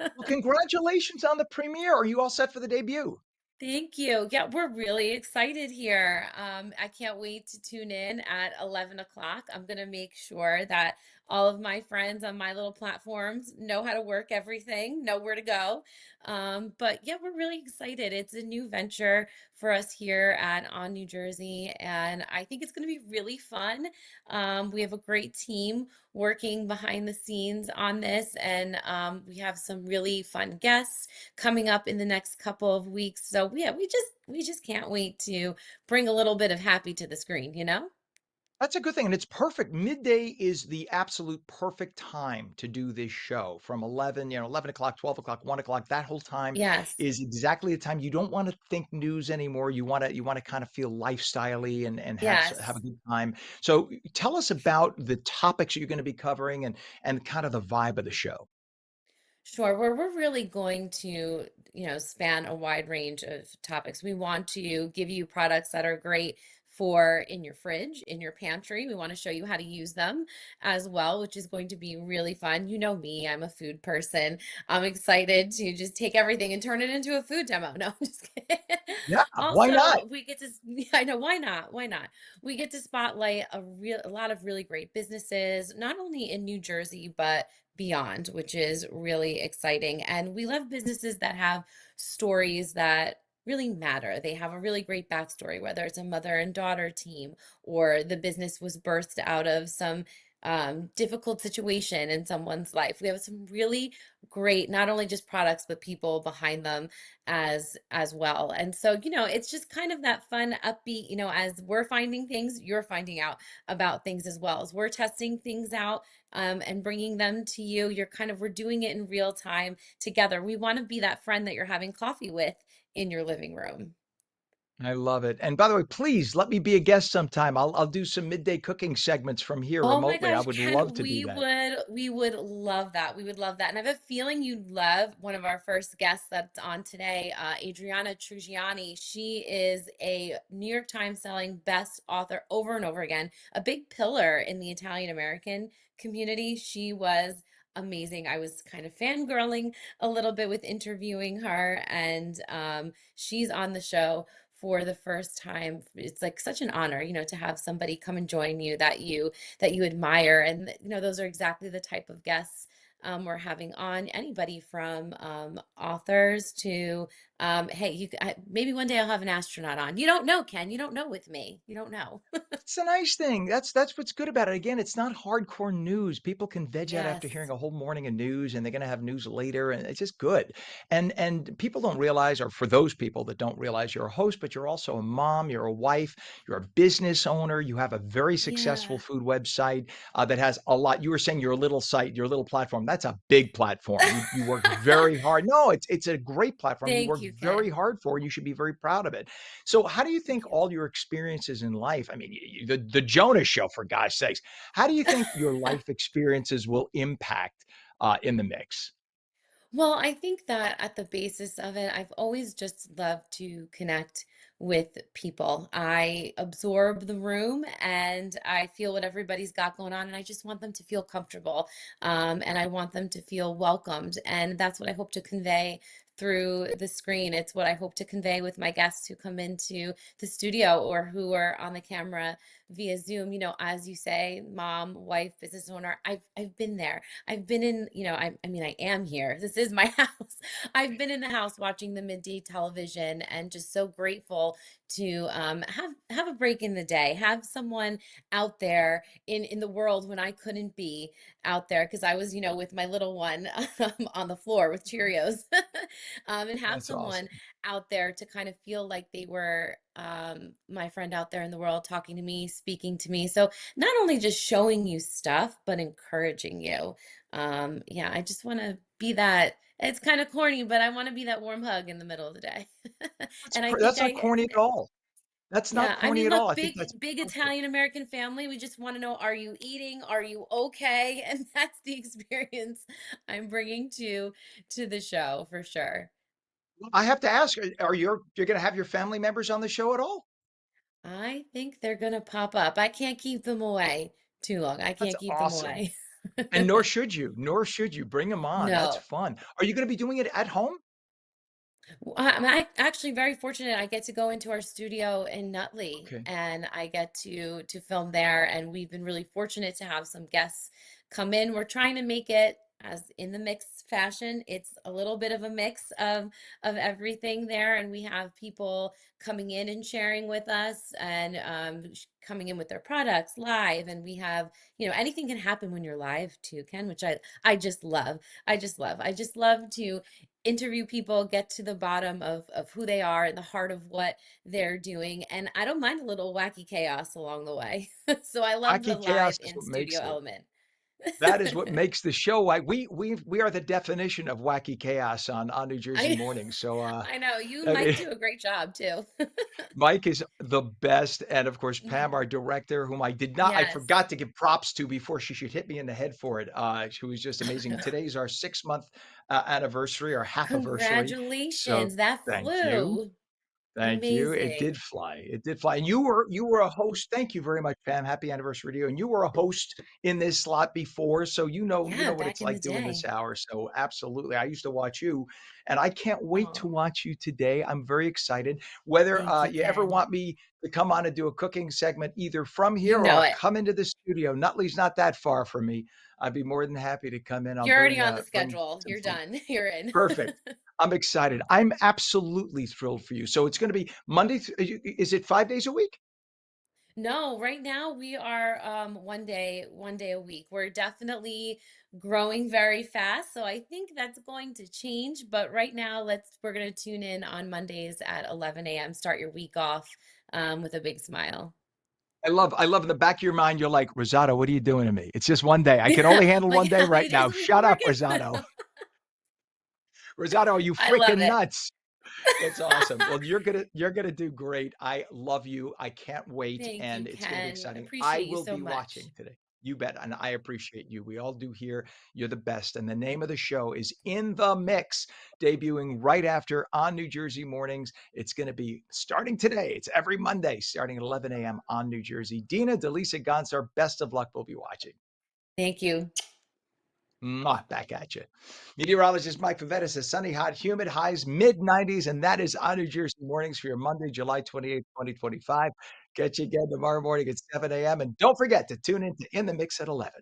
S1: Well, congratulations on the premiere. Are you all set for the debut?
S21: Thank you. Yeah, we're really excited here. I can't wait to tune in at 11 o'clock. I'm going to make sure that all of my friends on my little platforms know how to work everything, know where to go. But yeah, we're really excited. It's a new venture for us here at On New Jersey, and I think it's going to be really fun. We have a great team working behind the scenes on this, and we have some really fun guests coming up in the next couple of weeks. So yeah, we just can't wait to bring a little bit of happy to the screen, you know?
S1: That's a good thing, and it's perfect. Midday is the absolute perfect time to do this show from 11, 11 o'clock, 12 o'clock, 1 o'clock. That whole time
S21: Yes.
S1: is exactly the time you don't want to think news anymore. You want to kind of feel lifestyle-y and have a
S21: Yes.
S1: good time. So tell us about the topics you're going to be covering and kind of the vibe of the show.
S21: Sure. We're really going to, span a wide range of topics. We want to give you products that are great for in your fridge, in your pantry. We want to show you how to use them as well, which is going to be really fun. You know me, I'm a food person. I'm excited to just take everything and turn it into a food demo. No, I'm just kidding.
S1: Yeah, why not?
S21: Also, we get to, I know, why not? Why not? We get to spotlight a lot of really great businesses, not only in New Jersey, but beyond, which is really exciting. And we love businesses that have stories that really matter. They have a really great backstory, whether it's a mother and daughter team or the business was birthed out of some difficult situation in someone's life. We have some really great, not only just products, but people behind them as well. And so, it's just kind of that fun, upbeat, as we're finding things, you're finding out about things as well. As we're testing things out and bringing them to you, we're doing it in real time together. We want to be that friend that you're having coffee with in your living room.
S1: I love it. And by the way, please let me be a guest sometime. I'll do some midday cooking segments from here
S21: Oh my
S1: remotely. I
S21: gosh,
S1: would love
S21: Ken,
S1: to do that.
S21: we would love that. We would love that. And I have a feeling you'd love one of our first guests that's on today, Adriana Trugiani. She is a New York Times selling best author over and over again, a big pillar in the Italian American community. She was amazing. I was kind of fangirling a little bit with interviewing her, and she's on the show for the first time. It's like such an honor, to have somebody come and join you that you admire. And, those are exactly the type of guests we're having on. Anybody from authors to, hey, maybe one day I'll have an astronaut on. You don't know, Ken. You don't know with me. You don't know.
S1: It's a nice thing. That's what's good about it. Again, it's not hardcore news. People can veg out after
S21: Yes.
S1: hearing a whole morning of news, and they're going to have news later, and it's just good. And people don't realize, or for those people that don't realize, you're a host, but you're also a mom, you're a wife, you're a business owner. You have a very successful
S21: Yeah.
S1: food website that has a lot. You were saying your little site, your little platform. That's a big platform. You work very hard. No, it's a great platform. You
S21: Thank
S1: work
S21: you,
S1: very
S21: Ken.
S1: hard for, and you should be very proud of it. So how do you
S21: Thank
S1: think
S21: you.
S1: all your experiences in life, I mean, the Jonah show, for gosh sakes, how do you think your life experiences will impact in the mix?
S21: Well, I think that at the basis of it, I've always just loved to connect with people. I absorb the room and I feel what everybody's got going on, and I just want them to feel comfortable. And I want them to feel welcomed. And that's what I hope to convey through the screen. It's what I hope to convey with my guests who come into the studio or who are on the camera via Zoom. As you say, mom, wife, business owner, I've been there. I've been in, I mean, I am here. This is my house. I've been in the house watching the midday television and just so grateful to have a break in the day, have someone out there in the world when I couldn't be out there because I was, with my little one on the floor with Cheerios, and have
S1: That's
S21: someone
S1: awesome.
S21: out there to kind of feel like they were my friend out there in the world talking to me, speaking to me. So not only just showing you stuff, but encouraging you. Yeah, I just want to be that. It's kind of corny, but I want to be that warm hug in the middle of the day. And I think
S1: That's not corny at all. That's not
S21: yeah, I
S1: corny
S21: mean,
S1: at all.
S21: look,
S1: I think that's
S21: big
S1: perfect.
S21: Italian American family. We just want to know, are you eating? Are you okay? And that's the experience I'm bringing to the show for sure.
S1: I have to ask, are you're going to have your family members on the show at all?
S21: I think they're gonna pop up. I can't keep them away too long. I
S1: That's
S21: can't keep them
S1: awesome.
S21: away.
S1: And nor should you. Nor should you. Bring them on. That's
S21: No.
S1: fun. Are you going to be doing it at home?
S21: I'm actually very fortunate. I get to go into our studio in Nutley
S1: Okay.
S21: and I get to film there. And we've been really fortunate to have some guests come in. We're trying to make it as in the mixed fashion. It's a little bit of a mix of everything there, and we have people coming in and sharing with us and coming in with their products live. And we have, anything can happen when you're live too, Ken, which I just love. I just love to interview people, get to the bottom of who they are and the heart of what they're doing. And I don't mind a little wacky chaos along the way. So I love the
S1: Wacky
S21: live
S1: chaos is
S21: in
S1: what
S21: studio
S1: makes it.
S21: element.
S1: That is what makes the show like we are the definition of wacky chaos on New Jersey
S21: I
S1: Mornings. So
S21: I know you
S1: I
S21: might
S1: mean,
S21: do a great job too.
S1: Mike is the best, and of course Pam,
S21: Mhm.
S1: our director, whom I
S21: Yes.
S1: forgot to give props to before she should hit me in the head for it. She was just amazing. Today's our 6 month anniversary or half anniversary. So
S21: Congratulations. That
S1: thank you.
S21: flew.
S1: Thank you. It did
S21: Amazing.
S1: fly. It did fly. And you were a host. Thank you very much, Pam. Happy anniversary to you. And you were a host in this slot before, so you know
S21: Yeah,
S1: what it's
S21: back in the
S1: like doing this
S21: day.
S1: hour. So absolutely. I used to watch you and I can't wait to
S21: Oh,
S1: watch you today. I'm very excited. Whether
S21: thank you,
S1: you ever
S21: Ken.
S1: want me to come on and do a cooking segment either from
S21: You
S1: here or
S21: know
S1: I'll
S21: it.
S1: come into the studio. Nutley's not that far from me. I'd be more than happy to come in. I'll
S21: You're already
S1: bring
S21: on the
S1: bring
S21: schedule.
S1: some
S21: You're
S1: food.
S21: done. You're in.
S1: Perfect. I'm excited. I'm absolutely thrilled for you. So it's gonna be Monday is it 5 days a week?
S21: No, right now we are one day a week. We're definitely growing very fast, so I think that's going to change. But right now, we're gonna tune in on Mondays at 11 a.m. Start your week off with a big smile.
S1: I love in the back of your mind, you're like, "Rosato, what are you doing to me? It's just one day. I can only handle
S21: Like
S1: one day
S21: how many
S1: right
S21: days
S1: now.
S21: a week we're
S1: Shut up,
S21: working?
S1: Rosato. Rosato, are you
S21: I love
S1: freaking
S21: it.
S1: nuts?" It's awesome. Well, you're gonna do great. I love you. I can't wait,
S21: Thank you,
S1: and it's gonna be
S21: Ken.
S1: exciting. I
S21: Appreciate you
S1: will
S21: so
S1: be
S21: much.
S1: watching today. You bet, and I appreciate you. We all do here. You're the best. And the name of the show is In the Mix, debuting right after on New Jersey Mornings. It's going to be starting today. It's every Monday, starting at 11 a.m. on New Jersey. Dina Delisa Gonsar, best of luck. We'll be watching.
S21: Thank you.
S1: Mwah, back at you. Meteorologist Mike Favetta says sunny, hot, humid, highs mid 90s, and that is on New Jersey Mornings for your Monday, July 28th, 2025. Catch you again tomorrow morning at 7 a.m. And don't forget to tune in to In the Mix at 11.